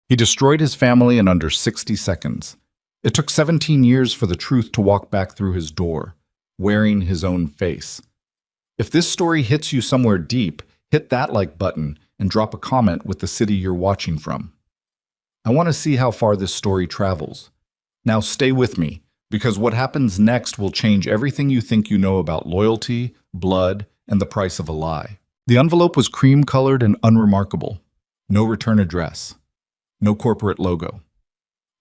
He destroyed his family in under 60 seconds. It took 17 years for the truth to walk back through his door, wearing his own face. If this story hits you somewhere deep, hit that like button and drop a comment with the city you're watching from. I want to see how far this story travels. Now stay with me, because what happens next will change everything you think you know about loyalty, blood, and the price of a lie. The envelope was cream-colored and unremarkable. No return address. No corporate logo.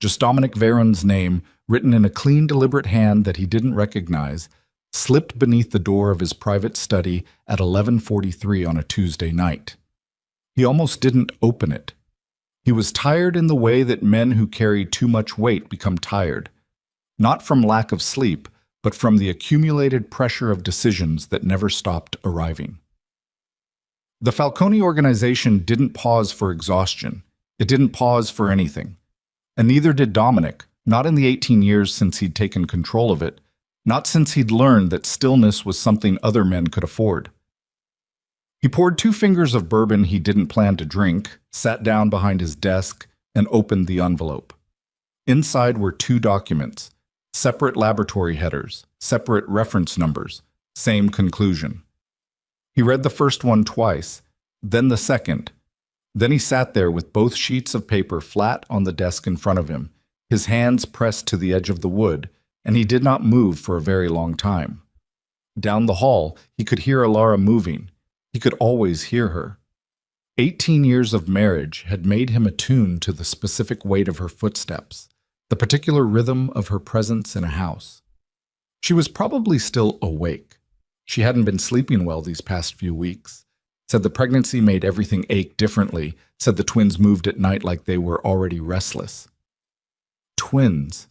Just Dominic Veron's name, written in a clean, deliberate hand that he didn't recognize, slipped beneath the door of his private study at 11:43 on a Tuesday night. He almost didn't open it. He was tired in the way that men who carry too much weight become tired, not from lack of sleep, but from the accumulated pressure of decisions that never stopped arriving. The Falcone organization didn't pause for exhaustion. It didn't pause for anything. And neither did Dominic, not in the 18 years since he'd taken control of it, not since he'd learned that stillness was something other men could afford. He poured 2 fingers of bourbon he didn't plan to drink, sat down behind his desk, and opened the envelope. Inside were 2 documents, separate laboratory headers, separate reference numbers, same conclusion. He read the first one twice, then the second. Then he sat there with both sheets of paper flat on the desk in front of him, his hands pressed to the edge of the wood, and he did not move for a very long time. Down the hall, he could hear Alara moving. He could always hear her. 18 years of marriage had made him attuned to the specific weight of her footsteps, the particular rhythm of her presence in a house. She was probably still awake. She hadn't been sleeping well these past few weeks. Said the pregnancy made everything ache differently. Said the twins moved at night like they were already restless. Twins.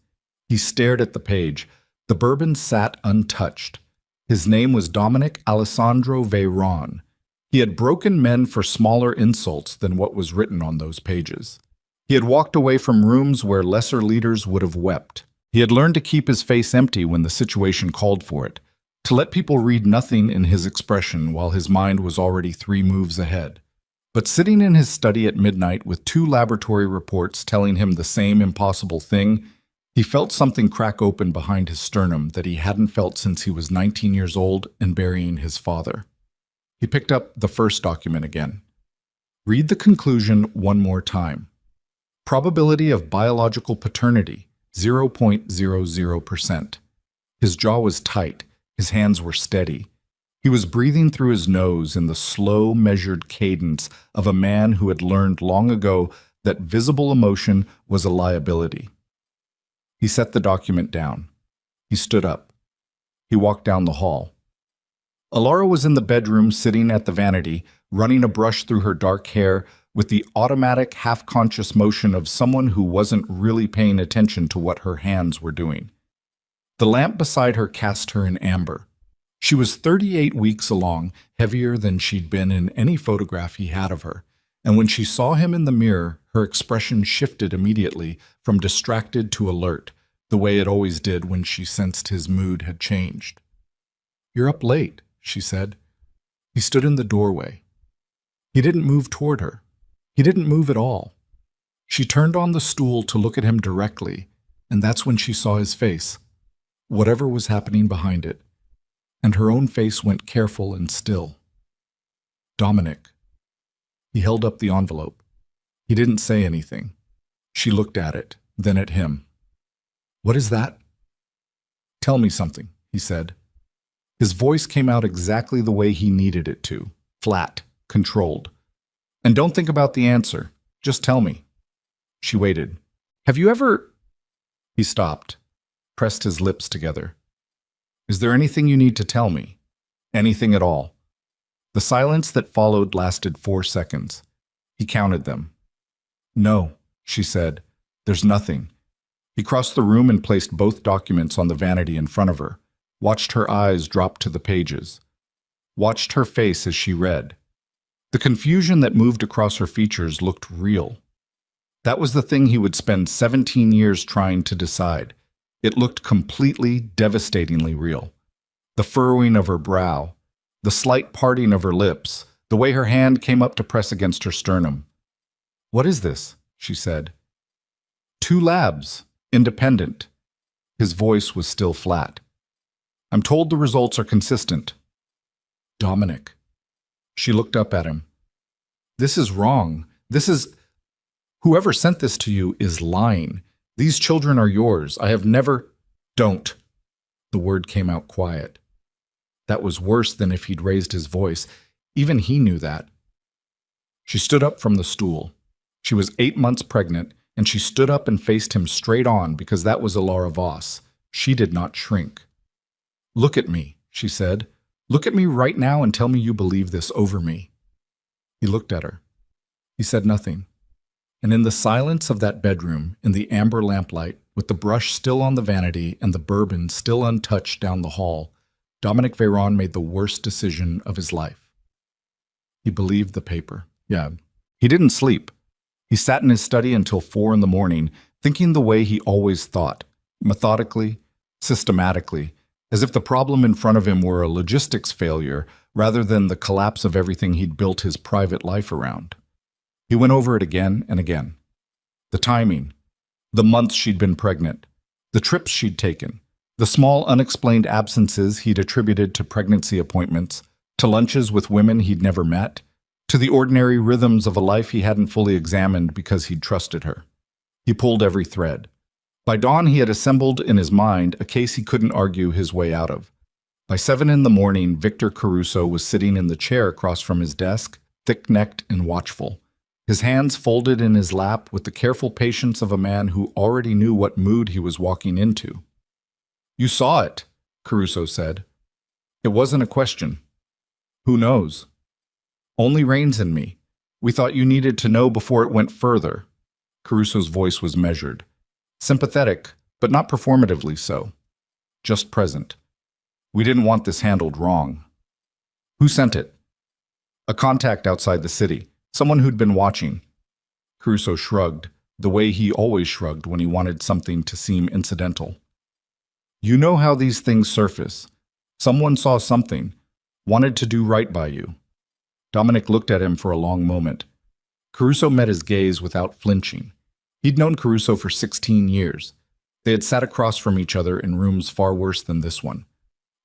He stared at the page. The bourbon sat untouched. His name was Dominic Alessandro Veron. He had broken men for smaller insults than what was written on those pages. He had walked away from rooms where lesser leaders would have wept. He had learned to keep his face empty when the situation called for it, to let people read nothing in his expression while his mind was already 3 moves ahead. But sitting in his study at midnight with 2 laboratory reports telling him the same impossible thing, he felt something crack open behind his sternum that he hadn't felt since he was 19 years old and burying his father. He picked up the first document again. Read the conclusion one more time. Probability of biological paternity, 0.00%. His jaw was tight. His hands were steady. He was breathing through his nose in the slow, measured cadence of a man who had learned long ago that visible emotion was a liability. He set the document down. He stood up. He walked down the hall. Alara was in the bedroom sitting at the vanity, running a brush through her dark hair with the automatic, half-conscious motion of someone who wasn't really paying attention to what her hands were doing. The lamp beside her cast her in amber. She was 38 weeks along, heavier than she'd been in any photograph he had of her, and when she saw him in the mirror, her expression shifted immediately from distracted to alert, the way it always did when she sensed his mood had changed. "You're up late," she said. He stood in the doorway. He didn't move toward her. He didn't move at all. She turned on the stool to look at him directly, and that's when she saw his face, whatever was happening behind it, and her own face went careful and still. Dominic. He held up the envelope. He didn't say anything. She looked at it, then at him. "What is that?" "Tell me something," he said. His voice came out exactly the way he needed it to, flat, controlled. "And don't think about the answer. Just tell me." She waited. "Have you ever—" He stopped, pressed his lips together. "Is there anything you need to tell me? Anything at all?" The silence that followed lasted 4 seconds. He counted them. "No," she said. "There's nothing." He crossed the room and placed both documents on the vanity in front of her, watched her eyes drop to the pages, watched her face as she read. The confusion that moved across her features looked real. That was the thing he would spend 17 years trying to decide. It looked completely, devastatingly real. The furrowing of her brow, the slight parting of her lips, the way her hand came up to press against her sternum. "What is this?" she said. 2 labs, independent. His voice was still flat. I'm told the results are consistent. Dominic. She looked up at him. This is wrong. Whoever sent this to you is lying. These children are yours. I have never... Don't. The word came out quiet. That was worse than if he'd raised his voice. Even he knew that. She stood up from the stool. She was 8 months pregnant, and she stood up and faced him straight on because that was Alara Voss. She did not shrink. Look at me, she said. Look at me right now and tell me you believe this over me. He looked at her. He said nothing. And in the silence of that bedroom, in the amber lamplight, with the brush still on the vanity and the bourbon still untouched down the hall, Dominic Veyron made the worst decision of his life. He believed the paper. Yeah. He didn't sleep. He sat in his study until 4 in the morning, thinking the way he always thought, methodically, systematically, as if the problem in front of him were a logistics failure rather than the collapse of everything he'd built his private life around. He went over it again and again. The timing, the months she'd been pregnant, the trips she'd taken, the small unexplained absences he'd attributed to pregnancy appointments, to lunches with women he'd never met, to the ordinary rhythms of a life he hadn't fully examined because he'd trusted her. He pulled every thread. By dawn, he had assembled in his mind a case he couldn't argue his way out of. By 7 in the morning, Victor Caruso was sitting in the chair across from his desk, thick-necked and watchful, his hands folded in his lap with the careful patience of a man who already knew what mood he was walking into. You saw it, Caruso said. It wasn't a question. Who knows? Only Rains and me. We thought you needed to know before it went further. Caruso's voice was measured. Sympathetic, but not performatively so. Just present. We didn't want this handled wrong. Who sent it? A contact outside the city. Someone who'd been watching. Caruso shrugged, the way he always shrugged when he wanted something to seem incidental. You know how these things surface. Someone saw something, wanted to do right by you. Dominic looked at him for a long moment. Caruso met his gaze without flinching. He'd known Caruso for 16 years. They had sat across from each other in rooms far worse than this one.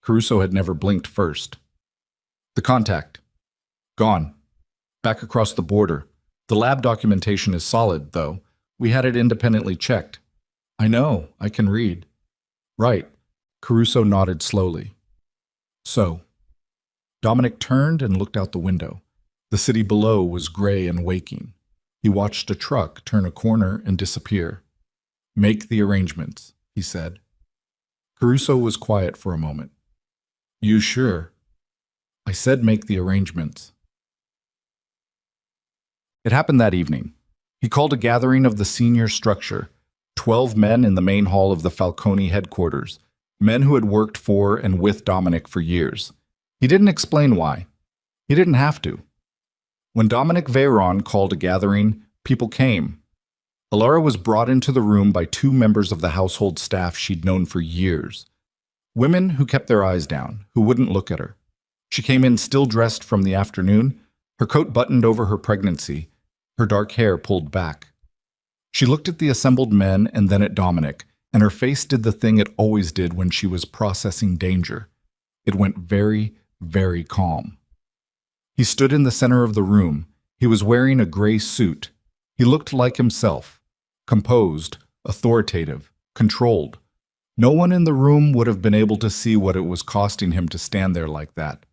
Caruso had never blinked first. The contact. Gone. Back across the border. The lab documentation is solid, though. We had it independently checked. I know, I can read. Right. Caruso nodded slowly. So. Dominic turned and looked out the window. The city below was gray and waking. He watched a truck turn a corner and disappear. Make the arrangements, he said. Caruso was quiet for a moment. You sure? I said make the arrangements. It happened that evening. He called a gathering of the senior structure, 12 men in the main hall of the Falcone headquarters, men who had worked for and with Dominic for years. He didn't explain why. He didn't have to. When Dominic Veyron called a gathering, people came. Alara was brought into the room by 2 members of the household staff she'd known for years. Women who kept their eyes down, who wouldn't look at her. She came in still dressed from the afternoon, her coat buttoned over her pregnancy, her dark hair pulled back. She looked at the assembled men and then at Dominic, and her face did the thing it always did when she was processing danger. It went very, very calm. He stood in the center of the room. He was wearing a gray suit. He looked like himself, composed, authoritative, controlled. No one in the room would have been able to see what it was costing him to stand there like that.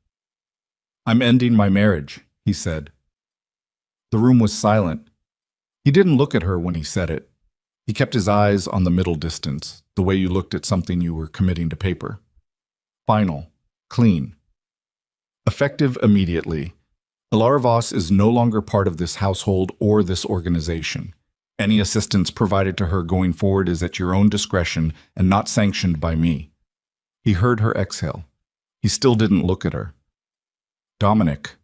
I'm ending my marriage, he said. The room was silent. He didn't look at her when he said it. He kept his eyes on the middle distance, the way you looked at something you were committing to paper. Final, clean. Effective immediately. Alara Voss is no longer part of this household or this organization. Any assistance provided to her going forward is at your own discretion and not sanctioned by me. He heard her exhale. He still didn't look at her. Dominic.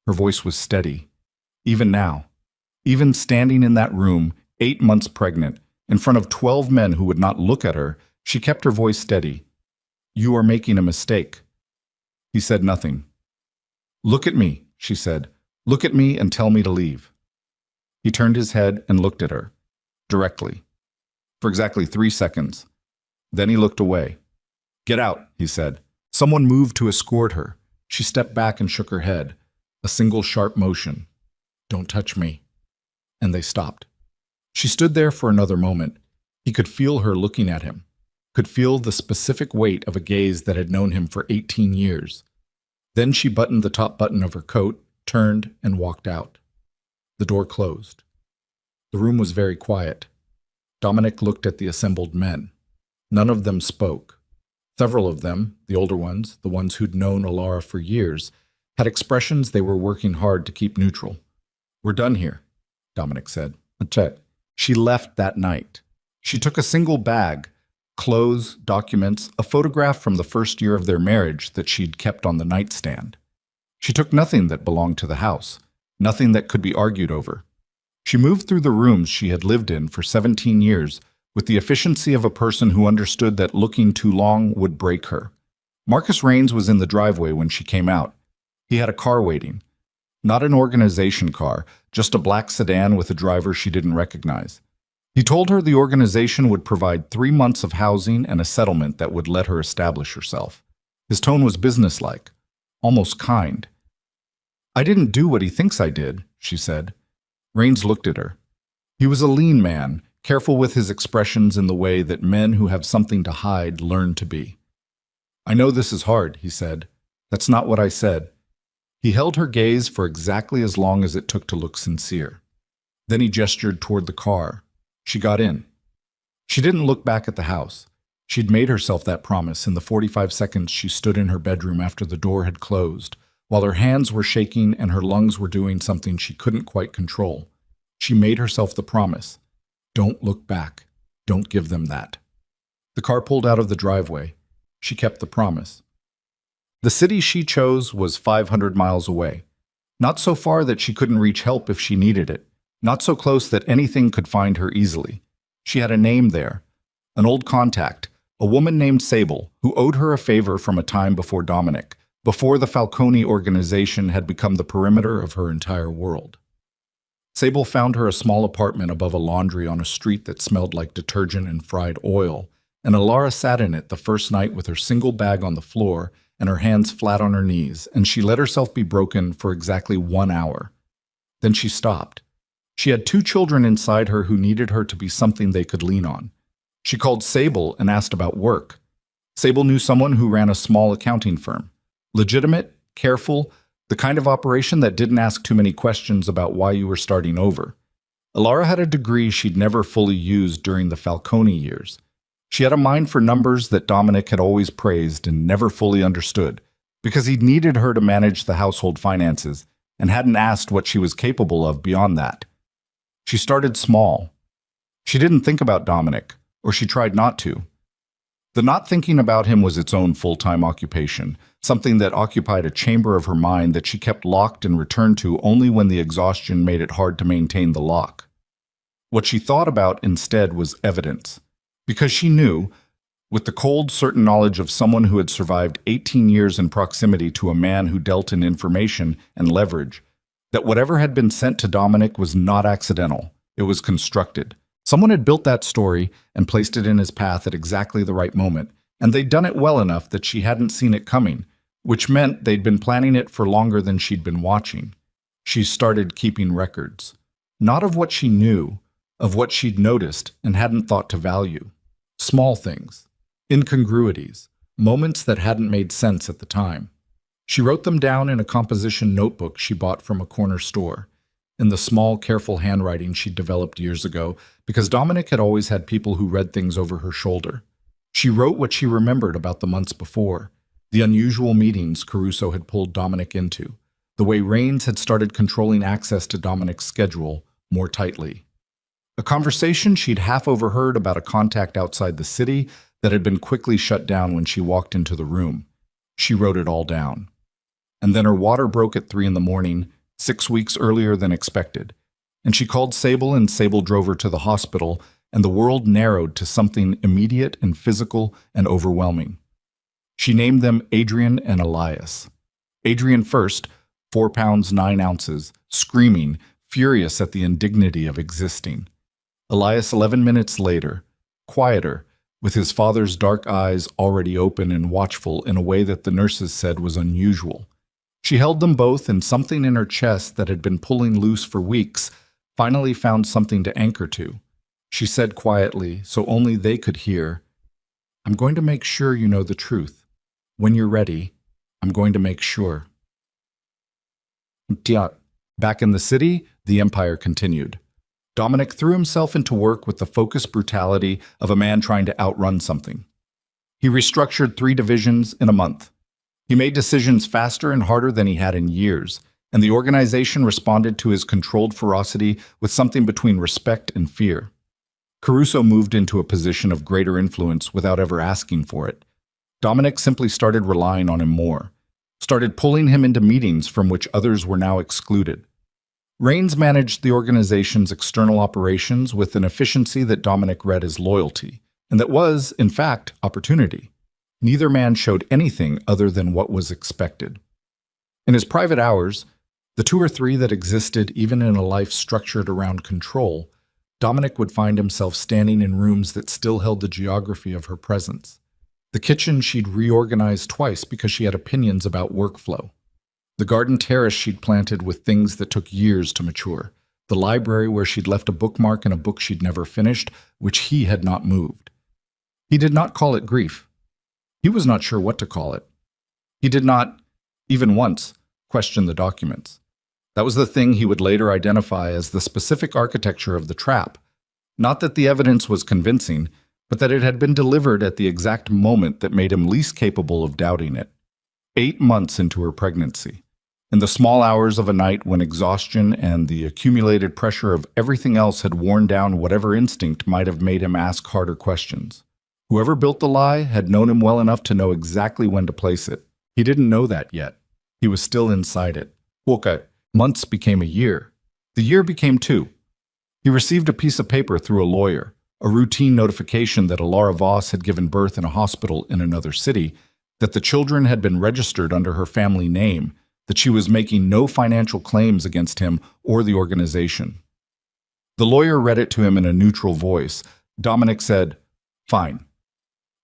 Her voice was steady. Even now. Even standing in that room, 8 months pregnant, in front of 12 men who would not look at her, she kept her voice steady. You are making a mistake. He said nothing. Look at me, she said. Look at me and tell me to leave. He turned his head and looked at her, directly, for exactly 3 seconds. Then he looked away. "Get out," he said. Someone moved to escort her. She stepped back and shook her head. A single sharp motion. "Don't touch me." And they stopped. She stood there for another moment. He could feel her looking at him, could feel the specific weight of a gaze that had known him for 18 years. Then she buttoned the top button of her coat, turned, and walked out. The door closed. The room was very quiet. Dominic looked at the assembled men. None of them spoke. Several of them, the older ones, the ones who'd known Alara for years, had expressions they were working hard to keep neutral. "We're done here," Dominic said. "Check." She left that night. She took a single bag, clothes, documents, a photograph from the first year of their marriage that she'd kept on the nightstand. She took nothing that belonged to the house, nothing that could be argued over. She moved through the rooms she had lived in for 17 years with the efficiency of a person who understood that looking too long would break her. Marcus Raines was in the driveway when she came out. He had a car waiting. Not an organization car, just a black sedan with a driver she didn't recognize. He told her the organization would provide 3 months of housing and a settlement that would let her establish herself. His tone was businesslike, almost kind. "I didn't do what he thinks I did," she said. Raines looked at her. He was a lean man, careful with his expressions in the way that men who have something to hide learn to be. "I know this is hard," he said. "That's not what I said." He held her gaze for exactly as long as it took to look sincere. Then he gestured toward the car. She got in. She didn't look back at the house. She'd made herself that promise in the 45 seconds she stood in her bedroom after the door had closed, while her hands were shaking and her lungs were doing something she couldn't quite control. She made herself the promise. Don't look back. Don't give them that. The car pulled out of the driveway. She kept the promise. The city she chose was 500 miles away. Not so far that she couldn't reach help if she needed it. Not so close that anything could find her easily. She had a name there. An old contact, a woman named Sable, who owed her a favor from a time before Dominic, before the Falcone organization had become the perimeter of her entire world. Sable found her a small apartment above a laundry on a street that smelled like detergent and fried oil, and Alara sat in it the first night with her single bag on the floor and her hands flat on her knees, and she let herself be broken for exactly 1 hour. Then she stopped. She had 2 children inside her who needed her to be something they could lean on. She called Sable and asked about work. Sable knew someone who ran a small accounting firm. Legitimate, careful, the kind of operation that didn't ask too many questions about why you were starting over. Alara had a degree she'd never fully used during the Falcone years. She had a mind for numbers that Dominic had always praised and never fully understood, because he'd needed her to manage the household finances and hadn't asked what she was capable of beyond that. She started small. She didn't think about Dominic, or she tried not to. The not thinking about him was its own full-time occupation, something that occupied a chamber of her mind that she kept locked and returned to only when the exhaustion made it hard to maintain the lock. What she thought about instead was evidence, because she knew, with the cold, certain knowledge of someone who had survived 18 years in proximity to a man who dealt in information and leverage, that whatever had been sent to Dominic was not accidental. It was constructed. Someone had built that story and placed it in his path at exactly the right moment, and they'd done it well enough that she hadn't seen it coming, which meant they'd been planning it for longer than she'd been watching. She started keeping records. Not of what she knew, of what she'd noticed and hadn't thought to value. Small things, incongruities, moments that hadn't made sense at the time. She wrote them down in a composition notebook she bought from a corner store, in the small, careful handwriting she'd developed years ago, because Dominic had always had people who read things over her shoulder. She wrote what she remembered about the months before, the unusual meetings Caruso had pulled Dominic into, the way Raines had started controlling access to Dominic's schedule more tightly. A conversation she'd half overheard about a contact outside the city that had been quickly shut down when she walked into the room. She wrote it all down. And then her water broke at 3 a.m, 6 weeks earlier than expected. And she called Sable, and Sable drove her to the hospital, and the world narrowed to something immediate and physical and overwhelming. She named them Adrian and Elias. Adrian first, 4 pounds 9 ounces, screaming, furious at the indignity of existing. Elias 11 minutes later, quieter, with his father's dark eyes already open and watchful in a way that the nurses said was unusual. She held them both, and something in her chest that had been pulling loose for weeks finally found something to anchor to. She said quietly, so only they could hear, "I'm going to make sure you know the truth. When you're ready, I'm going to make sure." Back in the city, the empire continued. Dominic threw himself into work with the focused brutality of a man trying to outrun something. He restructured 3 divisions in a month. He made decisions faster and harder than he had in years, and the organization responded to his controlled ferocity with something between respect and fear. Caruso moved into a position of greater influence without ever asking for it. Dominic simply started relying on him more, started pulling him into meetings from which others were now excluded. Rains managed the organization's external operations with an efficiency that Dominic read as loyalty, and that was, in fact, opportunity. Neither man showed anything other than what was expected. In his private hours, the 2 or 3 that existed even in a life structured around control, Dominic would find himself standing in rooms that still held the geography of her presence. The kitchen she'd reorganized twice because she had opinions about workflow. The garden terrace she'd planted with things that took years to mature. The library where she'd left a bookmark in a book she'd never finished, which he had not moved. He did not call it grief. He was not sure what to call it. He did not, even once, question the documents. That was the thing he would later identify as the specific architecture of the trap. Not that the evidence was convincing, but that it had been delivered at the exact moment that made him least capable of doubting it. 8 months into her pregnancy. In the small hours of a night when exhaustion and the accumulated pressure of everything else had worn down whatever instinct might have made him ask harder questions. Whoever built the lie had known him well enough to know exactly when to place it. He didn't know that yet. He was still inside it. Months became a year. The year became 2. He received a piece of paper through a lawyer, a routine notification that Alara Voss had given birth in a hospital in another city, that the children had been registered under her family name, that she was making no financial claims against him or the organization. The lawyer read it to him in a neutral voice. Dominic said, "Fine."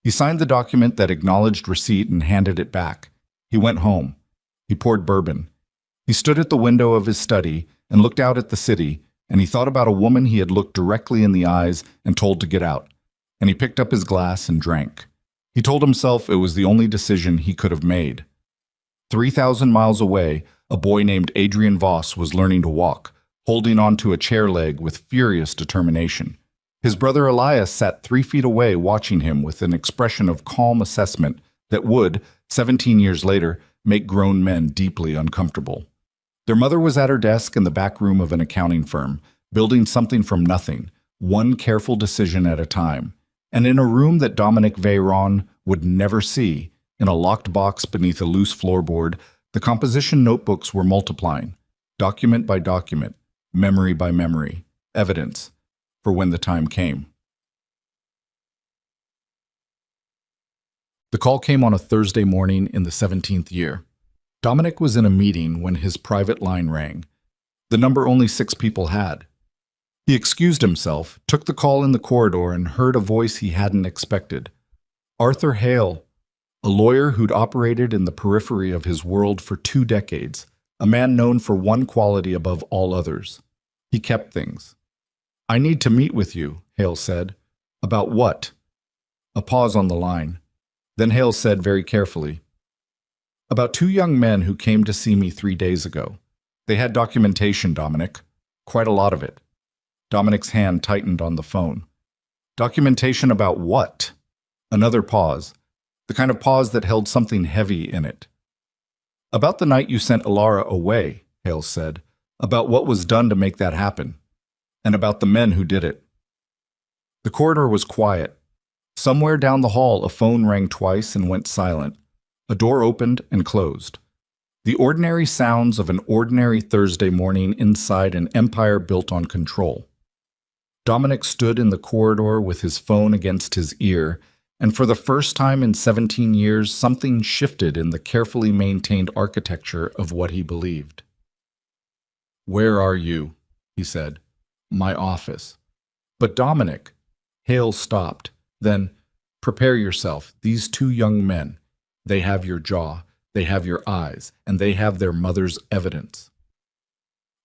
He signed the document that acknowledged receipt and handed it back. He went home. He poured bourbon. He stood at the window of his study and looked out at the city, and he thought about a woman he had looked directly in the eyes and told to get out. And he picked up his glass and drank. He told himself it was the only decision he could have made. 3,000 miles away, a boy named Adrian Voss was learning to walk, holding onto a chair leg with furious determination. His brother Elias sat 3 feet away watching him with an expression of calm assessment that would, 17 years later, make grown men deeply uncomfortable. Their mother was at her desk in the back room of an accounting firm, building something from nothing, one careful decision at a time. And in a room that Dominic Veyron would never see, in a locked box beneath a loose floorboard, the composition notebooks were multiplying, document by document, memory by memory, evidence, for when the time came. The call came on a Thursday morning in the 17th year. Dominic was in a meeting when his private line rang. The number only 6 people had. He excused himself, took the call in the corridor, and heard a voice he hadn't expected. Arthur Hale, a lawyer who'd operated in the periphery of his world for 2 decades, a man known for one quality above all others. He kept things. "I need to meet with you," Hale said. "About what?" A pause on the line. Then Hale said very carefully, "About 2 young men who came to see me 3 days ago. They had documentation, Dominic. Quite a lot of it." Dominic's hand tightened on the phone. "Documentation about what?" Another pause. The kind of pause that held something heavy in it. "About the night you sent Alara away," Hale said. "About what was done to make that happen. And about the men who did it." The corridor was quiet. Somewhere down the hall, a phone rang twice and went silent. A door opened and closed. The ordinary sounds of an ordinary Thursday morning inside an empire built on control. Dominic stood in the corridor with his phone against his ear, and for the first time in 17 years, something shifted in the carefully maintained architecture of what he believed. "Where are you?" he said. My office. But Dominic, Hale stopped. Then, prepare yourself. These two young men, they have your jaw, they have your eyes, and they have their mother's evidence.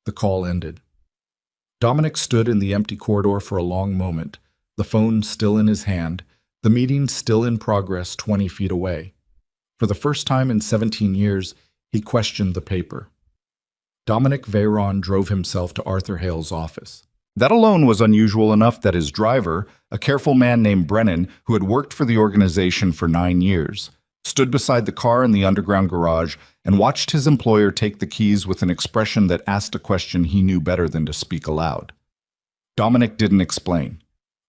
The call ended. Dominic stood in the empty corridor for a long moment, the phone still in his hand, the meeting still in progress 20 feet away. For the first time in 17 years, he questioned the paper. Dominic Veyron drove himself to Arthur Hale's office. That alone was unusual enough that his driver, a careful man named Brennan, who had worked for the organization for 9 years, stood beside the car in the underground garage and watched his employer take the keys with an expression that asked a question he knew better than to speak aloud. Dominic didn't explain.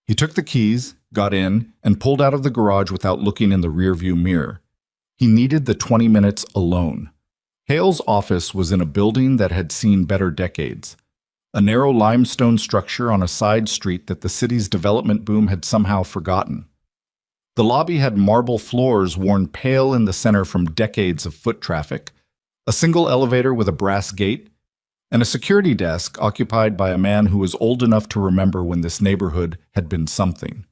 He took the keys, got in, and pulled out of the garage without looking in the rearview mirror. He needed the 20 minutes alone. Hale's office was in a building that had seen better decades. A narrow limestone structure on a side street that the city's development boom had somehow forgotten. The lobby had marble floors worn pale in the center from decades of foot traffic, a single elevator with a brass gate, and a security desk occupied by a man who was old enough to remember when this neighborhood had been something.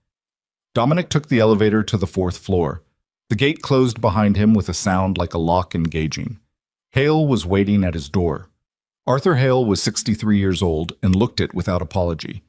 Dominic took the elevator to the 4th floor. The gate closed behind him with a sound like a lock engaging. Hale was waiting at his door. Arthur Hale was 63 years old and looked it without apology.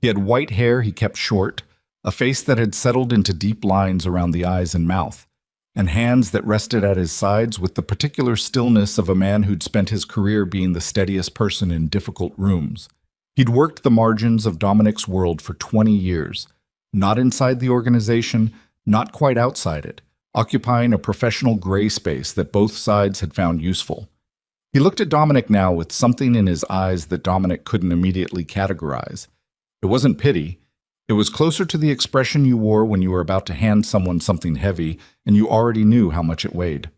He had white hair he kept short, a face that had settled into deep lines around the eyes and mouth, and hands that rested at his sides with the particular stillness of a man who'd spent his career being the steadiest person in difficult rooms. He'd worked the margins of Dominic's world for 20 years, not inside the organization, not quite outside it, occupying a professional gray space that both sides had found useful. He looked at Dominic now with something in his eyes that Dominic couldn't immediately categorize. It wasn't pity. It was closer to the expression you wore when you were about to hand someone something heavy and you already knew how much it weighed.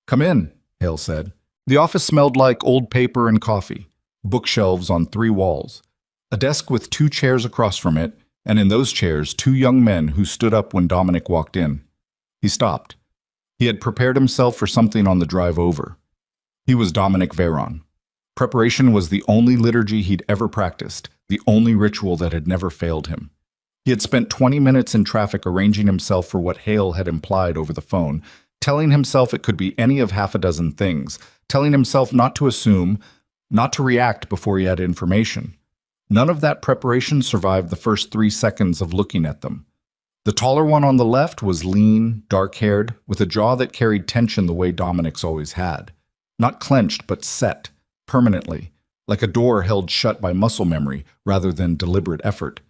Come in, Hale said. The office smelled like old paper and coffee, bookshelves on 3 walls, a desk with 2 chairs across from it, and in those chairs 2 young men who stood up when Dominic walked in. He stopped. He had prepared himself for something on the drive over. He was Dominic Veyron. Preparation was the only liturgy he'd ever practiced, the only ritual that had never failed him. He had spent 20 minutes in traffic arranging himself for what Hale had implied over the phone, telling himself it could be any of half a dozen things, telling himself not to assume, not to react before he had information. None of that preparation survived the first 3 seconds of looking at them. The taller one on the left was lean, dark-haired, with a jaw that carried tension the way Dominic's always had. Not clenched, but set, permanently, like a door held shut by muscle memory rather than deliberate effort.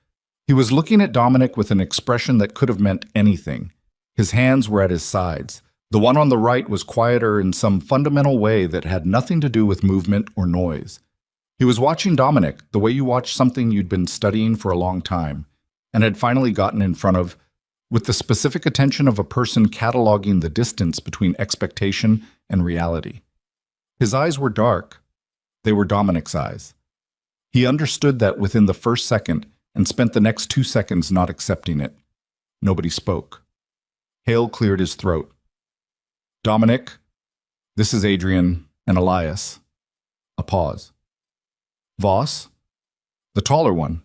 He was looking at Dominic with an expression that could have meant anything. His hands were at his sides. The one on the right was quieter in some fundamental way that had nothing to do with movement or noise. He was watching Dominic the way you watch something you'd been studying for a long time, and had finally gotten in front of, with the specific attention of a person cataloging the distance between expectation and reality. His eyes were dark. They were Dominic's eyes. He understood that within the first second and spent the next 2 seconds not accepting it. Nobody spoke. Hale cleared his throat. Dominic, this is Adrian and Elias. A pause. Voss? The taller one,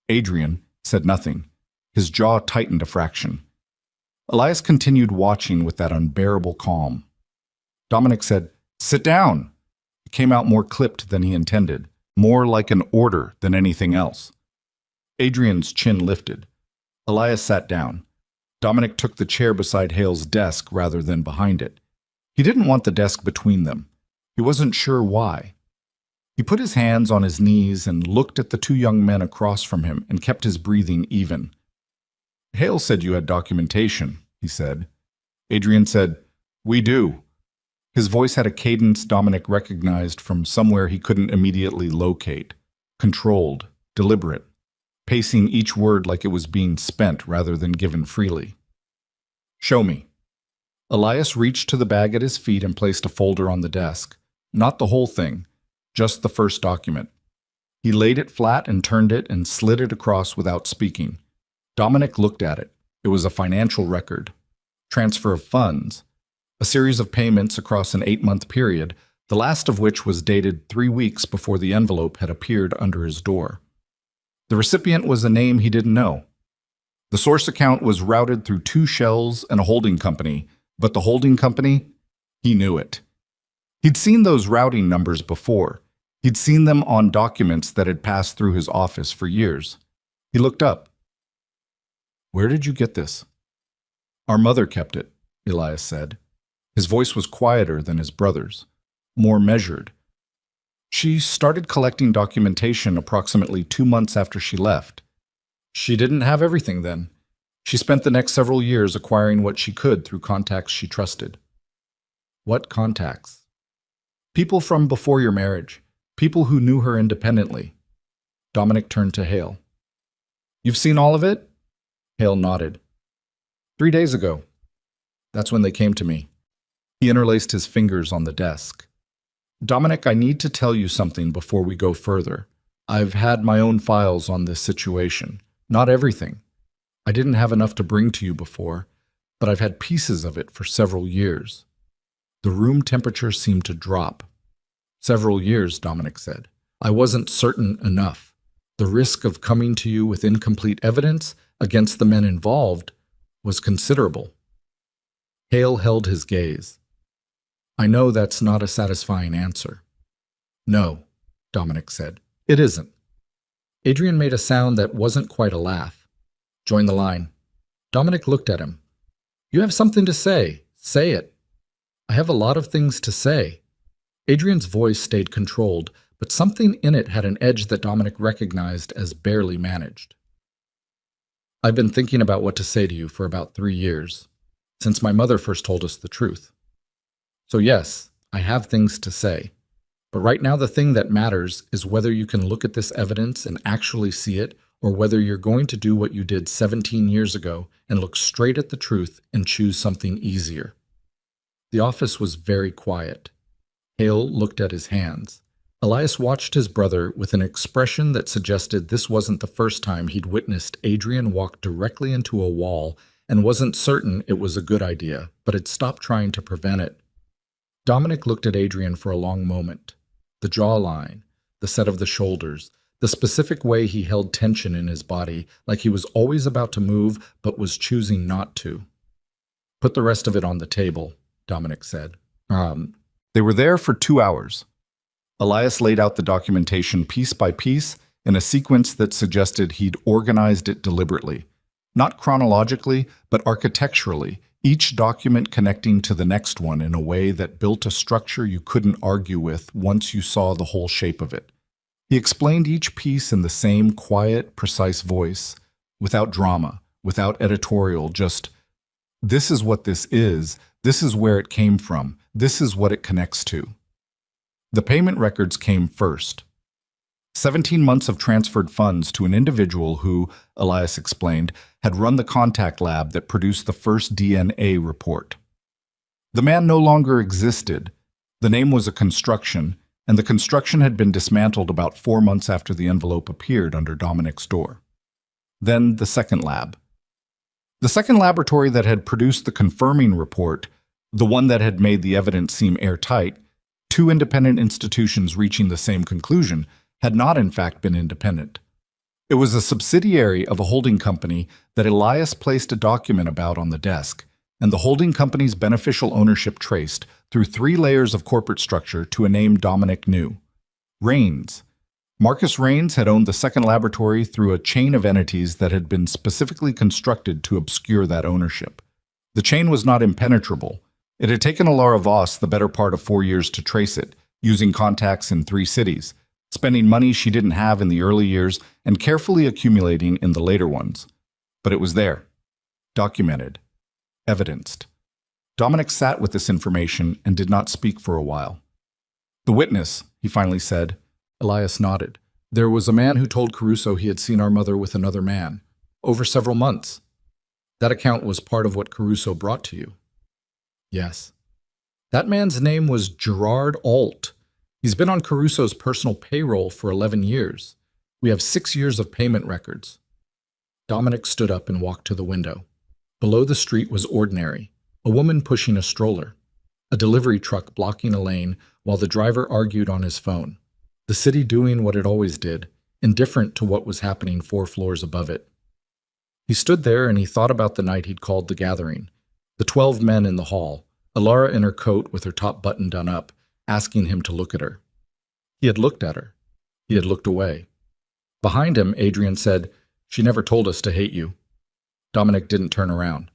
Adrian, said nothing. His jaw tightened a fraction. Elias continued watching with that unbearable calm. Dominic said, Sit down. It came out more clipped than he intended, more like an order than anything else. Adrian's chin lifted. Elias sat down. Dominic took the chair beside Hale's desk rather than behind it. He didn't want the desk between them. He wasn't sure why. He put his hands on his knees and looked at the 2 young men across from him and kept his breathing even. Hale said you had documentation, he said. Adrian said, We do. His voice had a cadence Dominic recognized from somewhere he couldn't immediately locate. Controlled, deliberate, pacing each word like it was being spent rather than given freely. Show me. Elias reached to the bag at his feet and placed a folder on the desk. Not the whole thing, just the first document. He laid it flat and turned it and slid it across without speaking. Dominic looked at it. It was a financial record. Transfer of funds. A series of payments across an 8-month period, the last of which was dated 3 weeks before the envelope had appeared under his door. The recipient was a name he didn't know. The source account was routed through 2 shells and a holding company, but the holding company, he knew it. He'd seen those routing numbers before. He'd seen them on documents that had passed through his office for years. He looked up. "Where did you get this?" "Our mother kept it," Elias said. His voice was quieter than his brother's, more measured. "She started collecting documentation approximately 2 months after she left. She didn't have everything then. She spent the next several years acquiring what she could through contacts she trusted." "What contacts?" "People from before your marriage. People who knew her independently." Dominic turned to Hale. "You've seen all of it?" Hale nodded. 3 days ago. That's when they came to me." He interlaced his fingers on the desk. "Dominic, I need to tell you something before we go further. I've had my own files on this situation. Not everything. I didn't have enough to bring to you before, but I've had pieces of it for several years." The room temperature seemed to drop. "Several years," Dominic said. "I wasn't certain enough. The risk of coming to you with incomplete evidence against the men involved was considerable." Hale held his gaze. "I know that's not a satisfying answer." "No," Dominic said. "It isn't." Adrian made a sound that wasn't quite a laugh. "Join the line." Dominic looked at him. "You have something to say. Say it." "I have a lot of things to say." Adrian's voice stayed controlled, but something in it had an edge that Dominic recognized as barely managed. "I've been thinking about what to say to you for about 3 years, since my mother first told us the truth. So yes, I have things to say. But right now the thing that matters is whether you can look at this evidence and actually see it, or whether you're going to do what you did 17 years ago and look straight at the truth and choose something easier." The office was very quiet. Hale looked at his hands. Elias watched his brother with an expression that suggested this wasn't the first time he'd witnessed Adrian walk directly into a wall and wasn't certain it was a good idea, but had stopped trying to prevent it. Dominic looked at Adrian for a long moment. The jawline, the set of the shoulders, the specific way he held tension in his body, like he was always about to move but was choosing not to. "Put the rest of it on the table," Dominic said. They were there for 2 hours. Elias laid out the documentation piece by piece in a sequence that suggested he'd organized it deliberately. Not chronologically, but architecturally, each document connecting to the next one in a way that built a structure you couldn't argue with once you saw the whole shape of it. He explained each piece in the same quiet, precise voice, without drama, without editorial, just, "This is what this is where it came from, this is what it connects to." The payment records came first. 17 months of transferred funds to an individual who, Elias explained, had run the contact lab that produced the first DNA report. The man no longer existed. The name was a construction, and the construction had been dismantled about 4 months after the envelope appeared under Dominic's door. Then the second lab. The second laboratory that had produced the confirming report, the one that had made the evidence seem airtight, 2 independent institutions reaching the same conclusion, had not in fact been independent. It was a subsidiary of a holding company that Elias placed a document about on the desk, and the holding company's beneficial ownership traced through 3 layers of corporate structure to a name Dominic knew. Rains. Marcus Rains had owned the second laboratory through a chain of entities that had been specifically constructed to obscure that ownership. The chain was not impenetrable. It had taken Alara Voss the better part of 4 years to trace it, using contacts in 3 cities, spending money she didn't have in the early years and carefully accumulating in the later ones. But it was there, documented, evidenced. Dominic sat with this information and did not speak for a while. "The witness," he finally said. Elias nodded. "There was a man who told Caruso he had seen our mother with another man, over several months. That account was part of what Caruso brought to you." "Yes." "That man's name was Gerard Alt. He's been on Caruso's personal payroll for 11 years. We have 6 years of payment records." Dominic stood up and walked to the window. Below the street was ordinary, a woman pushing a stroller. a delivery truck blocking a lane while the driver argued on his phone. The city doing what it always did, indifferent to what was happening 4 floors above it. He stood there and he thought about the night he'd called the gathering. The 12 men in the hall, Alara in her coat with her top button done up, asking him to look at her. He had looked at her. He had looked away. Behind him, Adrian said, "She never told us to hate you." Dominic didn't turn around.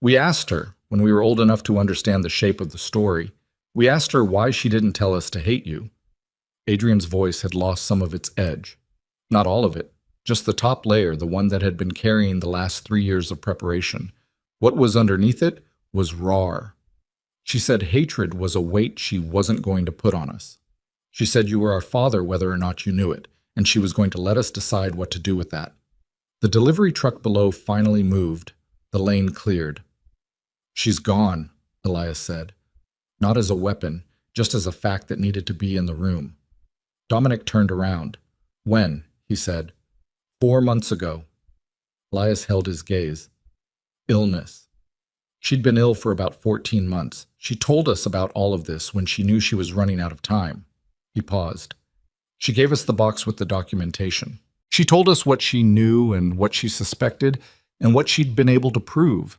"We asked her, when we were old enough to understand the shape of the story, we asked her why she didn't tell us to hate you." Adrian's voice had lost some of its edge. Not all of it, just the top layer, the one that had been carrying the last 3 years of preparation. What was underneath it was raw. She said hatred was a weight she wasn't going to put on us. She said you were our father whether or not you knew it, and she was going to let us decide what to do with that. The delivery truck below finally moved. The lane cleared. "She's gone," Elias said. Not as a weapon, just as a fact that needed to be in the room. Dominic turned around. "When?" he said. 4 months ago." Elias held his gaze. "Illness. She'd been ill for about 14 months. She told us about all of this when she knew she was running out of time." He paused. "She gave us the box with the documentation. She told us what she knew and what she suspected and what she'd been able to prove.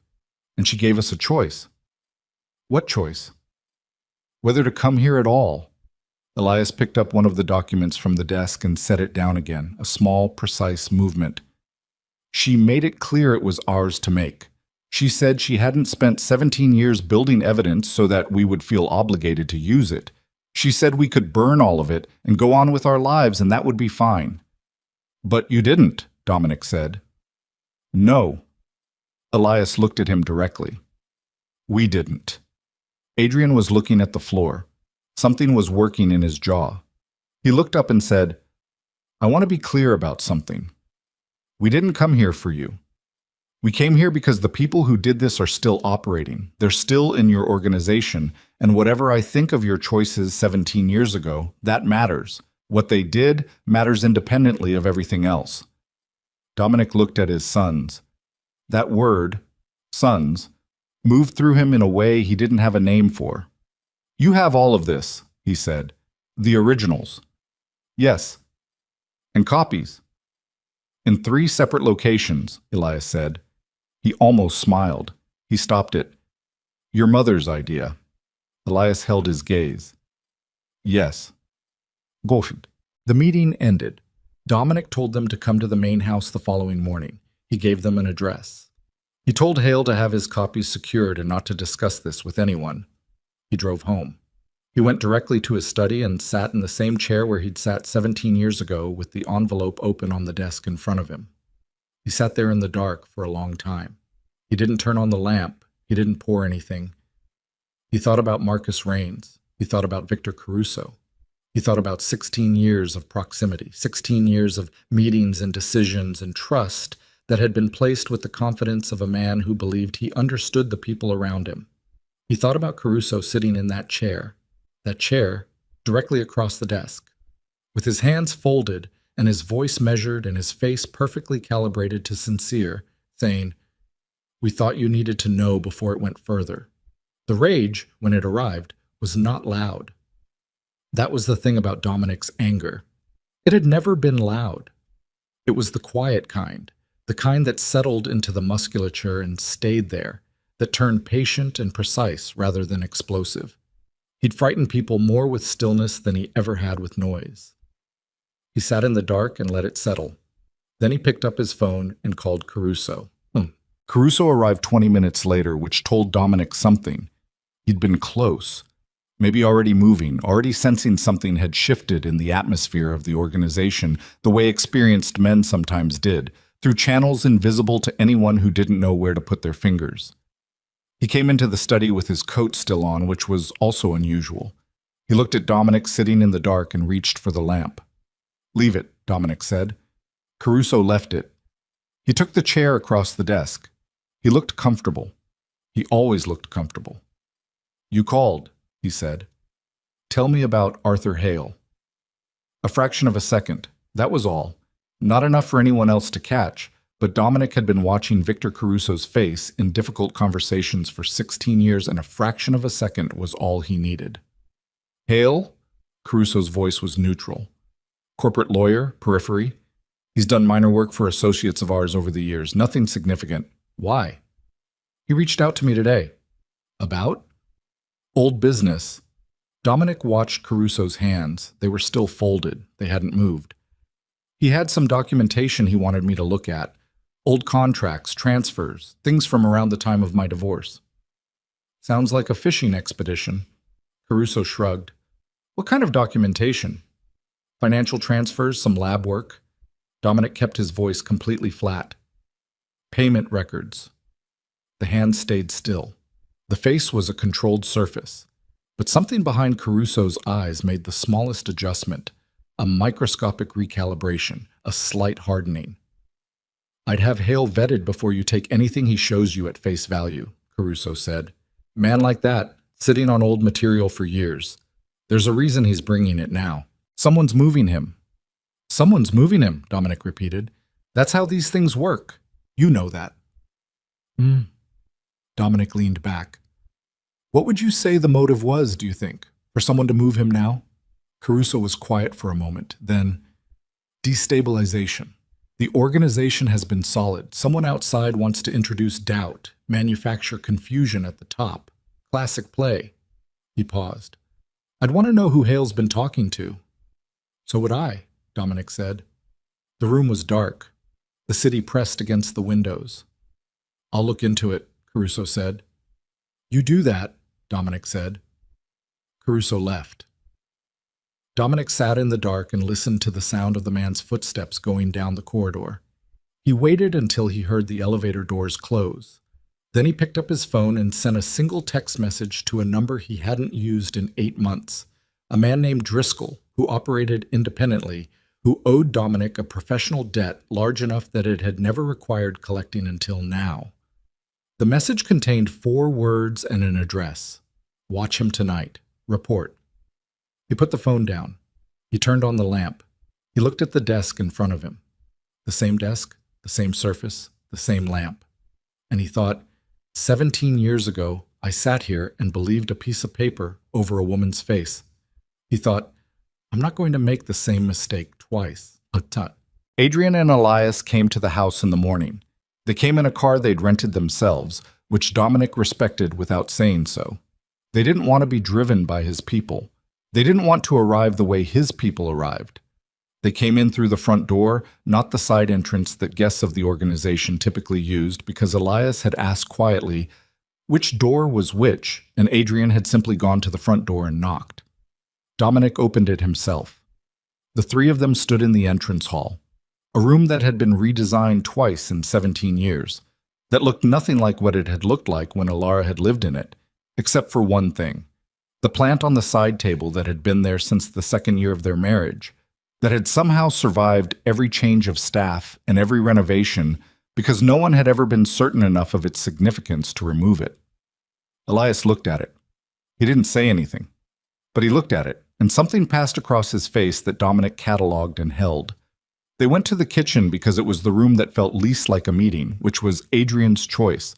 And she gave us a choice." "What choice?" "Whether to come here at all." Elias picked up one of the documents from the desk and set it down again, a small, precise movement. "She made it clear it was ours to make. She said she hadn't spent 17 years building evidence so that we would feel obligated to use it. She said we could burn all of it and go on with our lives and that would be fine." "But you didn't," Dominic said. "No." Elias looked at him directly. "We didn't." Adrian was looking at the floor. Something was working in his jaw. He looked up and said, "I want to be clear about something. We didn't come here for you. We came here because the people who did this are still operating. They're still in your organization, and whatever I think of your choices 17 years ago, that matters. What they did matters independently of everything else." Dominic looked at his sons. That word, sons, moved through him in a way he didn't have a name for. "You have all of this," he said. "The originals." "Yes." "And copies." "In 3 separate locations," Elias said. He almost smiled. He stopped it. "Your mother's idea." Elias held his gaze. "Yes." Goshid. The meeting ended. Dominic told them to come to the main house the following morning. He gave them an address. He told Hale to have his copies secured and not to discuss this with anyone. He drove home. He went directly to his study and sat in the same chair where he'd sat 17 years ago with the envelope open on the desk in front of him. He sat there in the dark for a long time. He didn't turn on the lamp. He didn't pour anything. He thought about Marcus Raines. He thought about Victor Caruso. He thought about 16 years of proximity, 16 years of meetings and decisions and trust that had been placed with the confidence of a man who believed he understood the people around him. He thought about Caruso sitting in that chair directly across the desk, with his hands folded and his voice measured and his face perfectly calibrated to sincere, saying, "We thought you needed to know before it went further." The rage, when it arrived, was not loud. That was the thing about Dominic's anger. It had never been loud. It was the quiet kind, the kind that settled into the musculature and stayed there, that turned patient and precise rather than explosive. He'd frightened people more with stillness than he ever had with noise. He sat in the dark and let it settle. Then he picked up his phone and called Caruso. Caruso arrived 20 minutes later, which told Dominic something. He'd been close. Maybe already moving, already sensing something had shifted in the atmosphere of the organization, the way experienced men sometimes did, through channels invisible to anyone who didn't know where to put their fingers. He came into the study with his coat still on, which was also unusual. He looked at Dominic sitting in the dark and reached for the lamp. "Leave it," Dominic said. Caruso left it. He took the chair across the desk. He looked comfortable. He always looked comfortable. "You called," he said. "Tell me about Arthur Hale." A fraction of a second, that was all. Not enough for anyone else to catch, But Dominic had been watching Victor Caruso's face in difficult conversations for 16 years, and a fraction of a second was all he needed. Hale? Caruso's voice was neutral. Corporate lawyer, periphery. He's done minor work for associates of ours over the years. Nothing significant. Why? He reached out to me today. About? Old business. Dominic watched Caruso's hands. They were still folded. They hadn't moved. He had some documentation he wanted me to look at. Old contracts, transfers, things from around the time of my divorce. Sounds like a fishing expedition. Caruso shrugged. What kind of documentation? Financial transfers, some lab work. Dominic kept his voice completely flat. Payment records. The hand stayed still. The face was a controlled surface. But something behind Caruso's eyes made the smallest adjustment, a microscopic recalibration, a slight hardening. I'd have Hale vetted before you take anything he shows you at face value, Caruso said. Man like that, sitting on old material for years. There's a reason he's bringing it now. Someone's moving him. Someone's moving him, Dominic repeated. That's how these things work. You know that. Dominic leaned back. What would you say the motive was, do you think? For someone to move him now? Caruso was quiet for a moment. Then, destabilization. The organization has been solid. Someone outside wants to introduce doubt, manufacture confusion at the top. Classic play. He paused. I'd want to know who Hale's been talking to. So would I, Dominic said. The room was dark. The city pressed against the windows. I'll look into it, Caruso said. You do that, Dominic said. Caruso left. Dominic sat in the dark and listened to the sound of the man's footsteps going down the corridor. He waited until he heard the elevator doors close. Then he picked up his phone and sent a single text message to a number he hadn't used in 8 months, a man named Driscoll, who operated independently, who owed Dominic a professional debt large enough that it had never required collecting until now. The message contained 4 words and an address. Watch him tonight. Report. He put the phone down. He turned on the lamp. He looked at the desk in front of him. The same desk, the same surface, the same lamp. And he thought, 17 years ago, I sat here and believed a piece of paper over a woman's face. He thought, I'm not going to make the same mistake twice. Tut. Adrian and Elias came to the house in the morning. They came in a car they'd rented themselves, which Dominic respected without saying so. They didn't want to be driven by his people. They didn't want to arrive the way his people arrived. They came in through the front door, not the side entrance that guests of the organization typically used, because Elias had asked quietly which door was which, and Adrian had simply gone to the front door and knocked. Dominic opened it himself. The 3 of them stood in the entrance hall, a room that had been redesigned twice in 17 years, that looked nothing like what it had looked like when Alara had lived in it, except for one thing. The plant on the side table that had been there since the 2nd year of their marriage, that had somehow survived every change of staff and every renovation because no one had ever been certain enough of its significance to remove it. Elias looked at it. He didn't say anything, but he looked at it, and something passed across his face that Dominic catalogued and held. They went to the kitchen because it was the room that felt least like a meeting, which was Adrian's choice.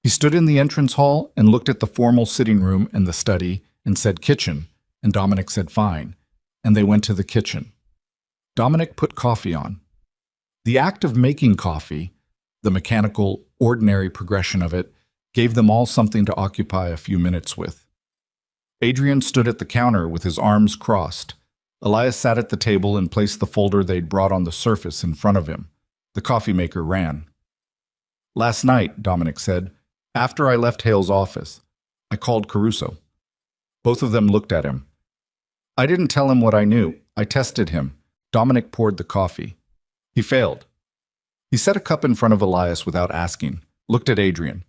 He stood in the entrance hall and looked at the formal sitting room and the study and said kitchen, and Dominic said fine, and they went to the kitchen. Dominic put coffee on. The act of making coffee, the mechanical, ordinary progression of it, gave them all something to occupy a few minutes with. Adrian stood at the counter with his arms crossed. Elias sat at the table and placed the folder they'd brought on the surface in front of him. The coffee maker ran. Last night, Dominic said, after I left Hale's office, I called Caruso. Both of them looked at him. I didn't tell him what I knew. I tested him. Dominic poured the coffee. He failed. He set a cup in front of Elias without asking, looked at Adrian.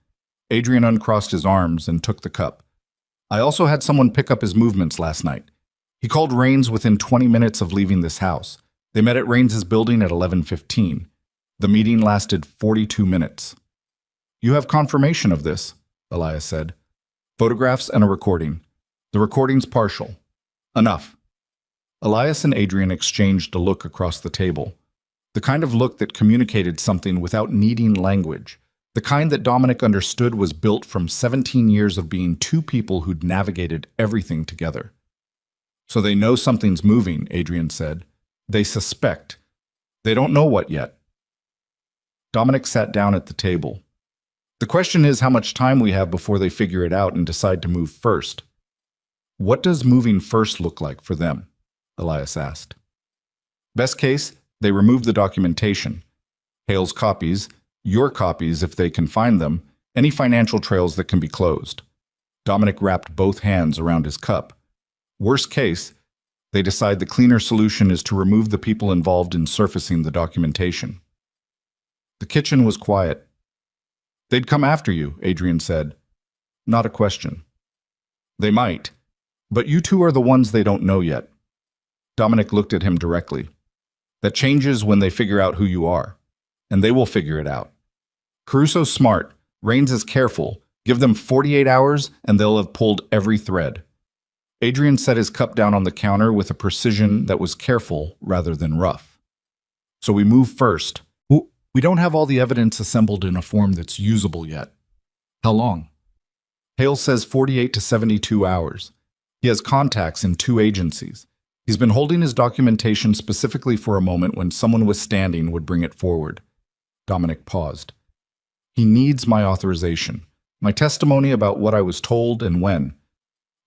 Adrian uncrossed his arms and took the cup. I also had someone pick up his movements last night. He called Rains within 20 minutes of leaving this house. They met at Rains' building at 11:15. The meeting lasted 42 minutes. You have confirmation of this, Elias said. Photographs and a recording. The recording's partial. Enough. Elias and Adrian exchanged a look across the table. The kind of look that communicated something without needing language. The kind that Dominic understood was built from 17 years of being two people who'd navigated everything together. So they know something's moving, Adrian said. They suspect. They don't know what yet. Dominic sat down at the table. The question is how much time we have before they figure it out and decide to move first. What does moving first look like for them? Elias asked. Best case, they remove the documentation. Hale's copies, your copies if they can find them, any financial trails that can be closed. Dominic wrapped both hands around his cup. Worst case, they decide the cleaner solution is to remove the people involved in surfacing the documentation. The kitchen was quiet. They'd come after you, Adrian said. Not a question. They might, but you two are the ones they don't know yet. Dominic looked at him directly. That changes when they figure out who you are, and they will figure it out. Caruso's smart, Rains is careful. Give them 48 hours, and they'll have pulled every thread. Adrian set his cup down on the counter with a precision that was careful rather than rough. So we move first. We don't have all the evidence assembled in a form that's usable yet. How long? Hale says 48 to 72 hours. He has contacts in 2 agencies. He's been holding his documentation specifically for a moment when someone withstanding would bring it forward. Dominic paused. He needs my authorization, my testimony about what I was told and when.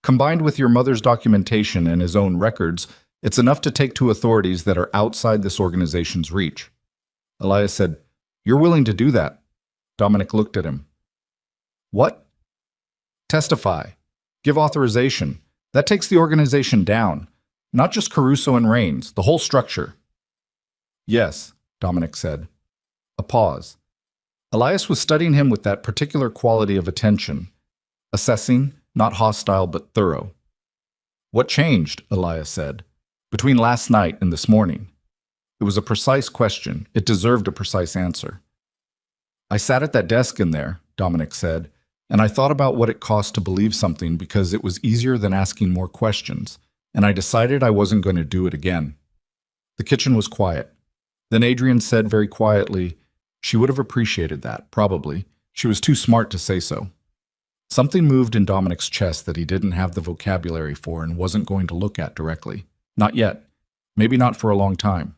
Combined with your mother's documentation and his own records, it's enough to take to authorities that are outside this organization's reach. Elias said, "You're willing to do that?" Dominic looked at him. "What?" "Testify. Give authorization. That takes the organization down. Not just Caruso and Rains, the whole structure." "Yes," Dominic said. A pause. Elias was studying him with that particular quality of attention. Assessing, not hostile but thorough. "What changed?" Elias said. "Between last night and this morning?" It was a precise question. It deserved a precise answer. "I sat at that desk in there," Dominic said, "and I thought about what it cost to believe something because it was easier than asking more questions, and I decided I wasn't going to do it again." The kitchen was quiet. Then Adrian said very quietly, "She would have appreciated that, probably. She was too smart to say so." Something moved in Dominic's chest that he didn't have the vocabulary for and wasn't going to look at directly. Not yet. Maybe not for a long time.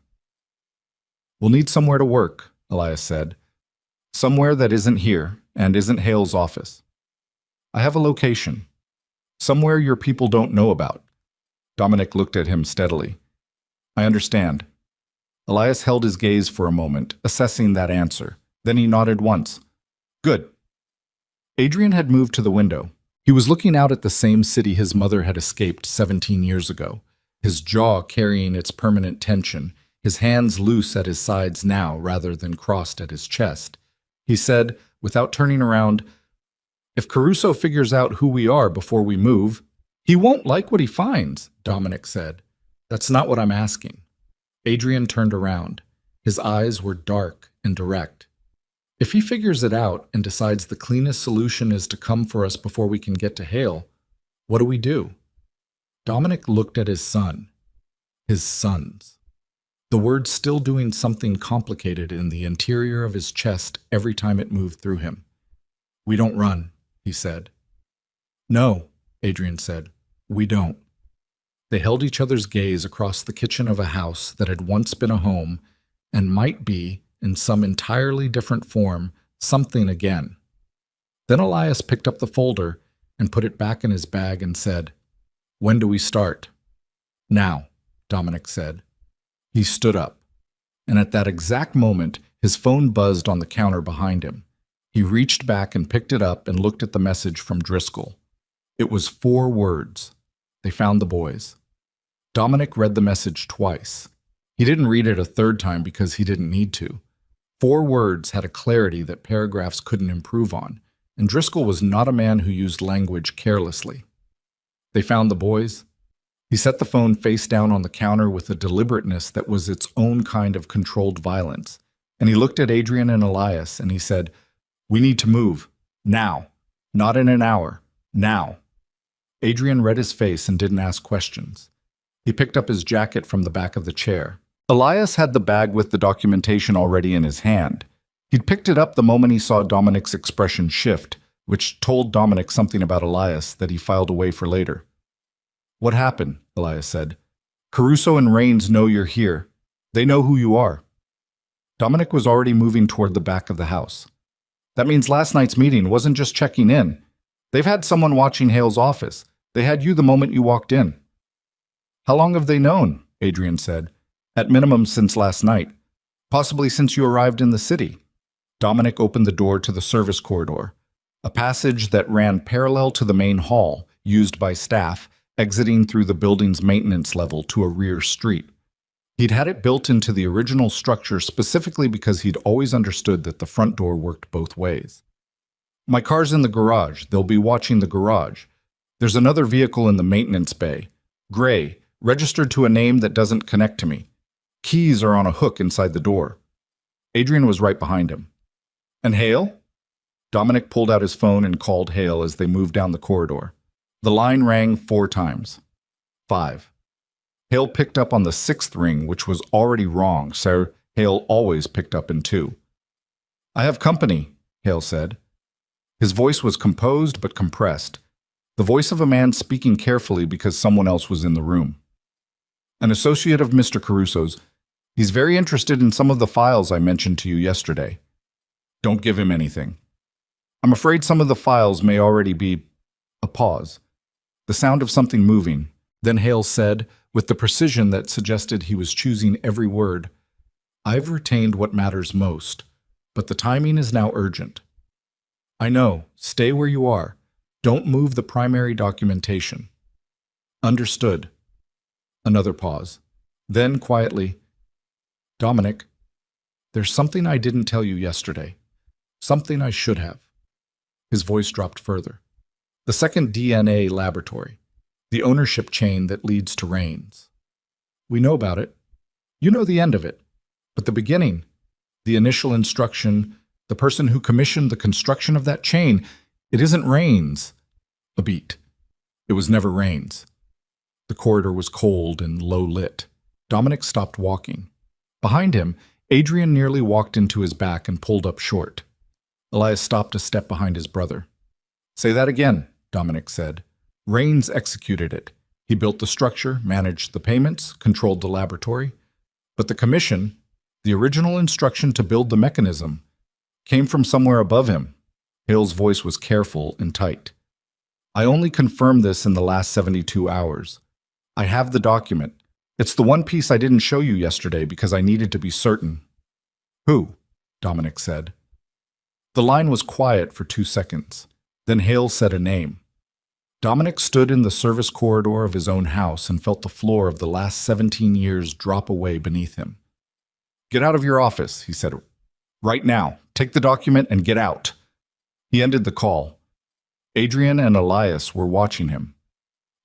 "We'll need somewhere to work," Elias said. "Somewhere that isn't here and isn't Hale's office. I have a location. Somewhere your people don't know about." Dominic looked at him steadily. "I understand." Elias held his gaze for a moment, assessing that answer. Then he nodded once. "Good." Adrian had moved to the window. He was looking out at the same city his mother had escaped 17 years ago, his jaw carrying its permanent tension, his hands loose at his sides now rather than crossed at his chest. He said, without turning around, "If Caruso figures out who we are before we move—" "He won't like what he finds," Dominic said. "That's not what I'm asking." Adrian turned around. His eyes were dark and direct. "If he figures it out and decides the cleanest solution is to come for us before we can get to Hale, what do we do?" Dominic looked at his son. His sons. The word still doing something complicated in the interior of his chest every time it moved through him. "We don't run," he said. "No," Adrian said. "We don't." They held each other's gaze across the kitchen of a house that had once been a home and might be, in some entirely different form, something again. Then Elias picked up the folder and put it back in his bag and said, "When do we start?" "Now," Dominic said. He stood up, and at that exact moment, his phone buzzed on the counter behind him. He reached back and picked it up and looked at the message from Driscoll. It was 4 words. They found the boys. Dominic read the message twice. He didn't read it a third time because he didn't need to. 4 words had a clarity that paragraphs couldn't improve on, and Driscoll was not a man who used language carelessly. They found the boys. He set the phone face down on the counter with a deliberateness that was its own kind of controlled violence, and he looked at Adrian and Elias and he said, "We need to move. Now. Not in an hour. Now." Adrian read his face and didn't ask questions. He picked up his jacket from the back of the chair. Elias had the bag with the documentation already in his hand. He'd picked it up the moment he saw Dominic's expression shift, which told Dominic something about Elias that he filed away for later. "What happened?" Elias said. "Caruso and Rains know you're here. They know who you are." Dominic was already moving toward the back of the house. "That means last night's meeting wasn't just checking in. They've had someone watching Hale's office. They had you the moment you walked in." "How long have they known?" Adrian said. "At minimum since last night. Possibly since you arrived in the city." Dominic opened the door to the service corridor, a passage that ran parallel to the main hall, used by staff, exiting through the building's maintenance level to a rear street. He'd had it built into the original structure specifically because he'd always understood that the front door worked both ways. "My car's in the garage. They'll be watching the garage. There's another vehicle in the maintenance bay. Gray, registered to a name that doesn't connect to me. Keys are on a hook inside the door." Adrian was right behind him. "And Hale?" Dominic pulled out his phone and called Hale as they moved down the corridor. The line rang 4 times. 5. Hale picked up on the 6th ring, which was already wrong, so Hale always picked up in 2. "I have company," Hale said. His voice was composed but compressed, the voice of a man speaking carefully because someone else was in the room. "An associate of Mr. Caruso's. He's very interested in some of the files I mentioned to you yesterday. Don't give him anything. I'm afraid some of the files may already be..." A pause. The sound of something moving. Then Hale said, with the precision that suggested he was choosing every word, "I've retained what matters most, but the timing is now urgent. I know. Stay where you are. Don't move the primary documentation." "Understood." Another pause. Then, quietly, "Dominic, there's something I didn't tell you yesterday. Something I should have." His voice dropped further. "The second DNA laboratory. The ownership chain that leads to Rains. We know about it. You know the end of it. But the beginning, the initial instruction, the person who commissioned the construction of that chain, it isn't Rains." A beat. It was never Rains. The corridor was cold and low-lit. Dominic stopped walking. Behind him, Adrian nearly walked into his back and pulled up short. Elias stopped a step behind his brother. "Say that again," Dominic said. "Rains executed it. He built the structure, managed the payments, controlled the laboratory. But the commission, the original instruction to build the mechanism, came from somewhere above him." Hale's voice was careful and tight. "I only confirmed this in the last 72 hours. I have the document. It's the one piece I didn't show you yesterday because I needed to be certain." "Who?" Dominic said. The line was quiet for 2 seconds. Then Hale said a name. Dominic stood in the service corridor of his own house and felt the floor of the last 17 years drop away beneath him. "Get out of your office," he said. "Right now. Take the document and get out." He ended the call. Adrian and Elias were watching him.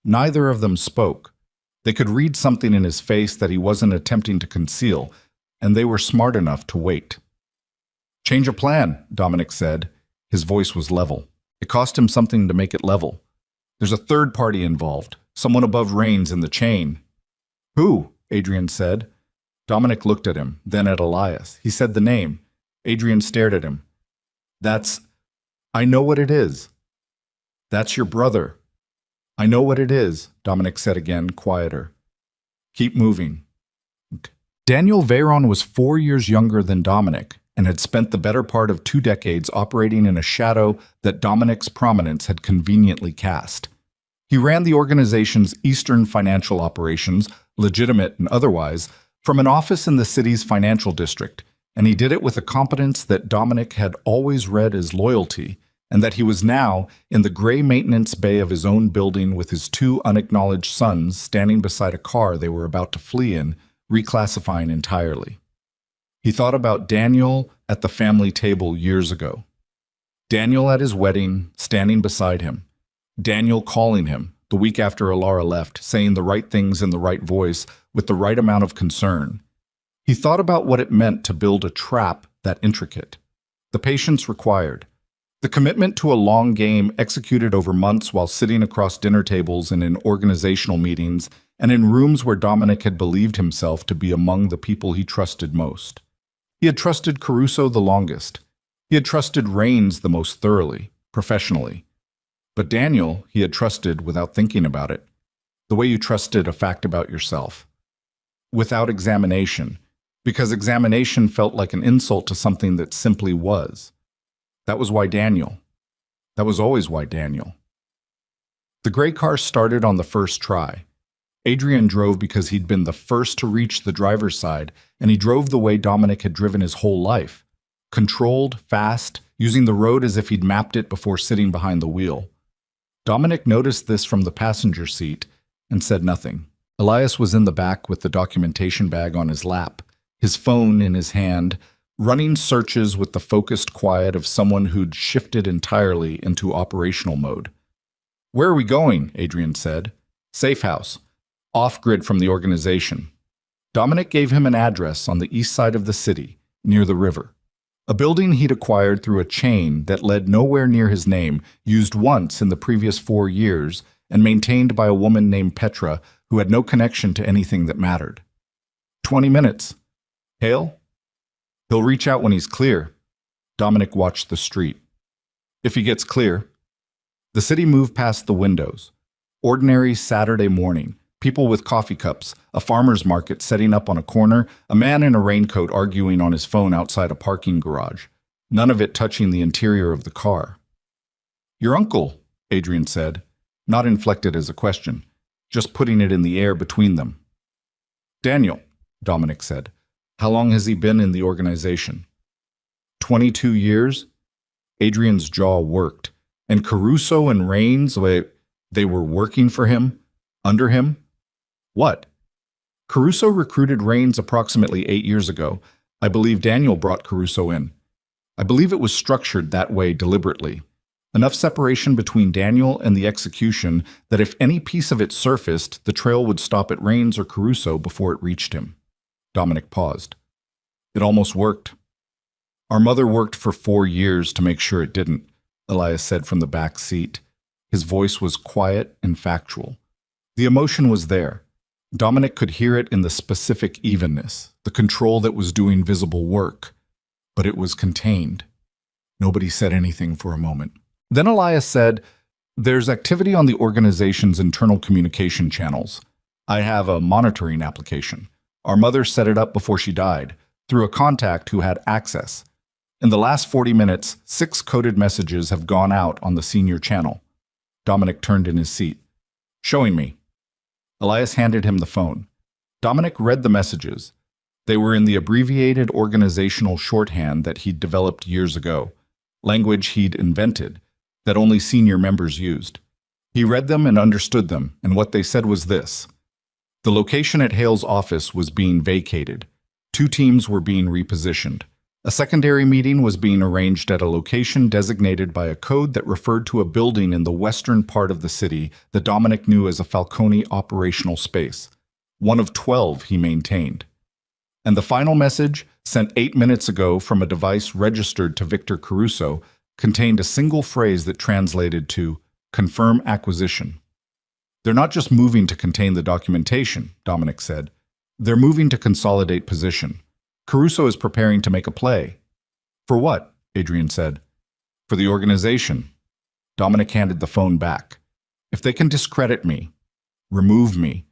Neither of them spoke. They could read something in his face that he wasn't attempting to conceal, and they were smart enough to wait. "Change of plan," Dominic said. His voice was level. It cost him something to make it level. "There's a third party involved, someone above Rains in the chain." "Who?" Adrian said. Dominic looked at him, then at Elias. He said the name. Adrian stared at him. I know what it is." "That's your brother." "I know what it is," Dominic said again, quieter. "Keep moving." Daniel Veyron was 4 years younger than Dominic and had spent the better part of 2 decades operating in a shadow that Dominic's prominence had conveniently cast. He ran the organization's Eastern financial operations, legitimate and otherwise, from an office in the city's financial district, and he did it with a competence that Dominic had always read as loyalty, and that he was now in the gray maintenance bay of his own building with his 2 unacknowledged sons standing beside a car they were about to flee in, reclassifying entirely. He thought about Daniel at the family table years ago. Daniel at his wedding, standing beside him. Daniel calling him, the week after Alara left, saying the right things in the right voice with the right amount of concern. He thought about what it meant to build a trap that intricate. The patience required. The commitment to a long game executed over months while sitting across dinner tables and in organizational meetings and in rooms where Dominic had believed himself to be among the people he trusted most. He had trusted Caruso the longest. He had trusted Raines the most thoroughly, professionally. But Daniel he had trusted without thinking about it, the way you trusted a fact about yourself. Without examination, because examination felt like an insult to something that simply was. That was why Daniel. That was always why Daniel. The gray car started on the first try. Adrian drove because he'd been the first to reach the driver's side, and he drove the way Dominic had driven his whole life. Controlled, fast, using the road as if he'd mapped it before sitting behind the wheel. Dominic noticed this from the passenger seat and said nothing. Elias was in the back with the documentation bag on his lap, his phone in his hand, running searches with the focused quiet of someone who'd shifted entirely into operational mode. "Where are we going?" Adrian said. "Safe house. Off-grid from the organization." Dominic gave him an address on the east side of the city, near the river. A building he'd acquired through a chain that led nowhere near his name, used once in the previous 4 years, and maintained by a woman named Petra who had no connection to anything that mattered. 20 minutes. Hale? He'll reach out when he's clear. Dominic watched the street. If he gets clear. The city moved past the windows. Ordinary Saturday morning. People with coffee cups, a farmer's market setting up on a corner, a man in a raincoat arguing on his phone outside a parking garage. None of it touching the interior of the car. "Your uncle," Adrian said, not inflected as a question, just putting it in the air between them. "Daniel," Dominic said. "How long has he been in the organization?" 22 years? Adrian's jaw worked. And Caruso and Raines, they were working for him? Under him? What? Caruso recruited Raines approximately 8 years ago. I believe Daniel brought Caruso in. I believe it was structured that way deliberately. Enough separation between Daniel and the execution that if any piece of it surfaced, the trail would stop at Raines or Caruso before it reached him. Dominic paused. It almost worked. Our mother worked for 4 years to make sure it didn't, Elias said from the back seat. His voice was quiet and factual. The emotion was there. Dominic could hear it in the specific evenness, the control that was doing visible work. But it was contained. Nobody said anything for a moment. Then Elias said, "There's activity on the organization's internal communication channels. I have a monitoring application. Our mother set it up before she died, through a contact who had access. In the last 40 minutes, 6 coded messages have gone out on the senior channel." Dominic turned in his seat. "Showing me." Elias handed him the phone. Dominic read the messages. They were in the abbreviated organizational shorthand that he'd developed years ago, language he'd invented, that only senior members used. He read them and understood them, and what they said was this. The location at Hale's office was being vacated. 2 teams were being repositioned. A secondary meeting was being arranged at a location designated by a code that referred to a building in the western part of the city that Dominic knew as a Falcone operational space, one of 12 he maintained. And the final message, sent 8 minutes ago from a device registered to Victor Caruso, contained a single phrase that translated to confirm acquisition. "They're not just moving to contain the documentation," Dominic said. "They're moving to consolidate position. Caruso is preparing to make a play." "For what?" Adrian said. "For the organization." Dominic handed the phone back. "If they can discredit me, remove me,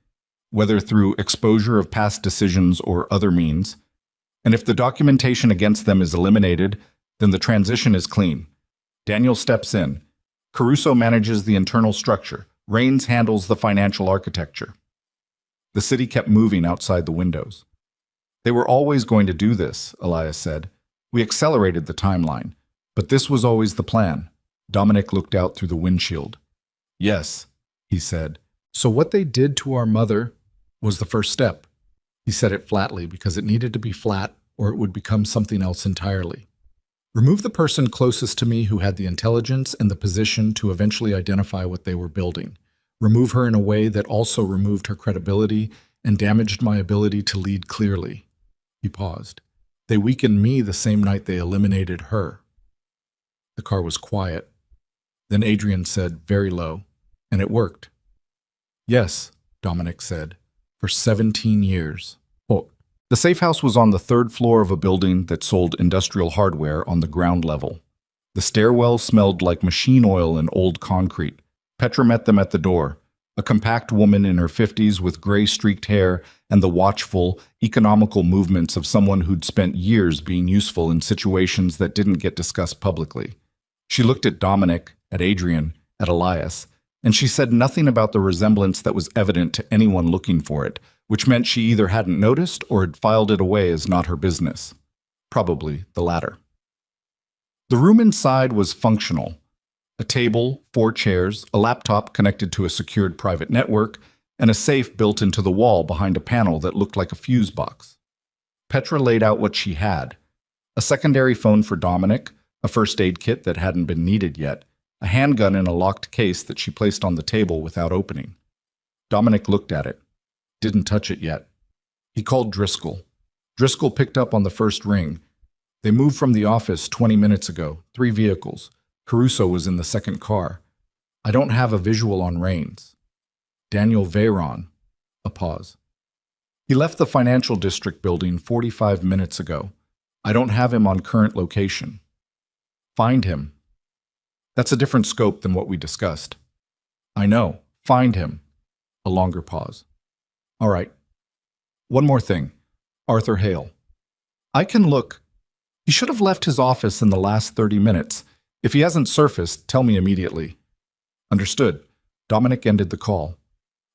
whether through exposure of past decisions or other means, and if the documentation against them is eliminated, then the transition is clean. Daniel steps in. Caruso manages the internal structure. Raines handles the financial architecture." The city kept moving outside the windows. "They were always going to do this," Elias said. "We accelerated the timeline, but this was always the plan." Dominic looked out through the windshield. "Yes," he said. "So what they did to our mother was the first step." He said it flatly because it needed to be flat or it would become something else entirely. "Remove the person closest to me who had the intelligence and the position to eventually identify what they were building. Remove her in a way that also removed her credibility and damaged my ability to lead clearly." He paused. "They weakened me the same night they eliminated her." The car was quiet. Then Adrian said, very low, "And it worked." "Yes," Dominic said, "for 17 years. Oh, the safe house was on the third floor of a building that sold industrial hardware on the ground level. The stairwell smelled like machine oil and old concrete. Petra met them at the door, a compact woman in her 50s with gray-streaked hair and the watchful, economical movements of someone who'd spent years being useful in situations that didn't get discussed publicly. She looked at Dominic, at Adrian, at Elias, and she said nothing about the resemblance that was evident to anyone looking for it, which meant she either hadn't noticed or had filed it away as not her business. Probably the latter. The room inside was functional. A table, 4 chairs, a laptop connected to a secured private network, and a safe built into the wall behind a panel that looked like a fuse box. Petra laid out what she had: a secondary phone for Dominic, a first aid kit that hadn't been needed yet, a handgun in a locked case that she placed on the table without opening. Dominic looked at it. Didn't touch it yet. He called Driscoll. Driscoll picked up on the first ring. They moved from the office 20 minutes ago, 3 vehicles. Caruso was in the second car. I don't have a visual on Rains. Daniel Veyron. A pause. He left the financial district building 45 minutes ago. I don't have him on current location. Find him. That's a different scope than what we discussed. I know. Find him. A longer pause. All right. One more thing. Arthur Hale. I can look. He should have left his office in the last 30 minutes. If he hasn't surfaced, tell me immediately. Understood. Dominic ended the call.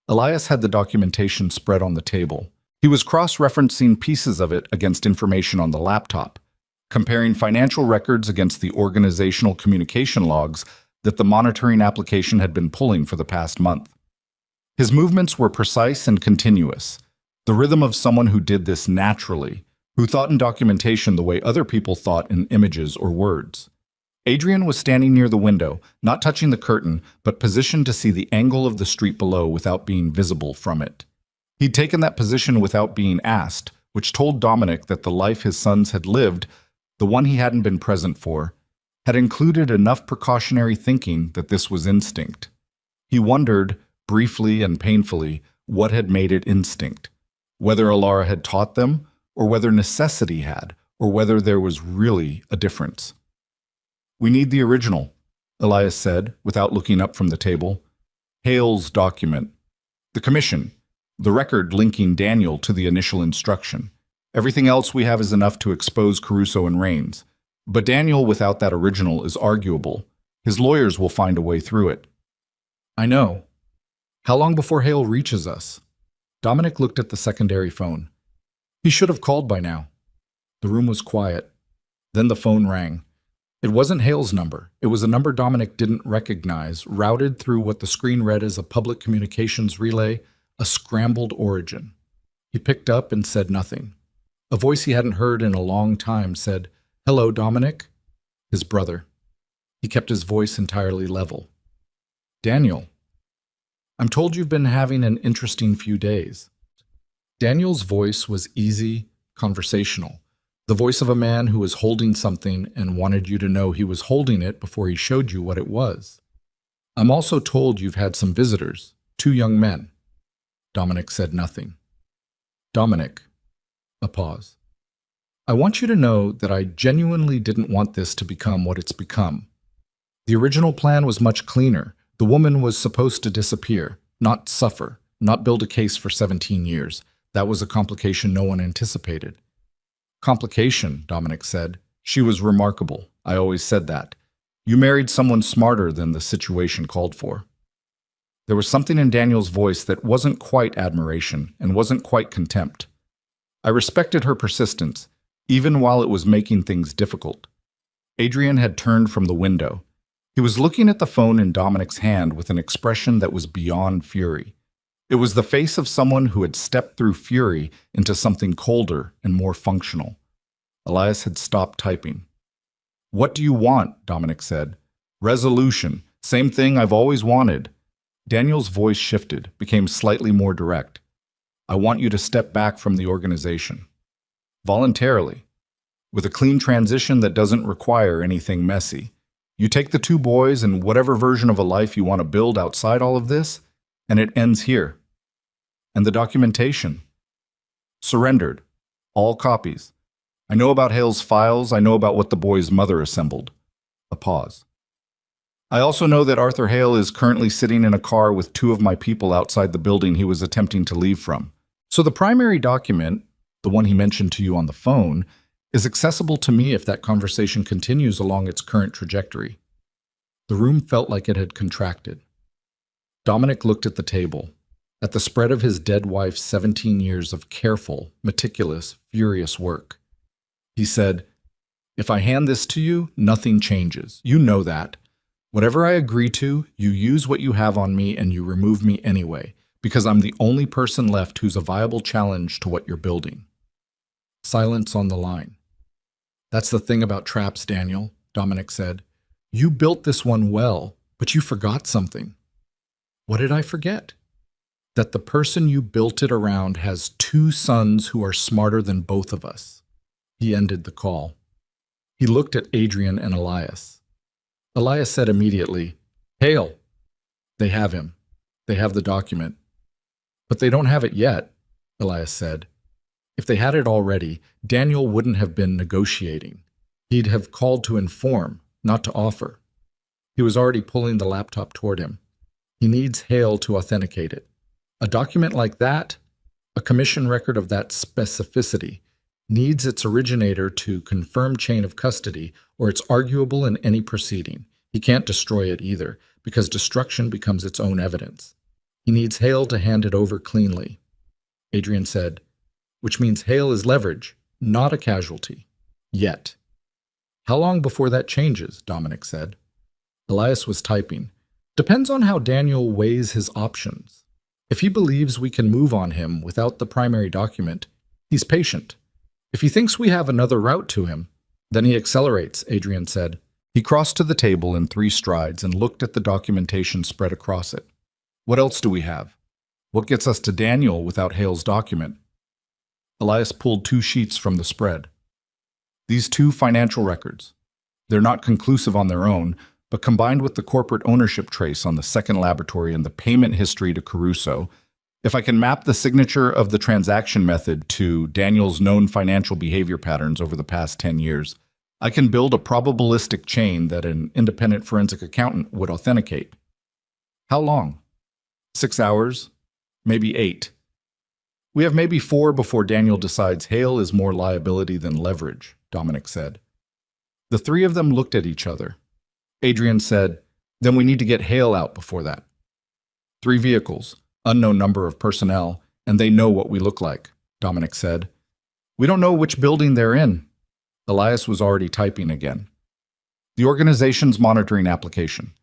Elias had the documentation spread on the table. He was cross-referencing pieces of it against information on the laptop, comparing financial records against the organizational communication logs that the monitoring application had been pulling for the past month. His movements were precise and continuous, the rhythm of someone who did this naturally, who thought in documentation the way other people thought in images or words. Adrian was standing near the window, not touching the curtain, but positioned to see the angle of the street below without being visible from it. He'd taken that position without being asked, which told Dominic that the life his sons had lived, the one he hadn't been present for, had included enough precautionary thinking that this was instinct. He wondered, briefly and painfully, what had made it instinct, whether Alara had taught them, or whether necessity had, or whether there was really a difference. We need the original, Elias said, without looking up from the table. Hale's document. The commission. The record linking Daniel to the initial instruction. Everything else we have is enough to expose Caruso and Rains. But Daniel without that original is arguable. His lawyers will find a way through it. I know. How long before Hale reaches us? Dominic looked at the secondary phone. He should have called by now. The room was quiet. Then the phone rang. It wasn't Hale's number. It was a number Dominic didn't recognize, routed through what the screen read as a public communications relay, a scrambled origin. He picked up and said nothing. A voice he hadn't heard in a long time said, "Hello, Dominic?" His brother. He kept his voice entirely level. "Daniel, I'm told you've been having an interesting few days." Daniel's voice was easy, conversational. The voice of a man who was holding something and wanted you to know he was holding it before he showed you what it was. "I'm also told you've had some visitors, 2 young men." Dominic said nothing. "Dominic." A pause. "I want you to know that I genuinely didn't want this to become what it's become. The original plan was much cleaner. The woman was supposed to disappear, not suffer, not build a case for 17 years. That was a complication no one anticipated." "Complication," Dominic said. "She was remarkable. I always said that. You married someone smarter than the situation called for." There was something in Daniel's voice that wasn't quite admiration and wasn't quite contempt. I respected her persistence, even while it was making things difficult. Adrian had turned from the window. He was looking at the phone in Dominic's hand with an expression that was beyond fury. It was the face of someone who had stepped through fury into something colder and more functional. Elias had stopped typing. "What do you want?" Dominic said. "Resolution. Same thing I've always wanted." Daniel's voice shifted, became slightly more direct. "I want you to step back from the organization. Voluntarily. With a clean transition that doesn't require anything messy. You take the two boys and whatever version of a life you want to build outside all of this, and it ends here. And the documentation. Surrendered. All copies. I know about Hale's files. I know about what the boy's mother assembled. A pause. I also know that Arthur Hale is currently sitting in a car with two of my people outside the building he was attempting to leave from. So the primary document, the one he mentioned to you on the phone, is accessible to me if that conversation continues along its current trajectory. The room felt like it had contracted. Dominic looked at the table, at the spread of his dead wife's 17 years of careful, meticulous, furious work. He said, "If I hand this to you, nothing changes. You know that. Whatever I agree to, you use what you have on me and you remove me anyway, because I'm the only person left who's a viable challenge to what you're building." Silence on the line. "That's the thing about traps, Daniel," Dominic said. "You built this one well, but you forgot something." "What did I forget?" "That the person you built it around has two sons who are smarter than both of us." He ended the call. He looked at Adrian and Elias. Elias said immediately, "Hale." "They have him. They have the document." "But they don't have it yet," Elias said. "If they had it already, Daniel wouldn't have been negotiating. He'd have called to inform, not to offer." He was already pulling the laptop toward him. "He needs Hale to authenticate it. A document like that, a commission record of that specificity, needs its originator to confirm chain of custody, or it's arguable in any proceeding. He can't destroy it either, because destruction becomes its own evidence. He needs Hale to hand it over cleanly." Adrian said, "Which means Hale is leverage, not a casualty. Yet." "How long before that changes?" Dominic said. Elias was typing. "Depends on how Daniel weighs his options. If he believes we can move on him without the primary document, he's patient. If he thinks we have another route to him, then he accelerates," Adrian said. He crossed to the table in 3 strides and looked at the documentation spread across it. "What else do we have? What gets us to Daniel without Hale's document?" Elias pulled 2 sheets from the spread. "These 2 financial records. They're not conclusive on their own, but combined with the corporate ownership trace on the second laboratory and the payment history to Caruso, if I can map the signature of the transaction method to Daniel's known financial behavior patterns over the past 10 years, I can build a probabilistic chain that an independent forensic accountant would authenticate." "How long?" 6 hours, maybe 8. "We have maybe 4 before Daniel decides Hale is more liability than leverage," Dominic said. The 3 of them looked at each other. Adrian said, "Then we need to get Hale out before that." 3 vehicles, unknown number of personnel, and they know what we look like, Dominic said. "We don't know which building they're in." Elias was already typing again. "The organization's monitoring application.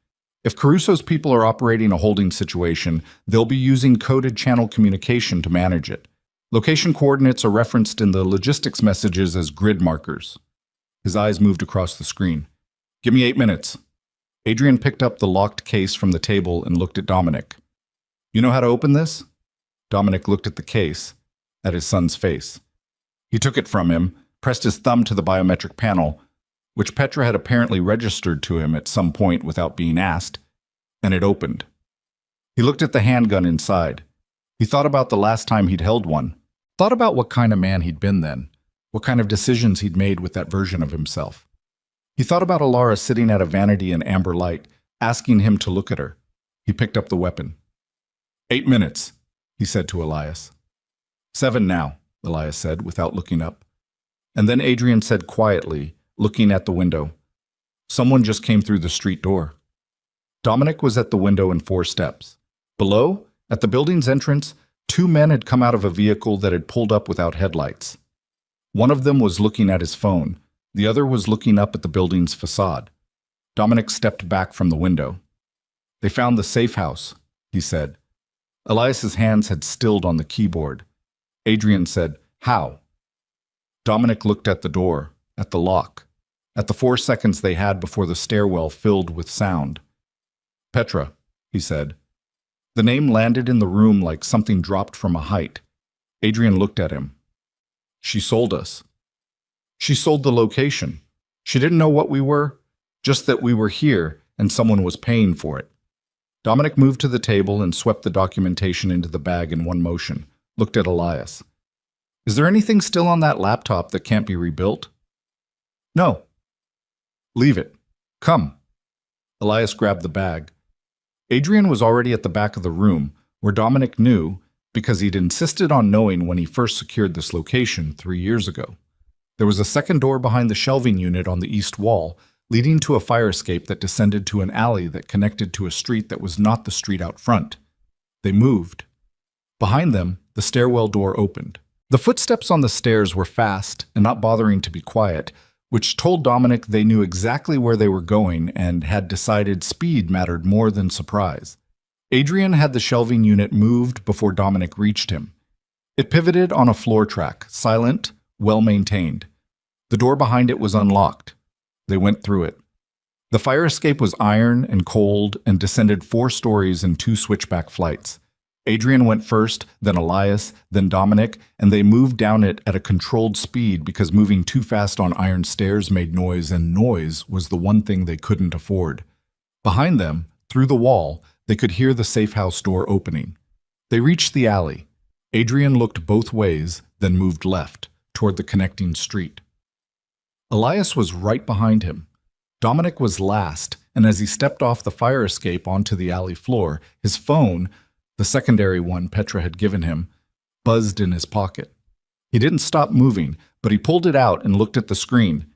If Caruso's people are operating a holding situation, they'll be using coded channel communication to manage it. Location coordinates are referenced in the logistics messages as grid markers." His eyes moved across the screen. "Give me 8 minutes." Adrian picked up the locked case from the table and looked at Dominic. "You know how to open this?" Dominic looked at the case, at his son's face. He took it from him, pressed his thumb to the biometric panel, which Petra had apparently registered to him at some point without being asked, and it opened. He looked at the handgun inside. He thought about the last time he'd held one, thought about what kind of man he'd been then, what kind of decisions he'd made with that version of himself. He thought about Alara sitting at a vanity in amber light, asking him to look at her. He picked up the weapon. 8 minutes, he said to Elias. 7 now, Elias said, without looking up. And then Adrian said quietly, looking at the window, "Someone just came through the street door." Dominic was at the window in 4 steps. Below, at the building's entrance, 2 men had come out of a vehicle that had pulled up without headlights. One of them was looking at his phone. The other was looking up at the building's facade. Dominic stepped back from the window. "They found the safe house," he said. Elias's hands had stilled on the keyboard. Adrian said, "How?" Dominic looked at the door, at the lock, at the 4 seconds they had before the stairwell filled with sound. "Petra," he said. The name landed in the room like something dropped from a height. Adrian looked at him. "She sold us. She sold the location. She didn't know what we were. Just that we were here and someone was paying for it. Dominic moved to the table and swept the documentation into the bag in one motion, looked at Elias. Is there anything still on that laptop that can't be rebuilt? No. Leave it. Come. Elias grabbed the bag. Adrian was already at the back of the room, where Dominic knew because he'd insisted on knowing when he first secured this location 3 years ago. There was a second door behind the shelving unit on the east wall, leading to a fire escape that descended to an alley that connected to a street that was not the street out front. They moved. Behind them, the stairwell door opened. The footsteps on the stairs were fast and not bothering to be quiet, which told Dominic they knew exactly where they were going and had decided speed mattered more than surprise. Adrian had the shelving unit moved before Dominic reached him. It pivoted on a floor track, silent, well-maintained. The door behind it was unlocked. They went through it. The fire escape was iron and cold and descended 4 stories in 2 switchback flights. Adrian went first, then Elias, then Dominic, and they moved down it at a controlled speed because moving too fast on iron stairs made noise, and noise was the one thing they couldn't afford. Behind them, through the wall, they could hear the safe house door opening. They reached the alley. Adrian looked both ways, then moved left, toward the connecting street. Elias was right behind him. Dominic was last, and as he stepped off the fire escape onto the alley floor, his phone, the secondary one Petra had given him, buzzed in his pocket. He didn't stop moving, but he pulled it out and looked at the screen.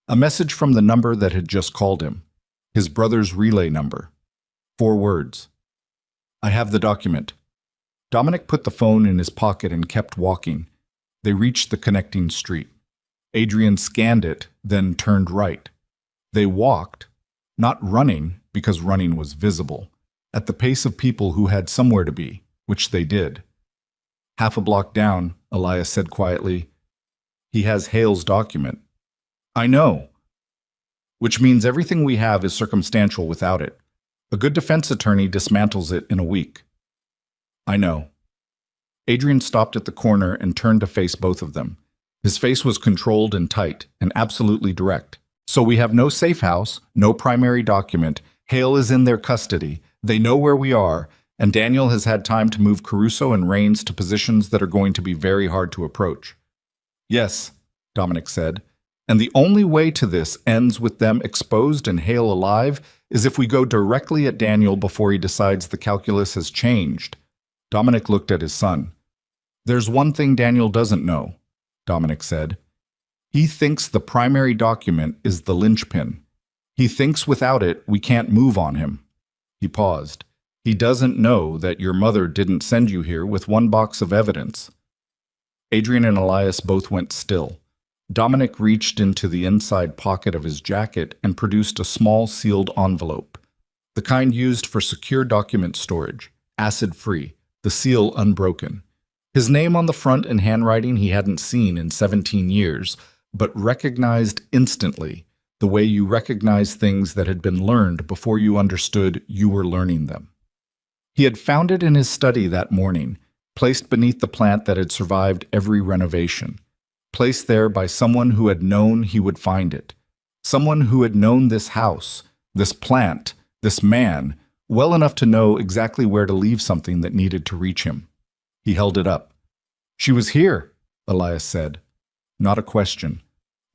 A message from the number that had just called him. His brother's relay number. 4 words. I have the document. Dominic put the phone in his pocket and kept walking. They reached the connecting street. Adrian scanned it, then turned right. They walked, not running because running was visible, at the pace of people who had somewhere to be, which they did. Half a block down, Elias said quietly, he has Hale's document. I know. Which means everything we have is circumstantial without it. A good defense attorney dismantles it in a week. I know. Adrian stopped at the corner and turned to face both of them. His face was controlled and tight, and absolutely direct. So we have no safe house, no primary document. Hale is in their custody. They know where we are, and Daniel has had time to move Caruso and Rains to positions that are going to be very hard to approach. Yes, Dominic said, and the only way to this ends with them exposed and Hale alive is if we go directly at Daniel before he decides the calculus has changed. Dominic looked at his son. There's one thing Daniel doesn't know, Dominic said. He thinks the primary document is the linchpin. He thinks without it we can't move on him. He paused. He doesn't know that your mother didn't send you here with 1 box of evidence. Adrian and Elias both went still. Dominic reached into the inside pocket of his jacket and produced a small sealed envelope, the kind used for secure document storage, acid-free, the seal unbroken. His name on the front in handwriting he hadn't seen in 17 years, but recognized instantly, the way you recognize things that had been learned before you understood you were learning them. He had found it in his study that morning, placed beneath the plant that had survived every renovation, placed there by someone who had known he would find it, someone who had known this house, this plant, this man, well enough to know exactly where to leave something that needed to reach him. He held it up. She was here, Elias said. Not a question.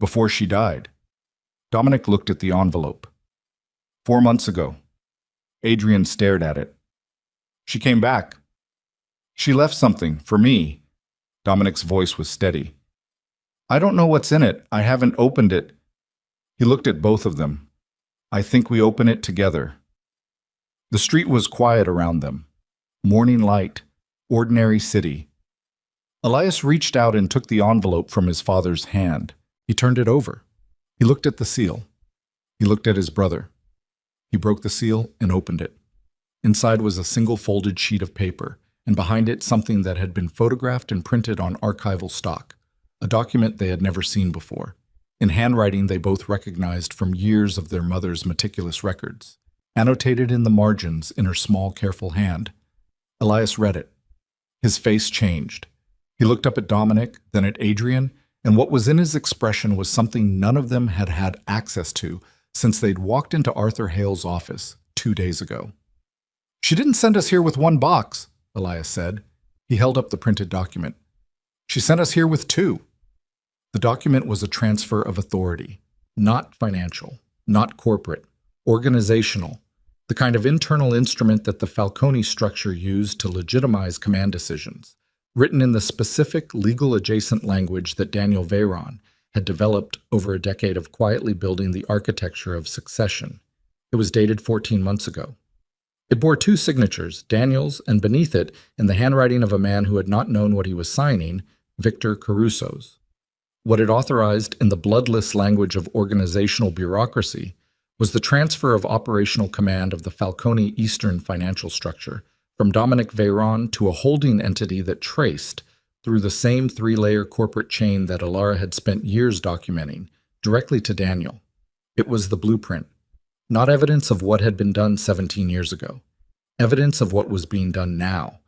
Before she died. Dominic looked at the envelope. 4 months ago. Adrian stared at it. She came back. She left something for me. Dominic's voice was steady. I don't know what's in it. I haven't opened it. He looked at both of them. I think we open it together. The street was quiet around them. Morning light. Ordinary city. Elias reached out and took the envelope from his father's hand. He turned it over. He looked at the seal. He looked at his brother. He broke the seal and opened it. Inside was a single folded sheet of paper, and behind it something that had been photographed and printed on archival stock, a document they had never seen before. In handwriting they both recognized from years of their mother's meticulous records, annotated in the margins in her small, careful hand. Elias read it. His face changed. He looked up at Dominic, then at Adrian, and what was in his expression was something none of them had had access to, since they'd walked into Arthur Hale's office 2 days ago. "She didn't send us here with one box," Elias said. He held up the printed document. "She sent us here with two." The document was a transfer of authority, not financial, not corporate, organizational, the kind of internal instrument that the Falcone structure used to legitimize command decisions, written in the specific legal adjacent language that Daniel Veyron had developed over a decade of quietly building the architecture of succession. It was dated 14 months ago. It bore two signatures, Daniel's, and beneath it, in the handwriting of a man who had not known what he was signing, Victor Caruso's. What it authorized in the bloodless language of organizational bureaucracy was the transfer of operational command of the Falcone Eastern financial structure from Dominic Veyron to a holding entity that traced, through the same three-layer corporate chain that Alara had spent years documenting, directly to Daniel. It was the blueprint, not evidence of what had been done 17 years ago, evidence of what was being done now,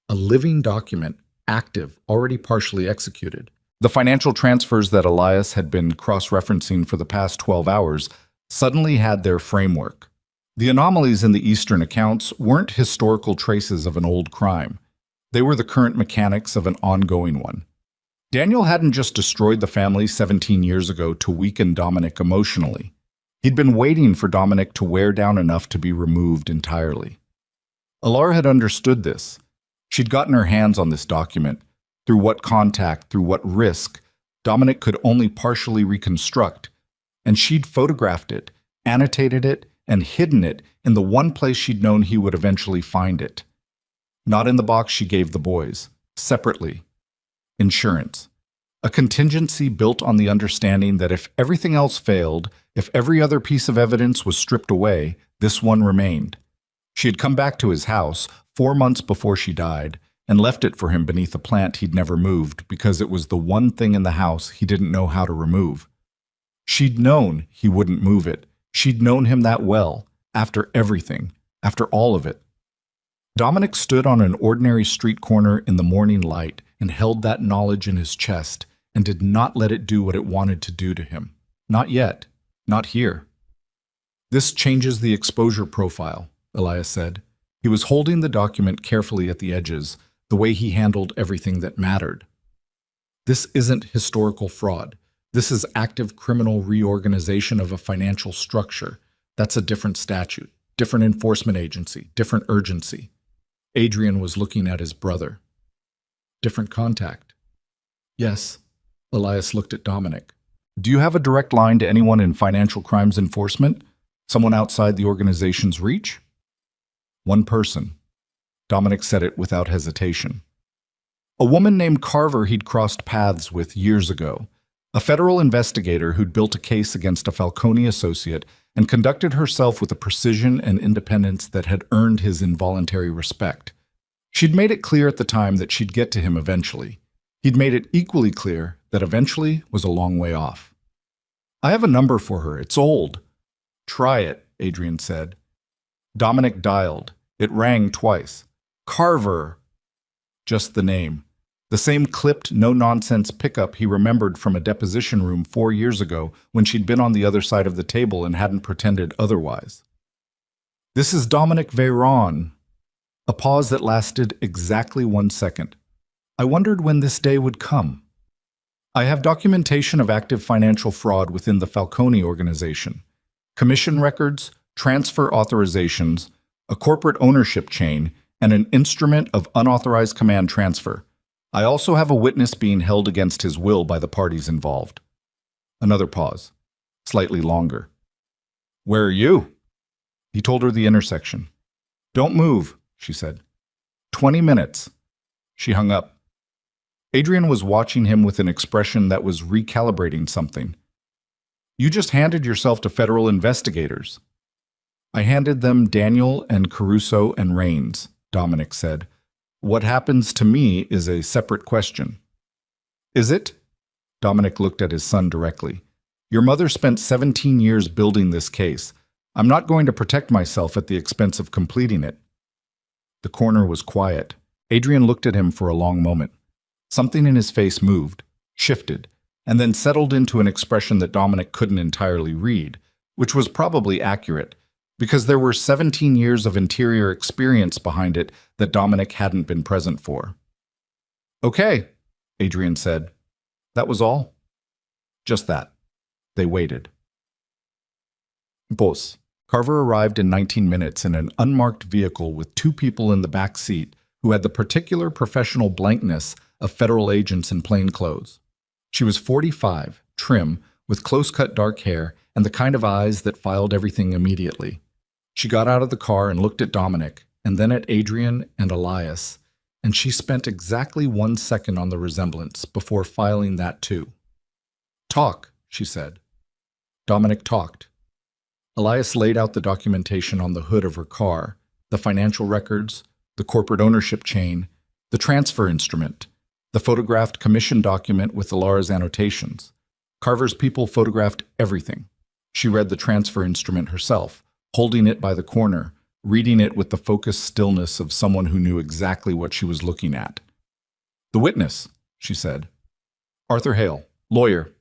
a living document, active, already partially executed. The financial transfers that Elias had been cross-referencing for the past 12 hours suddenly had their framework. The anomalies in the Eastern accounts weren't historical traces of an old crime. They were the current mechanics of an ongoing one. Daniel hadn't just destroyed the family 17 years ago to weaken Dominic emotionally. He'd been waiting for Dominic to wear down enough to be removed entirely. Alara had understood this. She'd gotten her hands on this document. Through what contact, through what risk, Dominic could only partially reconstruct, and she'd photographed it, annotated it, and hidden it in the one place she'd known he would eventually find it. Not in the box she gave the boys, separately. Insurance. A contingency built on the understanding that if everything else failed, if every other piece of evidence was stripped away, this one remained. She had come back to his house 4 months before she died, and left it for him beneath a plant he'd never moved because it was the one thing in the house he didn't know how to remove. She'd known he wouldn't move it. She'd known him that well, after everything, after all of it. Dominic stood on an ordinary street corner in the morning light and held that knowledge in his chest and did not let it do what it wanted to do to him. Not yet. Not here. "This changes the exposure profile," Elias said. He was holding the document carefully at the edges, the way he handled everything that mattered. "This isn't historical fraud. This is active criminal reorganization of a financial structure. That's a different statute, different enforcement agency, different urgency." Adrian was looking at his brother. "Different contact." "Yes." Elias looked at Dominic. "Do you have a direct line to anyone in financial crimes enforcement? Someone outside the organization's reach?" "One person." Dominic said it without hesitation. "A woman named Carver he'd crossed paths with years ago. A federal investigator who'd built a case against a Falcone associate and conducted herself with a precision and independence that had earned his involuntary respect. She'd made it clear at the time that she'd get to him eventually. He'd made it equally clear that eventually was a long way off. "I have a number for her. It's old." "Try it," Adrian said. Dominic dialed. It rang twice. "Carver." Just the name. The same clipped, no-nonsense pickup he remembered from a deposition room 4 years ago when she'd been on the other side of the table and hadn't pretended otherwise. "This is Dominic Veyron." A pause that lasted exactly 1 second. "I wondered when this day would come. I have documentation of active financial fraud within the Falcone organization. Commission records, transfer authorizations, a corporate ownership chain, and an instrument of unauthorized command transfer. I also have a witness being held against his will by the parties involved." Another pause, slightly longer. "Where are you?" He told her the intersection. "Don't move," she said. 20 minutes. She hung up. Adrian was watching him with an expression that was recalibrating something. "You just handed yourself to federal investigators." "I handed them Daniel and Caruso and Raines," Dominic said. "What happens to me is a separate question." "Is it?" Dominic looked at his son directly. "Your mother spent 17 years building this case. I'm not going to protect myself at the expense of completing it." The corner was quiet. Adrian looked at him for a long moment. Something in his face moved, shifted, and then settled into an expression that Dominic couldn't entirely read, which was probably accurate, because there were 17 years of interior experience behind it that Dominic hadn't been present for. "Okay," Adrian said. "That was all?" "Just that." They waited. Boss. Carver arrived in 19 minutes in an unmarked vehicle with two people in the back seat who had the particular professional blankness of federal agents in plain clothes. She was 45, trim, with close-cut dark hair and the kind of eyes that filed everything immediately. She got out of the car and looked at Dominic, and then at Adrian and Elias, and she spent exactly 1 second on the resemblance before filing that too. "Talk," she said. Dominic talked. Elias laid out the documentation on the hood of her car, the financial records, the corporate ownership chain, the transfer instrument, the photographed commission document with Alara's annotations. Carver's people photographed everything. She read the transfer instrument herself, holding it by the corner, reading it with the focused stillness of someone who knew exactly what she was looking at. "The witness," she said. "Arthur Hale, lawyer.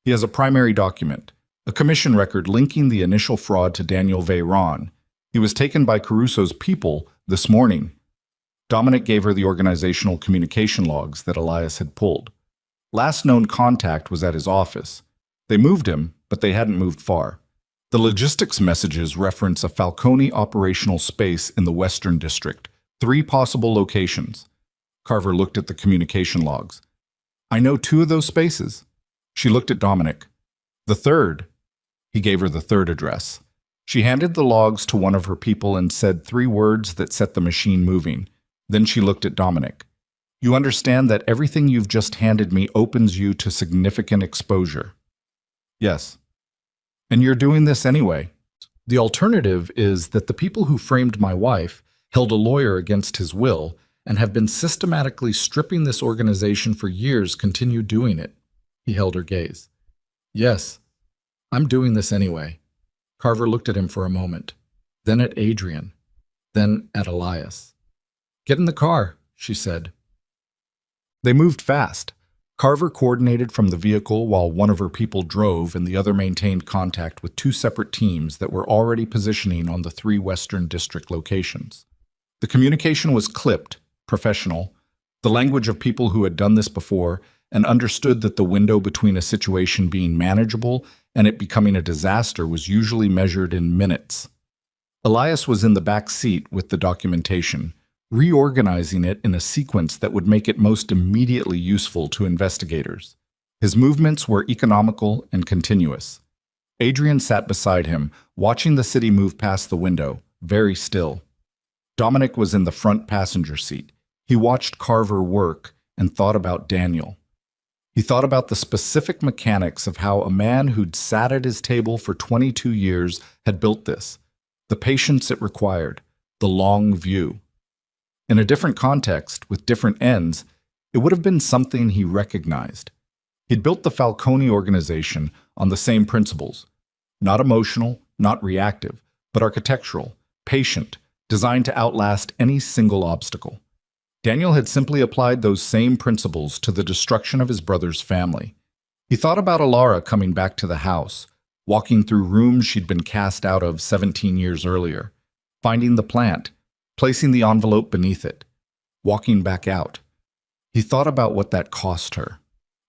He has a primary document, a commission record linking the initial fraud to Daniel Veyron. He was taken by Caruso's people this morning." Dominic gave her the organizational communication logs that Elias had pulled. Last known contact was at his office. They moved him, but they hadn't moved far. The logistics messages reference a Falcone operational space in the Western District, 3 possible locations. Carver looked at the communication logs. "I know 2 of those spaces." She looked at Dominic. "The third." He gave her the third address. She handed the logs to one of her people and said 3 words that set the machine moving. Then she looked at Dominic. "You understand that everything you've just handed me opens you to significant exposure?" "Yes." "And you're doing this anyway. The alternative is that the people who framed my wife held a lawyer against his will and have been systematically stripping this organization for years continue doing it." He held her gaze. "Yes. I'm doing this anyway." Carver looked at him for a moment, then at Adrian, then at Elias. "Get in the car," she said. They moved fast. Carver coordinated from the vehicle while one of her people drove and the other maintained contact with 2 separate teams that were already positioning on the 3 Western District locations. The communication was clipped, professional, the language of people who had done this before and understood that the window between a situation being manageable and it becoming a disaster was usually measured in minutes. Elias was in the back seat with the documentation, reorganizing it in a sequence that would make it most immediately useful to investigators. His movements were economical and continuous. Adrian sat beside him, watching the city move past the window, very still. Dominic was in the front passenger seat. He watched Carver work and thought about Daniel. He thought about the specific mechanics of how a man who'd sat at his table for 22 years had built this, the patience it required, the long view. In a different context, with different ends, it would have been something he recognized. He'd built the Falcone organization on the same principles, not emotional, not reactive, but architectural, patient, designed to outlast any single obstacle. Daniel had simply applied those same principles to the destruction of his brother's family. He thought about Alara coming back to the house, walking through rooms she'd been cast out of 17 years earlier, finding the plant, placing the envelope beneath it, walking back out. He thought about what that cost her.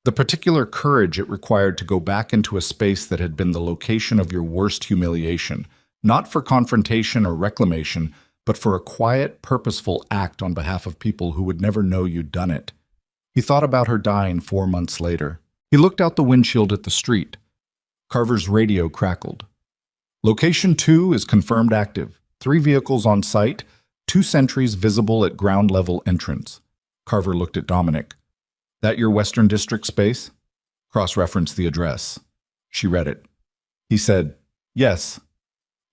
The particular courage it required to go back into a space that had been the location of your worst humiliation, not for confrontation or reclamation, but for a quiet, purposeful act on behalf of people who would never know you'd done it. He thought about her dying 4 months later. He looked out the windshield at the street. Carver's radio crackled. "Location 2 is confirmed active. 3 vehicles on site, 2 sentries visible at ground-level entrance." Carver looked at Dominic. "That your Western District space?" Cross-referenced the address. She read it. He said, "Yes."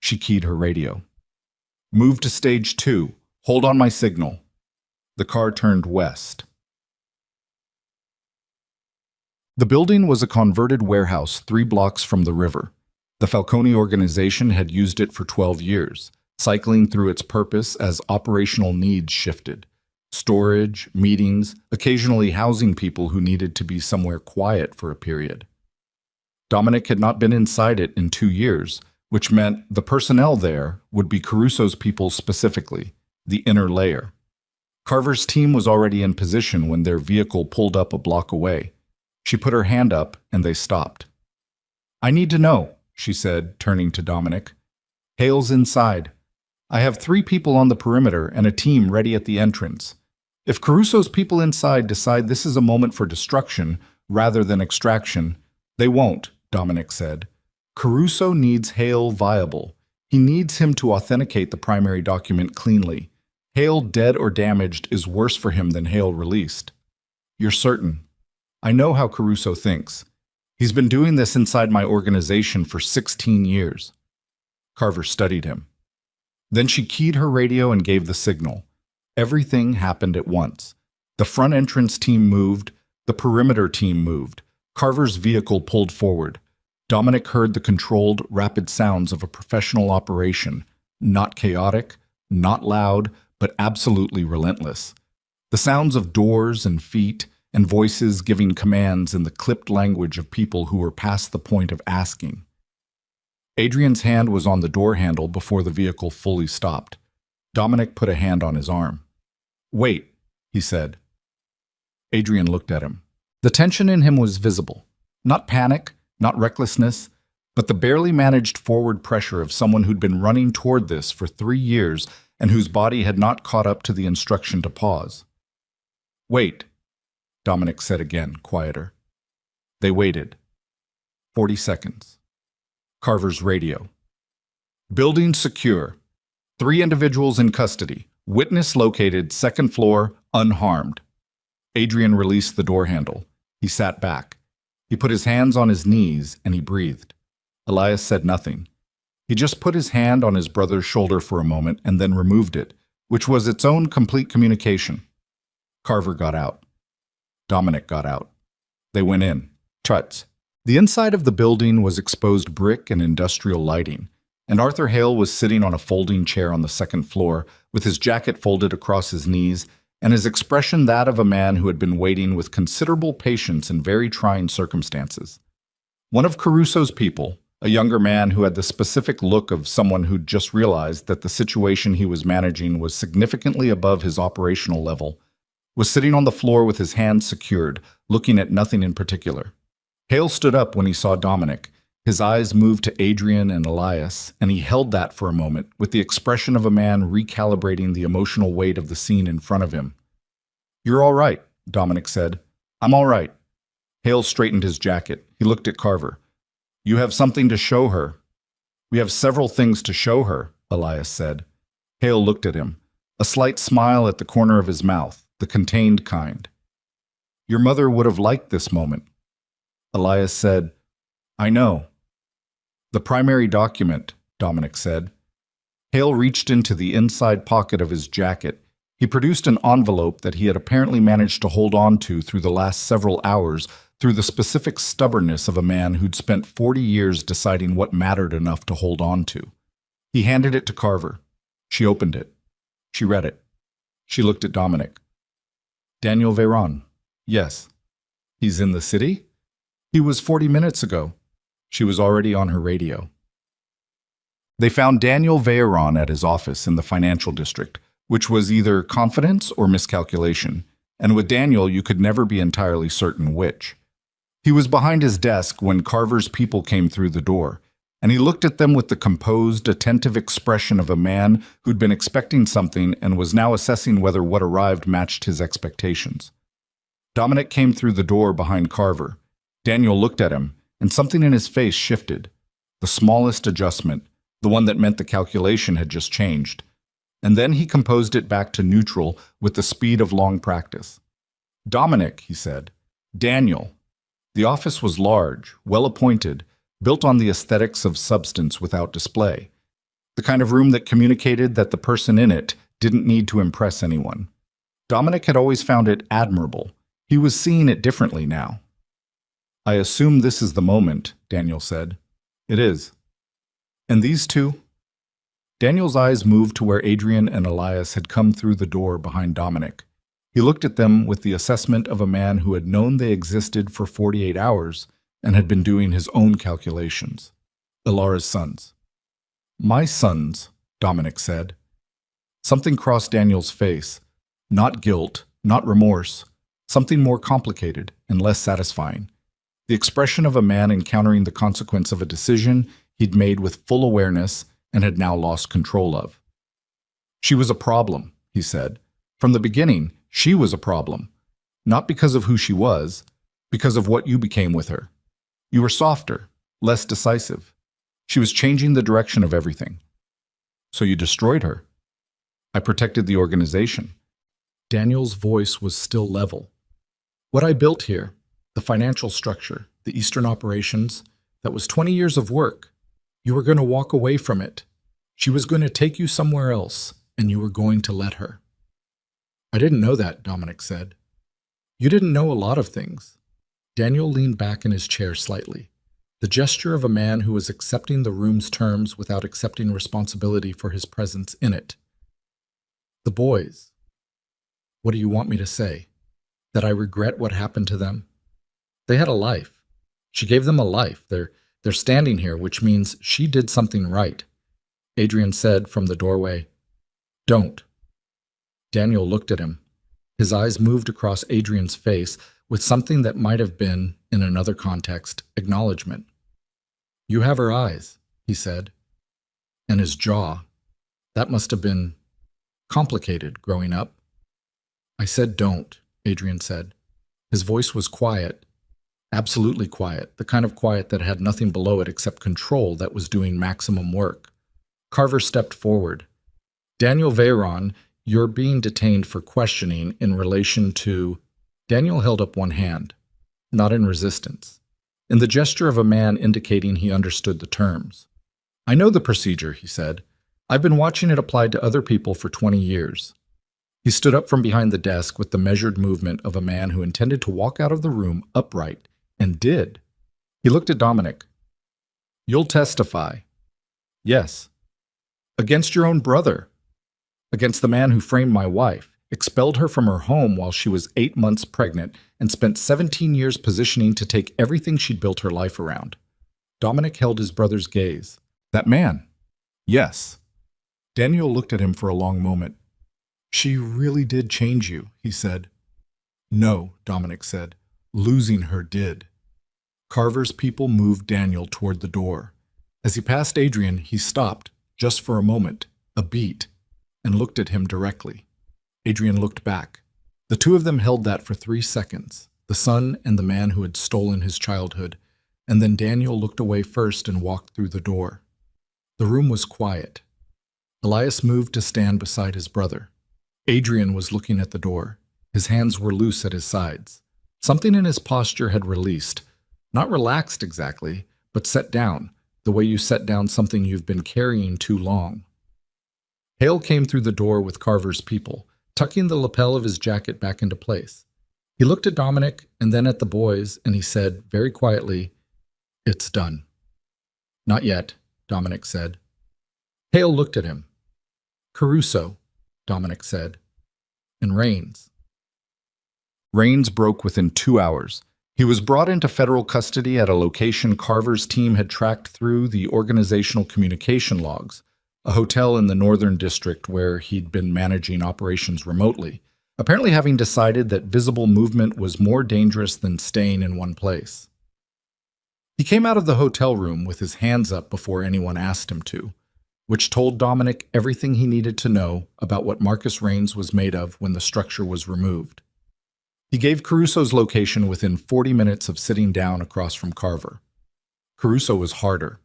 She keyed her radio. "Move to stage 2. Hold on my signal." The car turned west. The building was a converted warehouse 3 blocks from the river. The Falcone organization had used it for 12 years, cycling through its purpose as operational needs shifted. Storage, meetings, occasionally housing people who needed to be somewhere quiet for a period. Dominic had not been inside it in 2 years, which meant the personnel there would be Caruso's people specifically, the inner layer. Carver's team was already in position when their vehicle pulled up a block away. She put her hand up and they stopped. "I need to know," she said, turning to Dominic. "Hale's inside. I have 3 people on the perimeter and a team ready at the entrance. If Caruso's people inside decide this is a moment for destruction rather than extraction, they won't," Dominic said. "Caruso needs Hale viable. He needs him to authenticate the primary document cleanly. Hale dead or damaged is worse for him than Hale released." "You're certain?" "I know how Caruso thinks. He's been doing this inside my organization for 16 years. Carver studied him. Then she keyed her radio and gave the signal. Everything happened at once. The front entrance team moved. The perimeter team moved. Carver's vehicle pulled forward. Dominic heard the controlled, rapid sounds of a professional operation, not chaotic, not loud, but absolutely relentless. The sounds of doors and feet and voices giving commands in the clipped language of people who were past the point of asking. Adrian's hand was on the door handle before the vehicle fully stopped. Dominic put a hand on his arm. "Wait," he said. Adrian looked at him. The tension in him was visible. Not panic, not recklessness, but the barely managed forward pressure of someone who'd been running toward this for 3 years and whose body had not caught up to the instruction to pause. "Wait," Dominic said again, quieter. They waited. 40 seconds. Carver's radio. "Building secure. 3 individuals in custody. Witness located, 2nd floor, unharmed." Adrian released the door handle. He sat back. He put his hands on his knees and he breathed. Elias said nothing. He just put his hand on his brother's shoulder for a moment and then removed it, which was its own complete communication. Carver got out. Dominic got out. They went in. Tuts. The inside of the building was exposed brick and industrial lighting, and Arthur Hale was sitting on a folding chair on the 2nd floor with his jacket folded across his knees and his expression that of a man who had been waiting with considerable patience in very trying circumstances. One of Caruso's people, a younger man who had the specific look of someone who'd just realized that the situation he was managing was significantly above his operational level, was sitting on the floor with his hands secured, looking at nothing in particular. Hale stood up when he saw Dominic. His eyes moved to Adrian and Elias, and he held that for a moment with the expression of a man recalibrating the emotional weight of the scene in front of him. "You're all right," Dominic said. "I'm all right." Hale straightened his jacket. He looked at Carver. "You have something to show her." "We have several things to show her," Elias said. Hale looked at him, a slight smile at the corner of his mouth, the contained kind. "Your mother would have liked this moment." Elias said, "I know." "The primary document," Dominic said. Hale reached into the inside pocket of his jacket. He produced an envelope that he had apparently managed to hold on to through the last several hours through the specific stubbornness of a man who'd spent 40 years deciding what mattered enough to hold on to. He handed it to Carver. She opened it. She read it. She looked at Dominic. "Daniel Veyron." "Yes." "He's in the city?" "He was 40 minutes ago." She was already on her radio. They found Daniel Veyron at his office in the financial district, which was either confidence or miscalculation, and with Daniel you could never be entirely certain which. He was behind his desk when Carver's people came through the door, and he looked at them with the composed, attentive expression of a man who'd been expecting something and was now assessing whether what arrived matched his expectations. Dominic came through the door behind Carver. Daniel looked at him, and something in his face shifted. The smallest adjustment, the one that meant the calculation had just changed. And then he composed it back to neutral with the speed of long practice. "Dominic," he said. "Daniel." The office was large, well-appointed, built on the aesthetics of substance without display. The kind of room that communicated that the person in it didn't need to impress anyone. Dominic had always found it admirable. He was seeing it differently now. "I assume this is the moment," Daniel said. "It is." "And these two?" Daniel's eyes moved to where Adrian and Elias had come through the door behind Dominic. He looked at them with the assessment of a man who had known they existed for 48 hours and had been doing his own calculations. "Ilara's sons." My sons, Dominic said. Something crossed Daniel's face. Not guilt, not remorse. Something more complicated and less satisfying. The expression of a man encountering the consequence of a decision he'd made with full awareness and had now lost control of. She was a problem, he said. From the beginning, she was a problem. Not because of who she was, because of what you became with her. You were softer, less decisive. She was changing the direction of everything. So you destroyed her. I protected the organization. Daniel's voice was still level. What I built here, the financial structure, the Eastern operations, that was 20 years of work. You were going to walk away from it. She was going to take you somewhere else, and you were going to let her. I didn't know that, Dominic said. You didn't know a lot of things. Daniel leaned back in his chair slightly, the gesture of a man who was accepting the room's terms without accepting responsibility for his presence in it. The boys. What do you want me to say? That I regret what happened to them? They had a life. She gave them a life. They're standing here, which means she did something right. Adrian said from the doorway, Don't. Daniel looked at him. His eyes moved across Adrian's face with something that might have been, in another context, acknowledgement. You have her eyes, he said. And his jaw. That must have been complicated growing up. I said don't, Adrian said. His voice was quiet, absolutely quiet, the kind of quiet that had nothing below it except control that was doing maximum work. Carver stepped forward. Daniel Veyron, you're being detained for questioning in relation to... Daniel held up one hand, not in resistance, in the gesture of a man indicating he understood the terms. I know the procedure, he said. I've been watching it applied to other people for 20 years. He stood up from behind the desk with the measured movement of a man who intended to walk out of the room upright, and did. He looked at Dominic. You'll testify. Yes. Against your own brother. Against the man who framed my wife, expelled her from her home while she was 8 months pregnant, and spent 17 years positioning to take everything she'd built her life around. Dominic held his brother's gaze. That man? Yes. Daniel looked at him for a long moment. She really did change you, he said. No, Dominic said. Losing her did. Carver's people moved Daniel toward the door. As he passed Adrian, he stopped, just for a moment, a beat, and looked at him directly. Adrian looked back. The two of them held that for 3 seconds, the son and the man who had stolen his childhood, and then Daniel looked away first and walked through the door. The room was quiet. Elias moved to stand beside his brother. Adrian was looking at the door. His hands were loose at his sides. Something in his posture had released, not relaxed exactly, but set down, the way you set down something you've been carrying too long. Hale came through the door with Carver's people, tucking the lapel of his jacket back into place. He looked at Dominic and then at the boys, and he said, very quietly, "It's done." "Not yet," Dominic said. Hale looked at him. "Caruso," Dominic said, "and Rains." Rains broke within 2 hours. He was brought into federal custody at a location Carver's team had tracked through the organizational communication logs, a hotel in the Northern District where he'd been managing operations remotely, apparently having decided that visible movement was more dangerous than staying in one place. He came out of the hotel room with his hands up before anyone asked him to, which told Dominic everything he needed to know about what Marcus Rains was made of when the structure was removed. He gave Caruso's location within 40 minutes of sitting down across from Carver. Caruso was harder.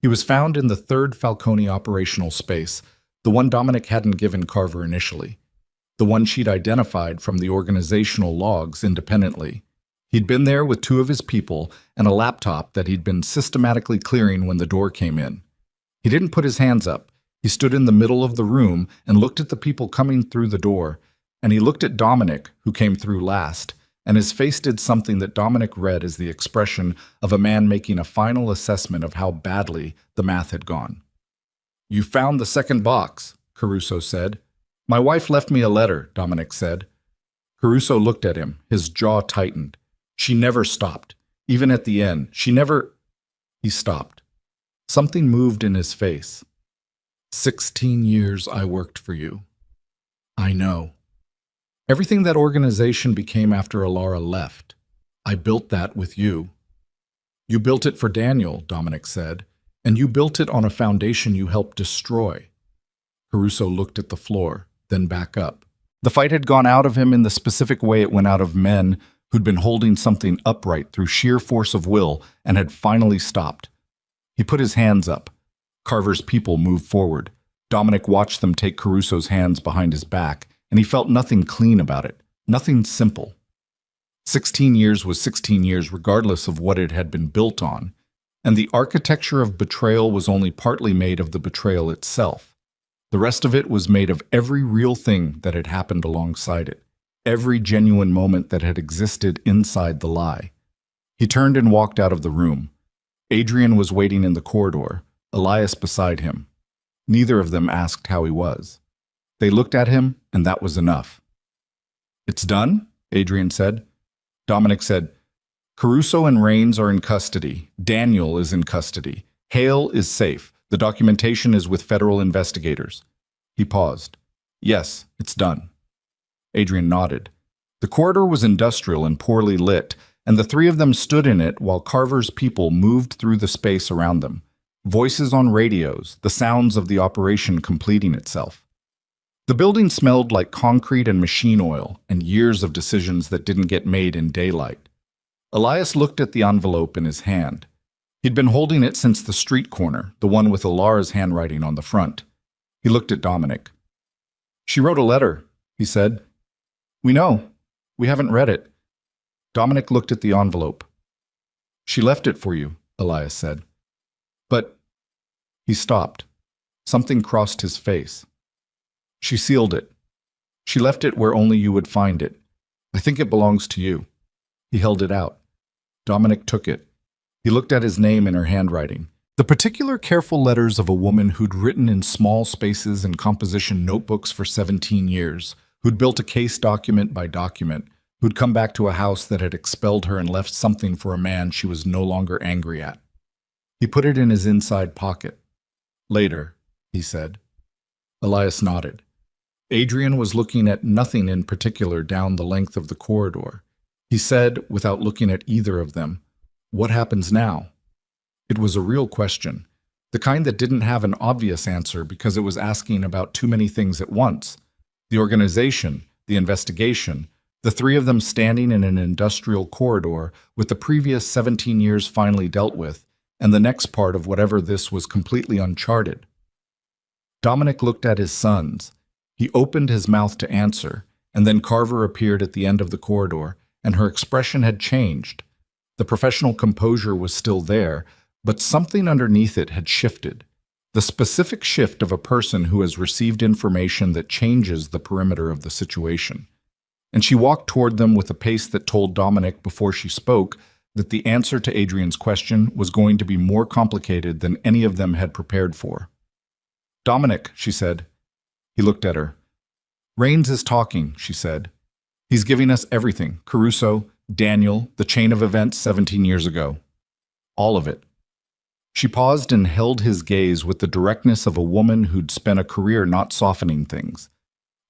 He was found in the 3rd Falcone operational space, the one Dominic hadn't given Carver initially, the one she'd identified from the organizational logs independently. He'd been there with 2 of his people and a laptop that he'd been systematically clearing when the door came in. He didn't put his hands up. He stood in the middle of the room and looked at the people coming through the door, and he looked at Dominic, who came through last, and his face did something that Dominic read as the expression of a man making a final assessment of how badly the math had gone. "You found the second box," Caruso said. "My wife left me a letter," Dominic said. Caruso looked at him, his jaw tightened. "She never stopped. Even at the end, she never—" He stopped. Something moved in his face. 16 years I worked for you. I know. Everything that organization became after Alara left. I built that with you. You built it for Daniel, Dominic said, and you built it on a foundation you helped destroy. Caruso looked at the floor, then back up. The fight had gone out of him in the specific way it went out of men who'd been holding something upright through sheer force of will and had finally stopped. He put his hands up. Carver's people moved forward. Dominic watched them take Caruso's hands behind his back, and he felt nothing clean about it, nothing simple. 16 years was 16 years regardless of what it had been built on, and the architecture of betrayal was only partly made of the betrayal itself. The rest of it was made of every real thing that had happened alongside it, every genuine moment that had existed inside the lie. He turned and walked out of the room. Adrian was waiting in the corridor, Elias beside him. Neither of them asked how he was. They looked at him, and that was enough. "It's done?" Adrian said. Dominic said, "Caruso and Rains are in custody. Daniel is in custody. Hale is safe. The documentation is with federal investigators." He paused. "Yes, it's done." Adrian nodded. The corridor was industrial and poorly lit, and the three of them stood in it while Carver's people moved through the space around them. Voices on radios, the sounds of the operation completing itself. The building smelled like concrete and machine oil, and years of decisions that didn't get made in daylight. Elias looked at the envelope in his hand. He'd been holding it since the street corner, the one with Alara's handwriting on the front. He looked at Dominic. "She wrote a letter," he said. "We know. We haven't read it." Dominic looked at the envelope. "She left it for you," Elias said. "But—" He stopped. Something crossed his face. "She sealed it. She left it where only you would find it. I think it belongs to you." He held it out. Dominic took it. He looked at his name in her handwriting. The particular careful letters of a woman who'd written in small spaces and composition notebooks for 17 years, who'd built a case document by document, who'd come back to a house that had expelled her and left something for a man she was no longer angry at. He put it in his inside pocket. "Later," he said. Elias nodded. Adrian was looking at nothing in particular down the length of the corridor. He said, without looking at either of them, "What happens now?" It was a real question, the kind that didn't have an obvious answer because it was asking about too many things at once. The organization, the investigation, the three of them standing in an industrial corridor with the previous 17 years finally dealt with, and the next part of whatever this was completely uncharted. Dominic looked at his sons. He opened his mouth to answer, and then Carver appeared at the end of the corridor, and her expression had changed. The professional composure was still there, but something underneath it had shifted. The specific shift of a person who has received information that changes the perimeter of the situation. And she walked toward them with a pace that told Dominic before she spoke that the answer to Adrian's question was going to be more complicated than any of them had prepared for. "Dominic," she said. He looked at her. "Rains is talking," she said. "He's giving us everything, Caruso, Daniel, the chain of events 17 years ago. All of it." She paused and held his gaze with the directness of a woman who'd spent a career not softening things.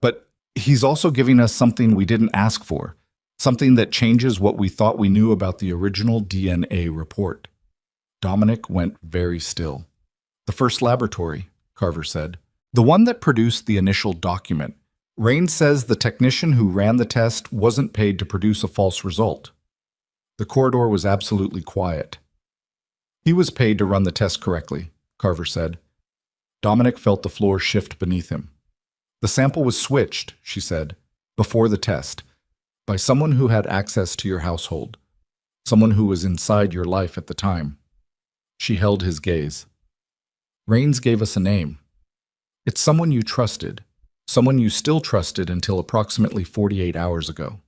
"But he's also giving us something we didn't ask for, something that changes what we thought we knew about the original DNA report." Dominic went very still. "The first laboratory," Carver said. "The one that produced the initial document. Rain says the technician who ran the test wasn't paid to produce a false result." The corridor was absolutely quiet. "He was paid to run the test correctly," Carver said. Dominic felt the floor shift beneath him. "The sample was switched," she said, "before the test, by someone who had access to your household, someone who was inside your life at the time." She held his gaze. "Rains gave us a name. It's someone you trusted, someone you still trusted until approximately 48 hours ago."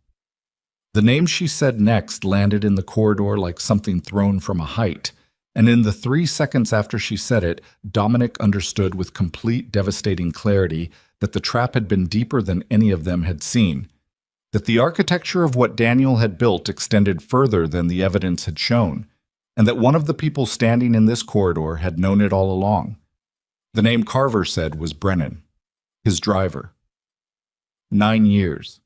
The name she said next landed in the corridor like something thrown from a height, and in the 3 seconds after she said it, Dominic understood with complete devastating clarity that the trap had been deeper than any of them had seen, that the architecture of what Daniel had built extended further than the evidence had shown, and that one of the people standing in this corridor had known it all along. The name Carver said was Brennan, his driver. 9 years.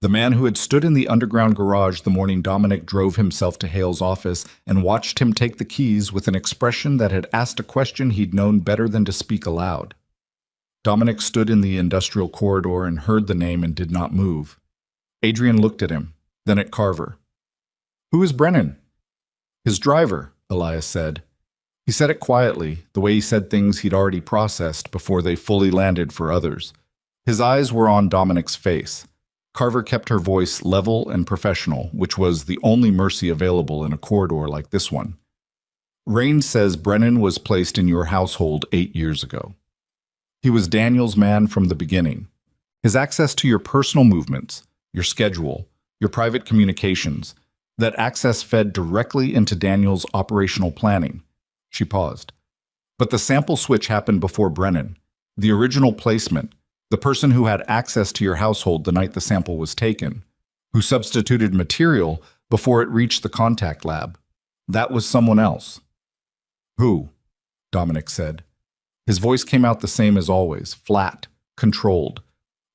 The man who had stood in the underground garage the morning Dominic drove himself to Hale's office and watched him take the keys with an expression that had asked a question he'd known better than to speak aloud. Dominic stood in the industrial corridor and heard the name and did not move. Adrian looked at him, then at Carver. "Who is Brennan?" "His driver," Elias said. He said it quietly, the way he said things he'd already processed before they fully landed for others. His eyes were on Dominic's face. Carver kept her voice level and professional, which was the only mercy available in a corridor like this one. "Rain says Brennan was placed in your household 8 years ago. He was Daniel's man from the beginning. His access to your personal movements, your schedule, your private communications, that access fed directly into Daniel's operational planning." She paused. "But the sample switch happened before Brennan. The original placement, the person who had access to your household the night the sample was taken, who substituted material before it reached the contact lab. That was someone else." "Who?" Dominic said. His voice came out the same as always, flat, controlled,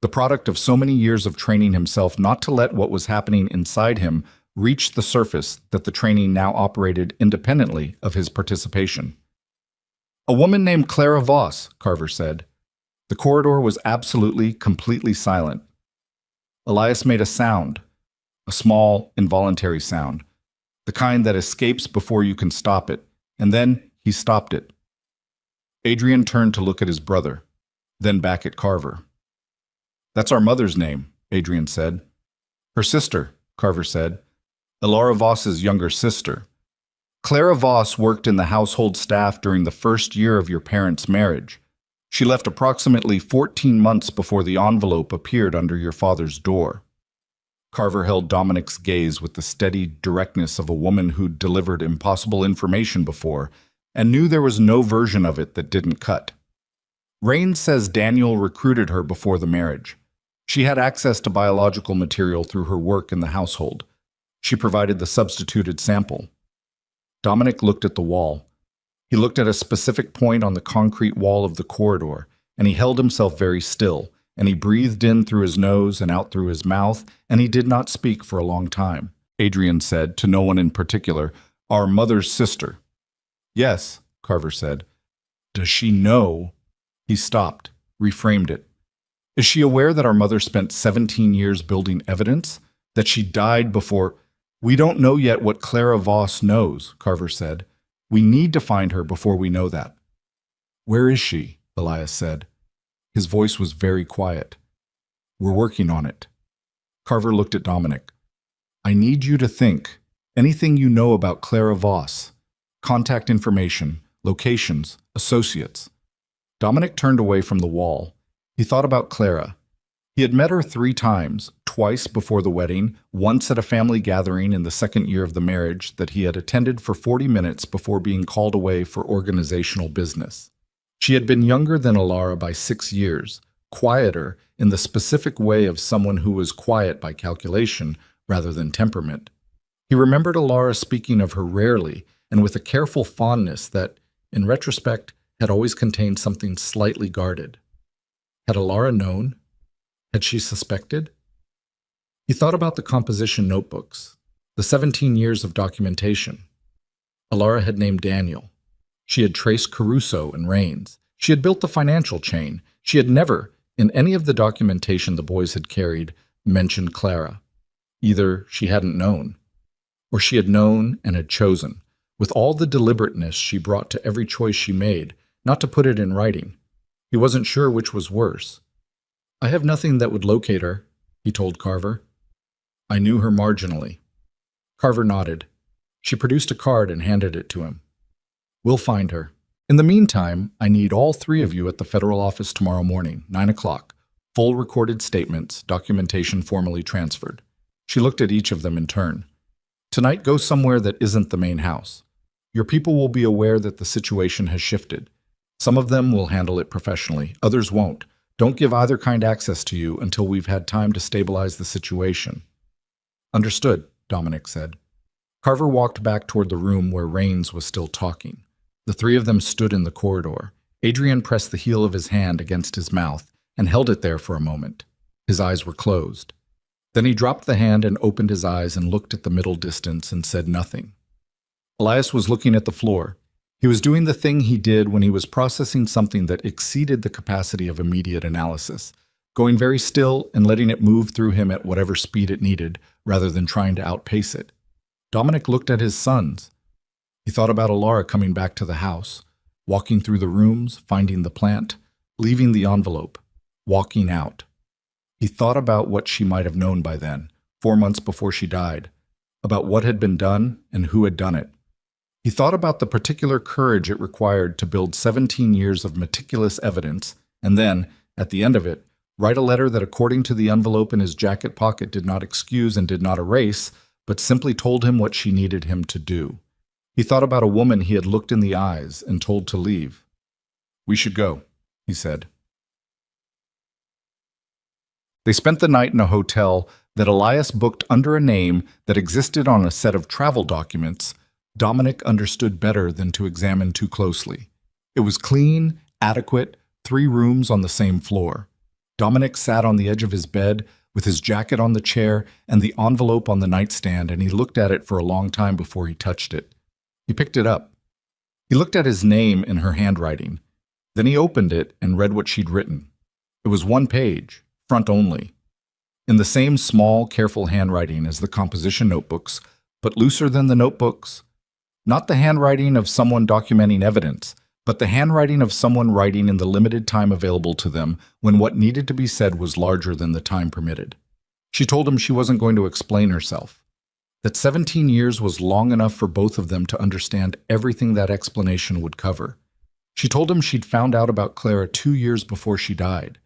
the product of so many years of training himself not to let what was happening inside him reach the surface that the training now operated independently of his participation. "A woman named Clara Voss," Carver said. The corridor was absolutely, completely silent. Elias made a sound, a small, involuntary sound, the kind that escapes before you can stop it, and then he stopped it. Adrian turned to look at his brother, then back at Carver. "That's our mother's name," Adrian said. "Her sister," Carver said. "Elara Voss's younger sister. Clara Voss worked in the household staff during the first year of your parents' marriage. She left approximately 14 months before the envelope appeared under your father's door." Carver held Dominic's gaze with the steady directness of a woman who'd delivered impossible information before and knew there was no version of it that didn't cut. "Rain says Daniel recruited her before the marriage. She had access to biological material through her work in the household. She provided the substituted sample." Dominic looked at the wall. He looked at a specific point on the concrete wall of the corridor, and he held himself very still, and he breathed in through his nose and out through his mouth, and he did not speak for a long time. Adrian said, to no one in particular, "Our mother's sister." "Yes," Carver said. "Does she know?" He stopped, reframed it. "Is she aware that our mother spent 17 years building evidence? That she died before—" "We don't know yet what Clara Voss knows," Carver said. "We need to find her before we know that." "Where is she?" Elias said. His voice was very quiet. "We're working on it." Carver looked at Dominic. "I need you to think. Anything you know about Clara Voss. Contact information, locations, associates." Dominic turned away from the wall. He thought about Clara. He had met her 3 times, twice before the wedding, once at a family gathering in the second year of the marriage that he had attended for 40 minutes before being called away for organizational business. She had been younger than Elara by 6 years, quieter in the specific way of someone who was quiet by calculation rather than temperament. He remembered Elara speaking of her rarely and with a careful fondness that, in retrospect, had always contained something slightly guarded. Had Elara known? Had she suspected? He thought about the composition notebooks, the 17 years of documentation. Elara had named Daniel. She had traced Caruso and Rains. She had built the financial chain. She had never, in any of the documentation the boys had carried, mentioned Clara. Either she hadn't known, or she had known and had chosen, with all the deliberateness she brought to every choice she made, not to put it in writing. He wasn't sure which was worse. "I have nothing that would locate her," he told Carver. "I knew her marginally." Carver nodded. She produced a card and handed it to him. "We'll find her. In the meantime, I need all 3 of you at the federal office tomorrow morning, 9 o'clock. Full recorded statements, documentation formally transferred." She looked at each of them in turn. "Tonight, go somewhere that isn't the main house. Your people will be aware that the situation has shifted. Some of them will handle it professionally, others won't. Don't give either kind access to you until we've had time to stabilize the situation." "Understood," Dominic said. Carver walked back toward the room where Rains was still talking. The three of them stood in the corridor. Adrian pressed the heel of his hand against his mouth and held it there for a moment. His eyes were closed. Then he dropped the hand and opened his eyes and looked at the middle distance and said nothing. Elias was looking at the floor. He was doing the thing he did when he was processing something that exceeded the capacity of immediate analysis, going very still and letting it move through him at whatever speed it needed, rather than trying to outpace it. Dominic looked at his sons. He thought about Alara coming back to the house, walking through the rooms, finding the plant, leaving the envelope, walking out. He thought about what she might have known by then, 4 months before she died, about what had been done and who had done it. He thought about the particular courage it required to build 17 years of meticulous evidence, and then, at the end of it, write a letter that, according to the envelope in his jacket pocket, did not excuse and did not erase, but simply told him what she needed him to do. He thought about a woman he had looked in the eyes and told to leave. "We should go," he said. They spent the night in a hotel that Elias booked under a name that existed on a set of travel documents Dominic understood better than to examine too closely. It was clean, adequate, 3 rooms on the same floor. Dominic sat on the edge of his bed with his jacket on the chair and the envelope on the nightstand, and he looked at it for a long time before he touched it. He picked it up. He looked at his name in her handwriting. Then he opened it and read what she'd written. It was 1 page, front only, in the same small, careful handwriting as the composition notebooks, but looser than the notebooks. Not the handwriting of someone documenting evidence, but the handwriting of someone writing in the limited time available to them when what needed to be said was larger than the time permitted. She told him she wasn't going to explain herself, that 17 years was long enough for both of them to understand everything that explanation would cover. She told him she'd found out about Clara 2 years before she died,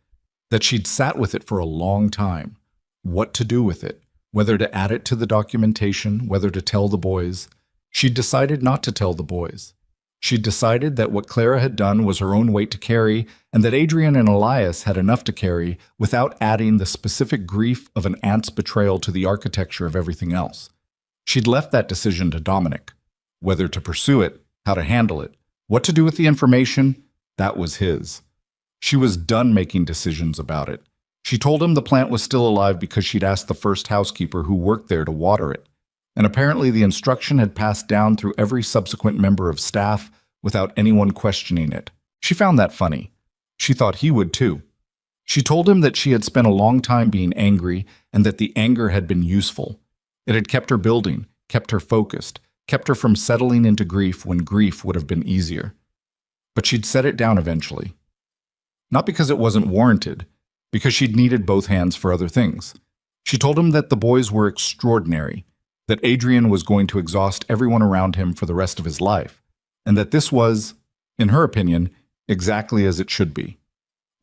that she'd sat with it for a long time, what to do with it, whether to add it to the documentation, whether to tell the boys. She'd decided not to tell the boys. She'd decided that what Clara had done was her own weight to carry, and that Adrian and Elias had enough to carry without adding the specific grief of an aunt's betrayal to the architecture of everything else. She'd left that decision to Dominic. Whether to pursue it, how to handle it, what to do with the information, that was his. She was done making decisions about it. She told him the plant was still alive because she'd asked the first housekeeper who worked there to water it. And apparently the instruction had passed down through every subsequent member of staff without anyone questioning it. She found that funny. She thought he would too. She told him that she had spent a long time being angry and that the anger had been useful. It had kept her building, kept her focused, kept her from settling into grief when grief would have been easier. But she'd set it down eventually. Not because it wasn't warranted, because she'd needed both hands for other things. She told him that the boys were extraordinary, that Adrian was going to exhaust everyone around him for the rest of his life, and that this was, in her opinion, exactly as it should be.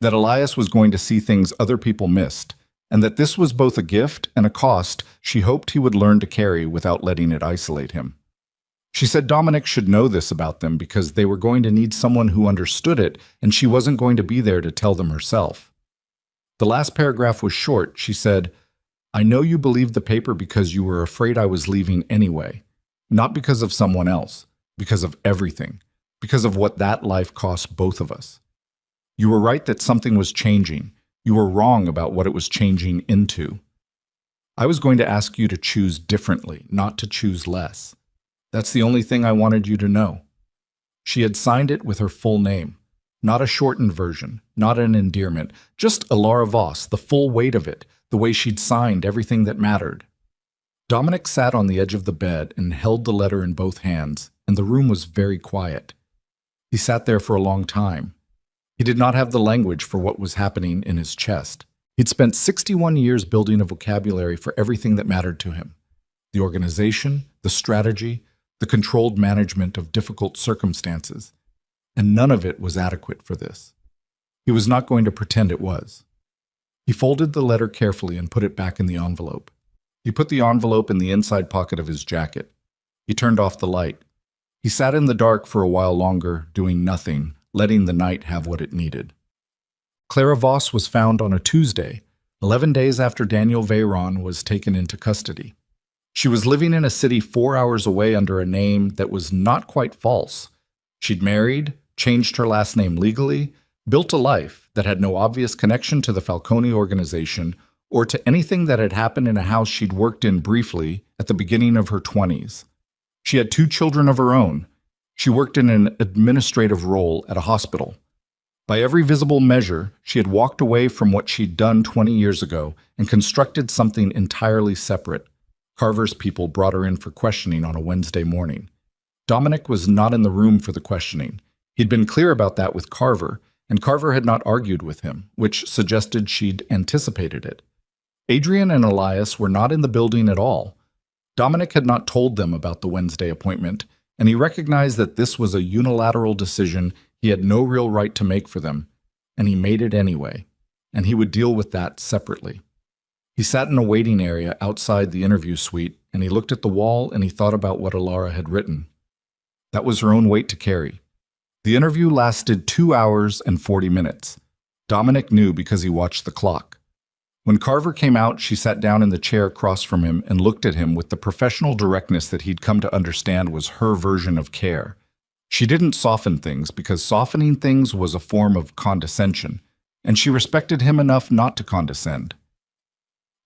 That Elias was going to see things other people missed, and that this was both a gift and a cost she hoped he would learn to carry without letting it isolate him. She said Dominic should know this about them because they were going to need someone who understood it, and she wasn't going to be there to tell them herself. The last paragraph was short. She said, "I know you believed the paper because you were afraid I was leaving anyway. Not because of someone else, because of everything, because of what that life cost both of us. You were right that something was changing. You were wrong about what it was changing into. I was going to ask you to choose differently, not to choose less. That's the only thing I wanted you to know." She had signed it with her full name. Not a shortened version, not an endearment, just Alara Voss, the full weight of it, the way she'd signed everything that mattered. Dominic sat on the edge of the bed and held the letter in both hands, and the room was very quiet. He sat there for a long time. He did not have the language for what was happening in his chest. He'd spent 61 years building a vocabulary for everything that mattered to him. The organization, the strategy, the controlled management of difficult circumstances. And none of it was adequate for this. He was not going to pretend it was. He folded the letter carefully and put it back in the envelope. He put the envelope in the inside pocket of his jacket. He turned off the light. He sat in the dark for a while longer, doing nothing, letting the night have what it needed. Clara Voss was found on a Tuesday, 11 days after Daniel Veyron was taken into custody. She was living in a city 4 hours away under a name that was not quite false. She'd married, changed her last name legally, built a life that had no obvious connection to the Falcone organization or to anything that had happened in a house she'd worked in briefly at the beginning of her 20s. She had 2 children of her own. She worked in an administrative role at a hospital. By every visible measure, she had walked away from what she'd done 20 years ago and constructed something entirely separate. Carver's people brought her in for questioning on a Wednesday morning. Dominic was not in the room for the questioning. He'd been clear about that with Carver, and Carver had not argued with him, which suggested she'd anticipated it. Adrian and Elias were not in the building at all. Dominic had not told them about the Wednesday appointment, and he recognized that this was a unilateral decision he had no real right to make for them, and he made it anyway, and he would deal with that separately. He sat in a waiting area outside the interview suite, and he looked at the wall and he thought about what Alara had written. That was her own weight to carry. The interview lasted 2 hours and 40 minutes. Dominic knew because he watched the clock. When Carver came out, she sat down in the chair across from him and looked at him with the professional directness that he'd come to understand was her version of care. She didn't soften things because softening things was a form of condescension, and she respected him enough not to condescend.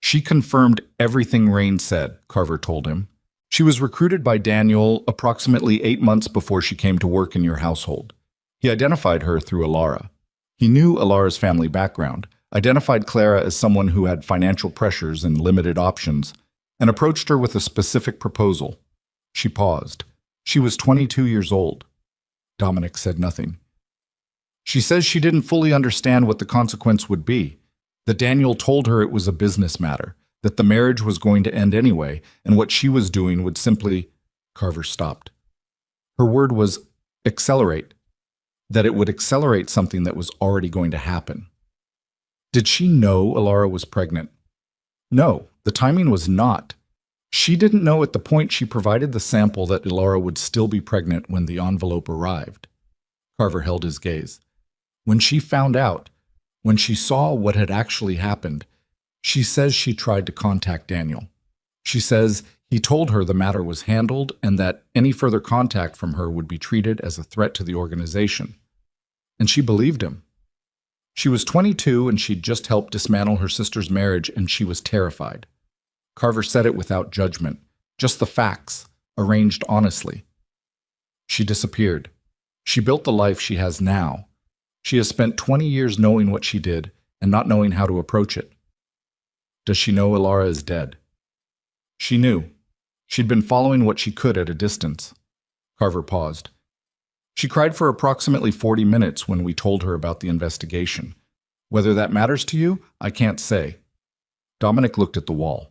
She confirmed everything Rain said, Carver told him. She was recruited by Daniel approximately 8 months before she came to work in your household. He identified her through Alara. He knew Alara's family background, identified Clara as someone who had financial pressures and limited options, and approached her with a specific proposal. She paused. She was 22 years old. Dominic said nothing. She says she didn't fully understand what the consequence would be, that Daniel told her it was a business matter, that the marriage was going to end anyway, and what she was doing would simply— Carver stopped. Her word was accelerate, that it would accelerate something that was already going to happen. Did she know Alara was pregnant? No, the timing was not. She didn't know at the point she provided the sample that Alara would still be pregnant when the envelope arrived. Carver held his gaze. When she found out, when she saw what had actually happened, she says she tried to contact Daniel. She says he told her the matter was handled and that any further contact from her would be treated as a threat to the organization. And she believed him. She was 22 and she'd just helped dismantle her sister's marriage, and she was terrified. Carver said it without judgment, just the facts, arranged honestly. She disappeared. She built the life she has now. She has spent 20 years knowing what she did and not knowing how to approach it. Does she know Alara is dead? She knew. She'd been following what she could at a distance. Carver paused. She cried for approximately 40 minutes when we told her about the investigation. Whether that matters to you, I can't say. Dominic looked at the wall.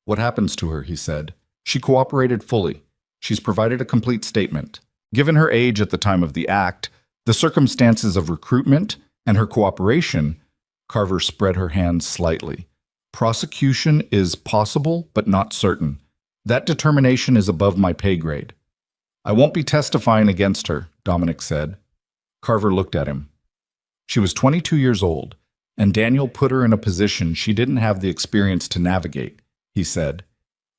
What happens to her, he said. She cooperated fully. She's provided a complete statement. Given her age at the time of the act, the circumstances of recruitment, and her cooperation, Carver spread her hands slightly. Prosecution is possible, but not certain. That determination is above my pay grade. I won't be testifying against her, Dominic said. Carver looked at him. She was 22 years old, and Daniel put her in a position she didn't have the experience to navigate, he said.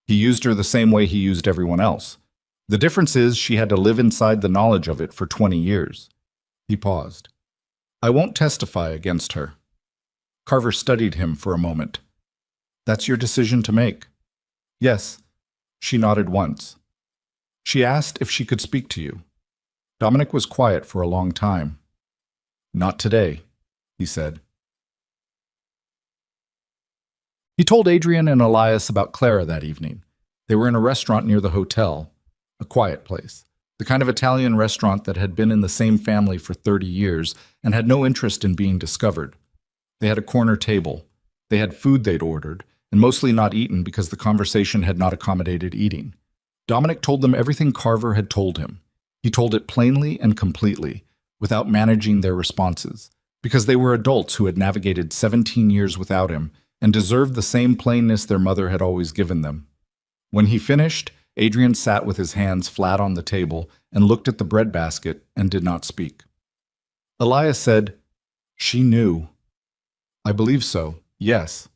He used her the same way he used everyone else. The difference is she had to live inside the knowledge of it for 20 years. He paused. I won't testify against her. Carver studied him for a moment. That's your decision to make. Yes. She nodded once. She asked if she could speak to you. Dominic was quiet for a long time. Not today, he said. He told Adrian and Elias about Clara that evening. They were in a restaurant near the hotel, a quiet place, the kind of Italian restaurant that had been in the same family for 30 years and had no interest in being discovered. They had a corner table. They had food they'd ordered, and mostly not eaten because the conversation had not accommodated eating. Dominic told them everything Carver had told him. He told it plainly and completely, without managing their responses, because they were adults who had navigated 17 years without him and deserved the same plainness their mother had always given them. When he finished, Adrian sat with his hands flat on the table and looked at the breadbasket and did not speak. Elias said, She knew. I believe so, yes.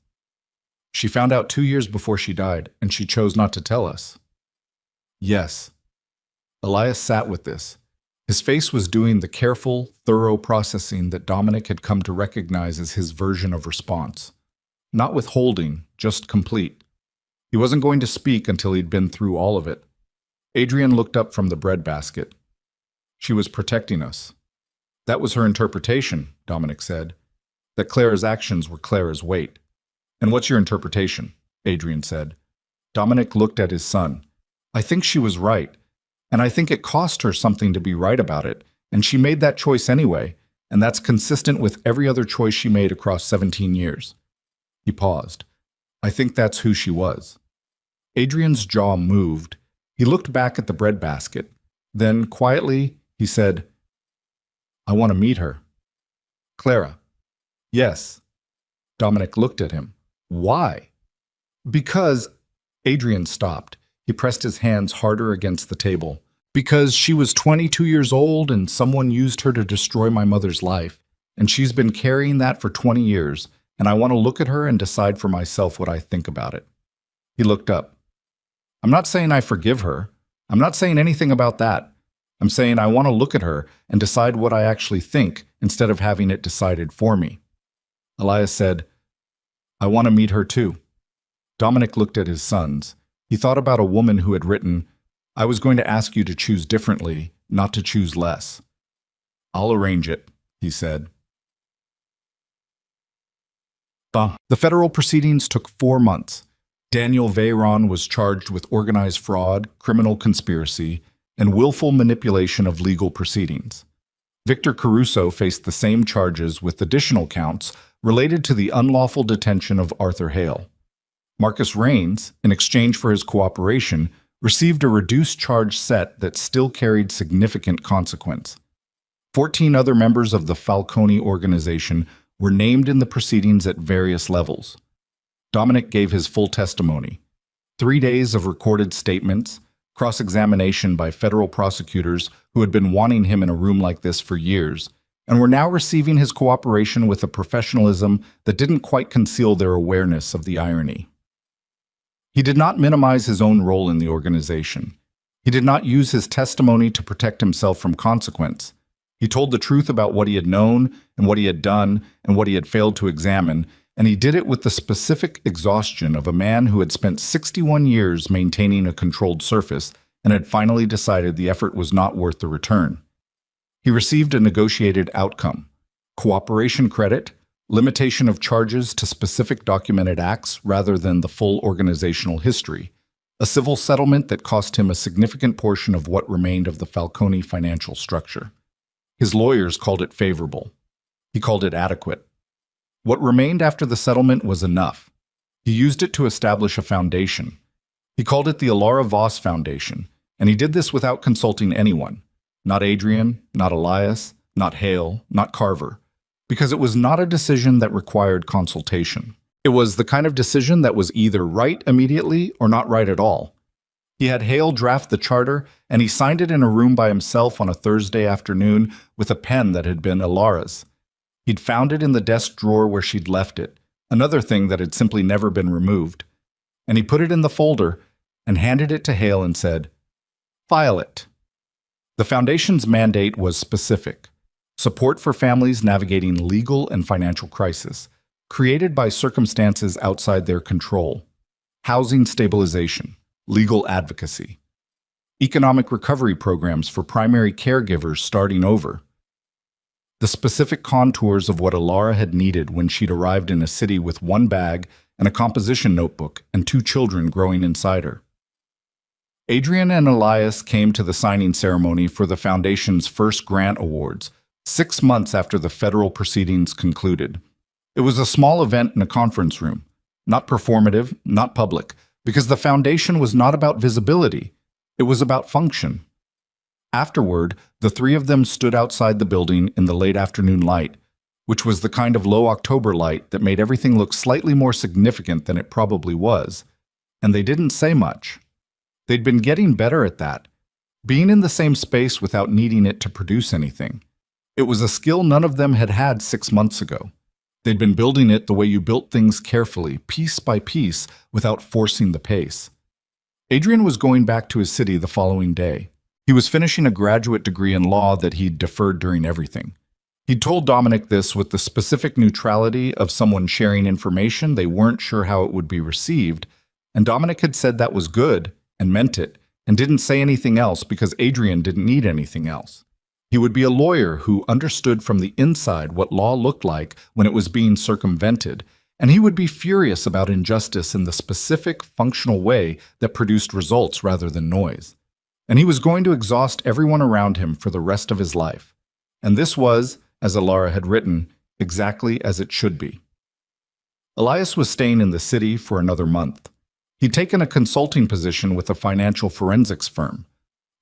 She found out 2 years before she died, and she chose not to tell us. Yes. Elias sat with this. His face was doing the careful, thorough processing that Dominic had come to recognize as his version of response. Not withholding, just complete. He wasn't going to speak until he'd been through all of it. Adrian looked up from the breadbasket. She was protecting us. That was her interpretation, Dominic said. That Clara's actions were Clara's weight. And what's your interpretation? Adrian said. Dominic looked at his son. I think she was right. And I think it cost her something to be right about it. And she made that choice anyway. And that's consistent with every other choice she made across 17 years. He paused. I think that's who she was. Adrian's jaw moved. He looked back at the breadbasket. Then, quietly, he said, I want to meet her. Clara. Yes. Dominic looked at him. Why? Because... Adrian stopped. He pressed his hands harder against the table. Because she was 22 years old and someone used her to destroy my mother's life. And she's been carrying that for 20 years. And I want to look at her and decide for myself what I think about it. He looked up. I'm not saying I forgive her. I'm not saying anything about that. I'm saying I want to look at her and decide what I actually think instead of having it decided for me. Elias said, I want to meet her too. Dominic looked at his sons. He thought about a woman who had written, I was going to ask you to choose differently, not to choose less. I'll arrange it, he said. The federal proceedings took 4 months. Daniel Veyron was charged with organized fraud, criminal conspiracy, and willful manipulation of legal proceedings. Victor Caruso faced the same charges with additional counts related to the unlawful detention of Arthur Hale. Marcus Raines, in exchange for his cooperation, received a reduced charge set that still carried significant consequence. 14 other members of the Falcone organization were named in the proceedings at various levels. Dominic gave his full testimony. 3 days of recorded statements, cross-examination by federal prosecutors who had been wanting him in a room like this for years, and were now receiving his cooperation with a professionalism that didn't quite conceal their awareness of the irony. He did not minimize his own role in the organization. He did not use his testimony to protect himself from consequence. He told the truth about what he had known and what he had done and what he had failed to examine, and he did it with the specific exhaustion of a man who had spent 61 years maintaining a controlled surface and had finally decided the effort was not worth the return. He received a negotiated outcome: cooperation credit, limitation of charges to specific documented acts rather than the full organizational history, a civil settlement that cost him a significant portion of what remained of the Falcone financial structure. His lawyers called it favorable. He called it adequate. What remained after the settlement was enough. He used it to establish a foundation. He called it the Alara Voss Foundation, and he did this without consulting anyone. Not Adrian, not Elias, not Hale, not Carver. Because it was not a decision that required consultation. It was the kind of decision that was either right immediately or not right at all. He had Hale draft the charter, and he signed it in a room by himself on a Thursday afternoon with a pen that had been Alara's. He'd found it in the desk drawer where she'd left it, another thing that had simply never been removed. And he put it in the folder and handed it to Hale and said, "File it." The Foundation's mandate was specific: support for families navigating legal and financial crisis, created by circumstances outside their control, housing stabilization, legal advocacy, economic recovery programs for primary caregivers starting over. The specific contours of what Alara had needed when she'd arrived in a city with one bag and a composition notebook and 2 children growing inside her. Adrian and Elias came to the signing ceremony for the Foundation's first grant awards, 6 months after the federal proceedings concluded. It was a small event in a conference room, not performative, not public, because the Foundation was not about visibility. It was about function. Afterward, the 3 of them stood outside the building in the late afternoon light, which was the kind of low October light that made everything look slightly more significant than it probably was, and they didn't say much. They'd been getting better at that, being in the same space without needing it to produce anything. It was a skill none of them had had 6 months ago. They'd been building it the way you built things carefully, piece by piece, without forcing the pace. Adrian was going back to his city the following day. He was finishing a graduate degree in law that he'd deferred during everything. He'd told Dominic this with the specific neutrality of someone sharing information they weren't sure how it would be received, and Dominic had said that was good and meant it, and didn't say anything else because Adrian didn't need anything else. He would be a lawyer who understood from the inside what law looked like when it was being circumvented, and he would be furious about injustice in the specific, functional way that produced results rather than noise. And he was going to exhaust everyone around him for the rest of his life. And this was, as Alara had written, exactly as it should be. Elias was staying in the city for another month. He'd taken a consulting position with a financial forensics firm,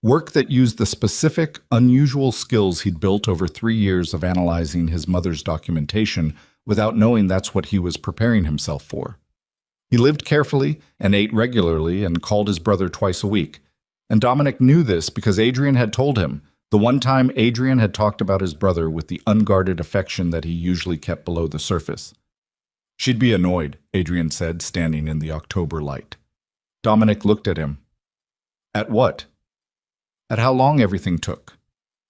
work that used the specific, unusual skills he'd built over 3 years of analyzing his mother's documentation without knowing that's what he was preparing himself for. He lived carefully and ate regularly and called his brother twice a week. And Dominic knew this because Adrian had told him, the one time Adrian had talked about his brother with the unguarded affection that he usually kept below the surface. "She'd be annoyed," Adrian said, standing in the October light. Dominic looked at him. At what? At how long everything took.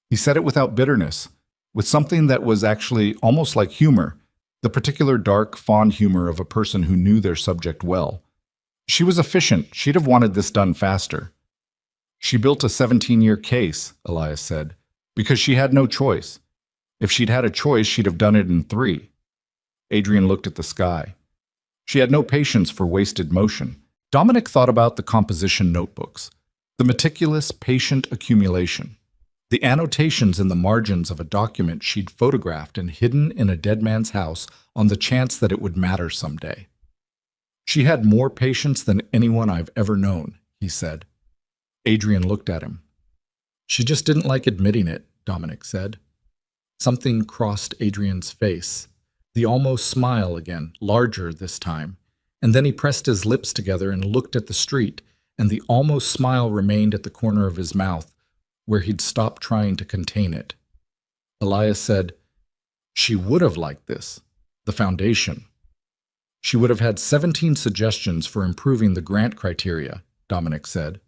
He said it without bitterness, with something that was actually almost like humor, the particular dark, fond humor of a person who knew their subject well. She was efficient. She'd have wanted this done faster. "She built a 17-year case," Elias said, "because she had no choice. If she'd had a choice, she'd have done it in 3. Adrian looked at the sky. She had no patience for wasted motion. Dominic thought about the composition notebooks, the meticulous, patient accumulation, the annotations in the margins of a document she'd photographed and hidden in a dead man's house on the chance that it would matter someday. "She had more patience than anyone I've ever known," he said. Adrian looked at him. "She just didn't like admitting it," Dominic said. Something crossed Adrian's face, the almost smile again, larger this time, and then he pressed his lips together and looked at the street, and the almost smile remained at the corner of his mouth, where he'd stopped trying to contain it. Elias said, "She would have liked this, the foundation. She would have had 17 suggestions for improving the grant criteria," Dominic said.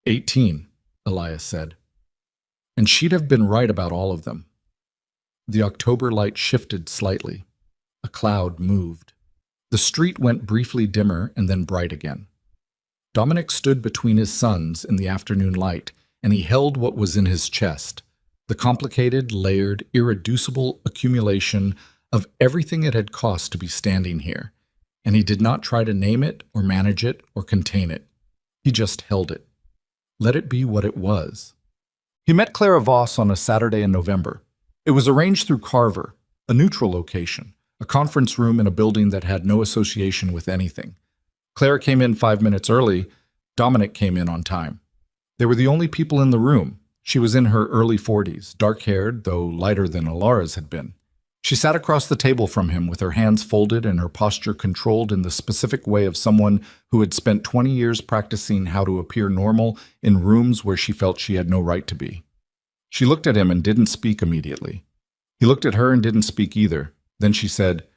18, Elias said. "And she'd have been right about all of them." The October light shifted slightly. A cloud moved. The street went briefly dimmer and then bright again. Dominic stood between his sons in the afternoon light, and he held what was in his chest, the complicated, layered, irreducible accumulation of everything it had cost to be standing here, and he did not try to name it or manage it or contain it. He just held it. Let it be what it was. He met Clara Voss on a Saturday in November. It was arranged through Carver, a neutral location, a conference room in a building that had no association with anything. Clara came in 5 minutes early. Dominic came in on time. They were the only people in the room. She was in her early 40s, dark-haired, though lighter than Alara's had been. She sat across the table from him with her hands folded and her posture controlled in the specific way of someone who had spent 20 years practicing how to appear normal in rooms where she felt she had no right to be. She looked at him and didn't speak immediately. He looked at her and didn't speak either. Then she said,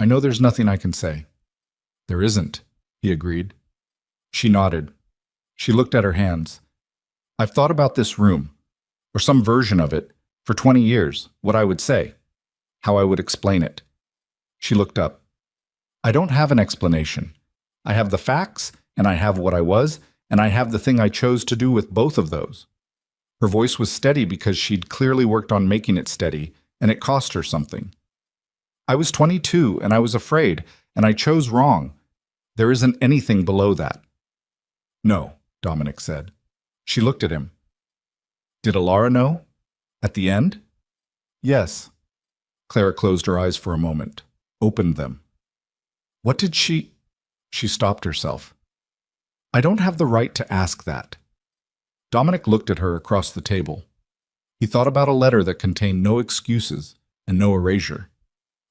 "I know there's nothing I can say." "There isn't," he agreed. She nodded. She looked at her hands. "I've thought about this room, or some version of it, for 20 years, what I would say, how I would explain it." She looked up. "I don't have an explanation. I have the facts, and I have what I was, and I have the thing I chose to do with both of those." Her voice was steady because she'd clearly worked on making it steady, and it cost her something. "I was 22, and I was afraid, and I chose wrong. There isn't anything below that." "No," Dominic said. She looked at him. "Did Alara know? At the end?" "Yes." Clara closed her eyes for a moment, opened them. "What did she—" She stopped herself. "I don't have the right to ask that." Dominic looked at her across the table. He thought about a letter that contained no excuses and no erasure.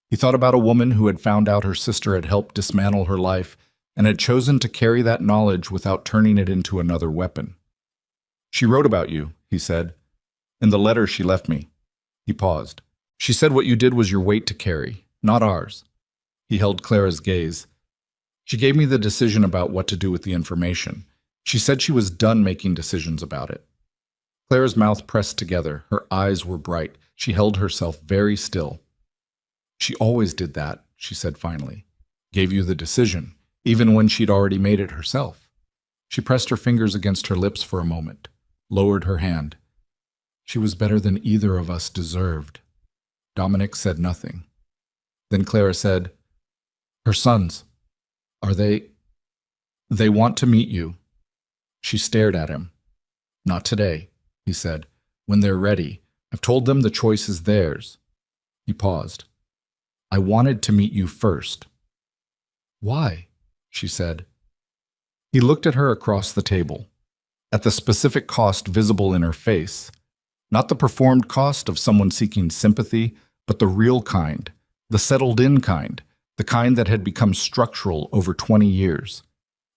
He thought about a woman who had found out her sister had helped dismantle her life and had chosen to carry that knowledge without turning it into another weapon. "She wrote about you," he said. "In the letter she left me." He paused. "She said what you did was your weight to carry, Not ours. He held Clara's gaze. She gave me the decision about what to do with the information. She said she was done making decisions about it. Clara's mouth pressed together. Her eyes were bright. She held herself very still. She always did that, she said finally. Gave you the decision, even when she'd already made it herself. She pressed her fingers against her lips for a moment, lowered her hand. She was better than either of us deserved. Dominic said nothing. Then Clara said, "Her sons, are they... They want to meet you." She stared at him. "Not today," he said. "When they're ready. I've told them the choice is theirs." He paused. "I wanted to meet you first." "Why?" she said. He looked at her across the table, at the specific cost visible in her face. Not the performed cost of someone seeking sympathy, but the real kind, the settled-in kind, the kind that had become structural over 20 years.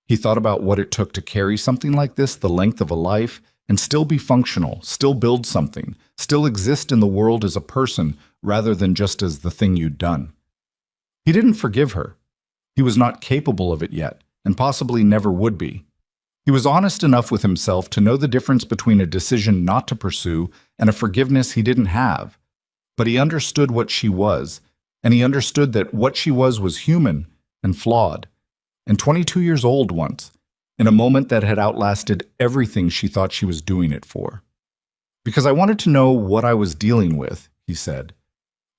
He thought about what it took to carry something like this the length of a life and still be functional, still build something, still exist in the world as a person rather than just as the thing you'd done. He didn't forgive her. He was not capable of it yet, and possibly never would be. He was honest enough with himself to know the difference between a decision not to pursue and a forgiveness he didn't have. But he understood what she was, and he understood that what she was human and flawed, and 22 years old once, in a moment that had outlasted everything she thought she was doing it for. "Because I wanted to know what I was dealing with," he said,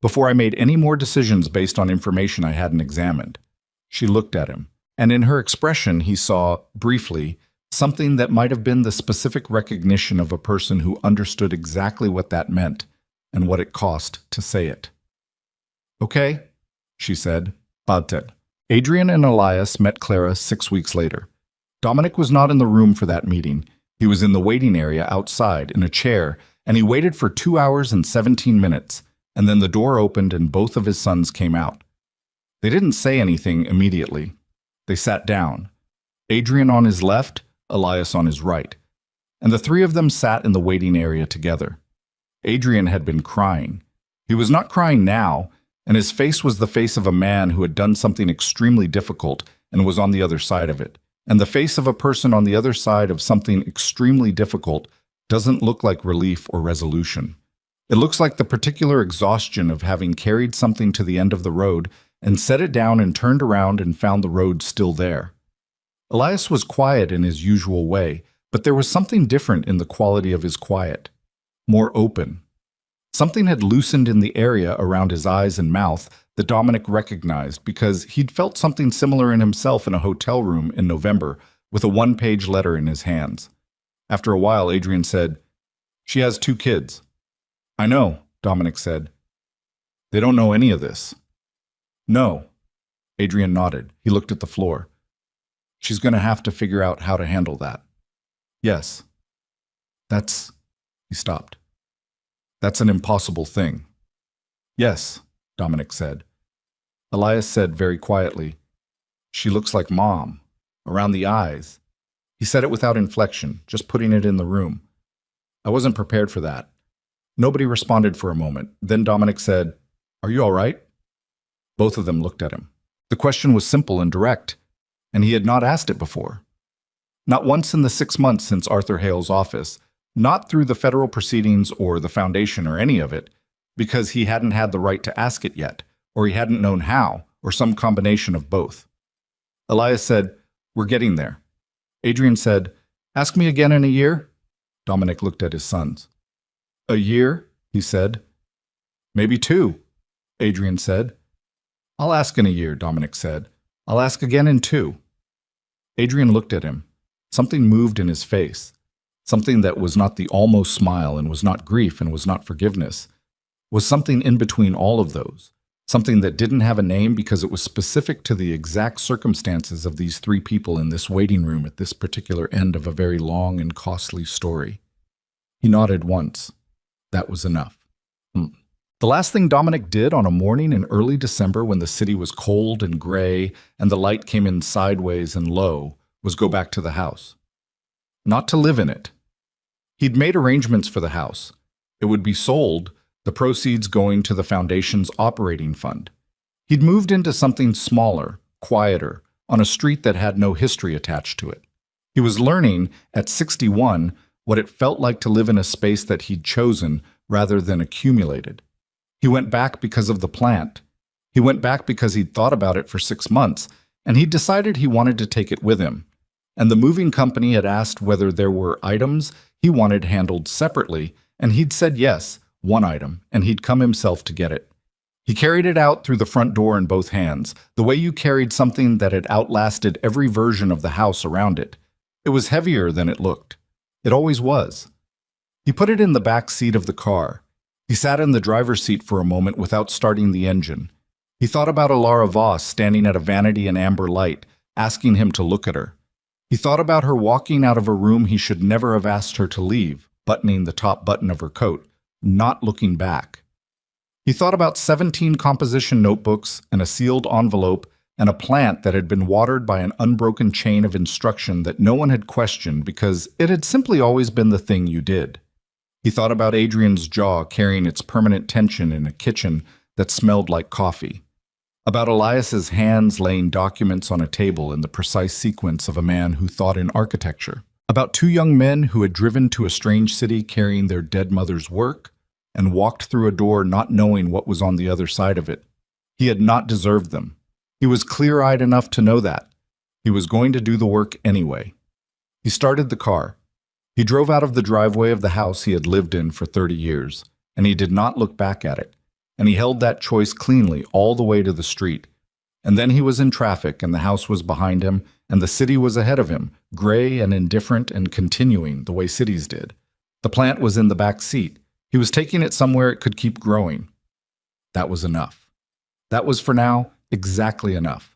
"before I made any more decisions based on information I hadn't examined." She looked at him, and in her expression he saw, briefly, something that might have been the specific recognition of a person who understood exactly what that meant and what it cost to say it. "Okay," she said. "Badted." Adrian and Elias met Clara 6 weeks later. Dominic was not in the room for that meeting. He was in the waiting area outside, in a chair, and he waited for 2 hours and 17 minutes, and then the door opened and both of his sons came out. They didn't say anything immediately. They sat down. Adrian on his left, Elias on his right, and the three of them sat in the waiting area together. Adrian had been crying. He was not crying now, and his face was the face of a man who had done something extremely difficult and was on the other side of it. And the face of a person on the other side of something extremely difficult doesn't look like relief or resolution. It looks like the particular exhaustion of having carried something to the end of the road and set it down and turned around and found the road still there. Elias was quiet in his usual way, but there was something different in the quality of his quiet. More open. Something had loosened in the area around his eyes and mouth that Dominic recognized because he'd felt something similar in himself in a hotel room in November with a one-page letter in his hands. After a while, Adrian said, "She has 2 kids." "I know," Dominic said. "They don't know any of this." "No." Adrian nodded. He looked at the floor. "She's going to have to figure out how to handle that." "Yes." He stopped. "That's an impossible thing." "Yes," Dominic said. Elias said very quietly, "She looks like Mom, around the eyes." He said it without inflection, just putting it in the room. I wasn't prepared for that. Nobody responded for a moment. Then Dominic said, "Are you all right?" Both of them looked at him. The question was simple and direct, and he had not asked it before. Not once in the 6 months since Arthur Hale's office, not through the federal proceedings or the foundation or any of it, because he hadn't had the right to ask it yet, or he hadn't known how, or some combination of both. Elias said, "We're getting there." Adrian said, "Ask me again in a year?" Dominic looked at his sons. "A year?" he said. "Maybe 2, Adrian said. "I'll ask in a year," Dominic said. "I'll ask again in 2. Adrian looked at him. Something moved in his face. Something that was not the almost smile and was not grief and was not forgiveness. Was something in between all of those. Something that didn't have a name because it was specific to the exact circumstances of these 3 people in this waiting room at this particular end of a very long and costly story. He nodded once. That was enough. The last thing Dominic did on a morning in early December when the city was cold and gray and the light came in sideways and low was go back to the house. Not to live in it. He'd made arrangements for the house. It would be sold, the proceeds going to the foundation's operating fund. He'd moved into something smaller, quieter, on a street that had no history attached to it. He was learning, at 61, what it felt like to live in a space that he'd chosen rather than accumulated. He went back because of the plant. He went back because he'd thought about it for 6 months, and he'd decided he wanted to take it with him. And the moving company had asked whether there were items he wanted handled separately, and he'd said yes, one item, and he'd come himself to get it. He carried it out through the front door in both hands, the way you carried something that had outlasted every version of the house around it. It was heavier than it looked. It always was. He put it in the back seat of the car. He sat in the driver's seat for a moment without starting the engine. He thought about Alara Voss standing at a vanity in amber light, asking him to look at her. He thought about her walking out of a room he should never have asked her to leave, buttoning the top button of her coat, not looking back. He thought about 17 composition notebooks and a sealed envelope and a plant that had been watered by an unbroken chain of instruction that no one had questioned because it had simply always been the thing you did. He thought about Adrian's jaw carrying its permanent tension in a kitchen that smelled like coffee. About Elias's hands laying documents on a table in the precise sequence of a man who thought in architecture. About two young men who had driven to a strange city carrying their dead mother's work and walked through a door not knowing what was on the other side of it. He had not deserved them. He was clear-eyed enough to know that. He was going to do the work anyway. He started the car. He drove out of the driveway of the house he had lived in for 30 years, and he did not look back at it. And he held that choice cleanly all the way to the street. And then he was in traffic, and the house was behind him, and the city was ahead of him, gray and indifferent and continuing the way cities did. The plant was in the back seat. He was taking it somewhere it could keep growing. That was enough. That was, for now, exactly enough.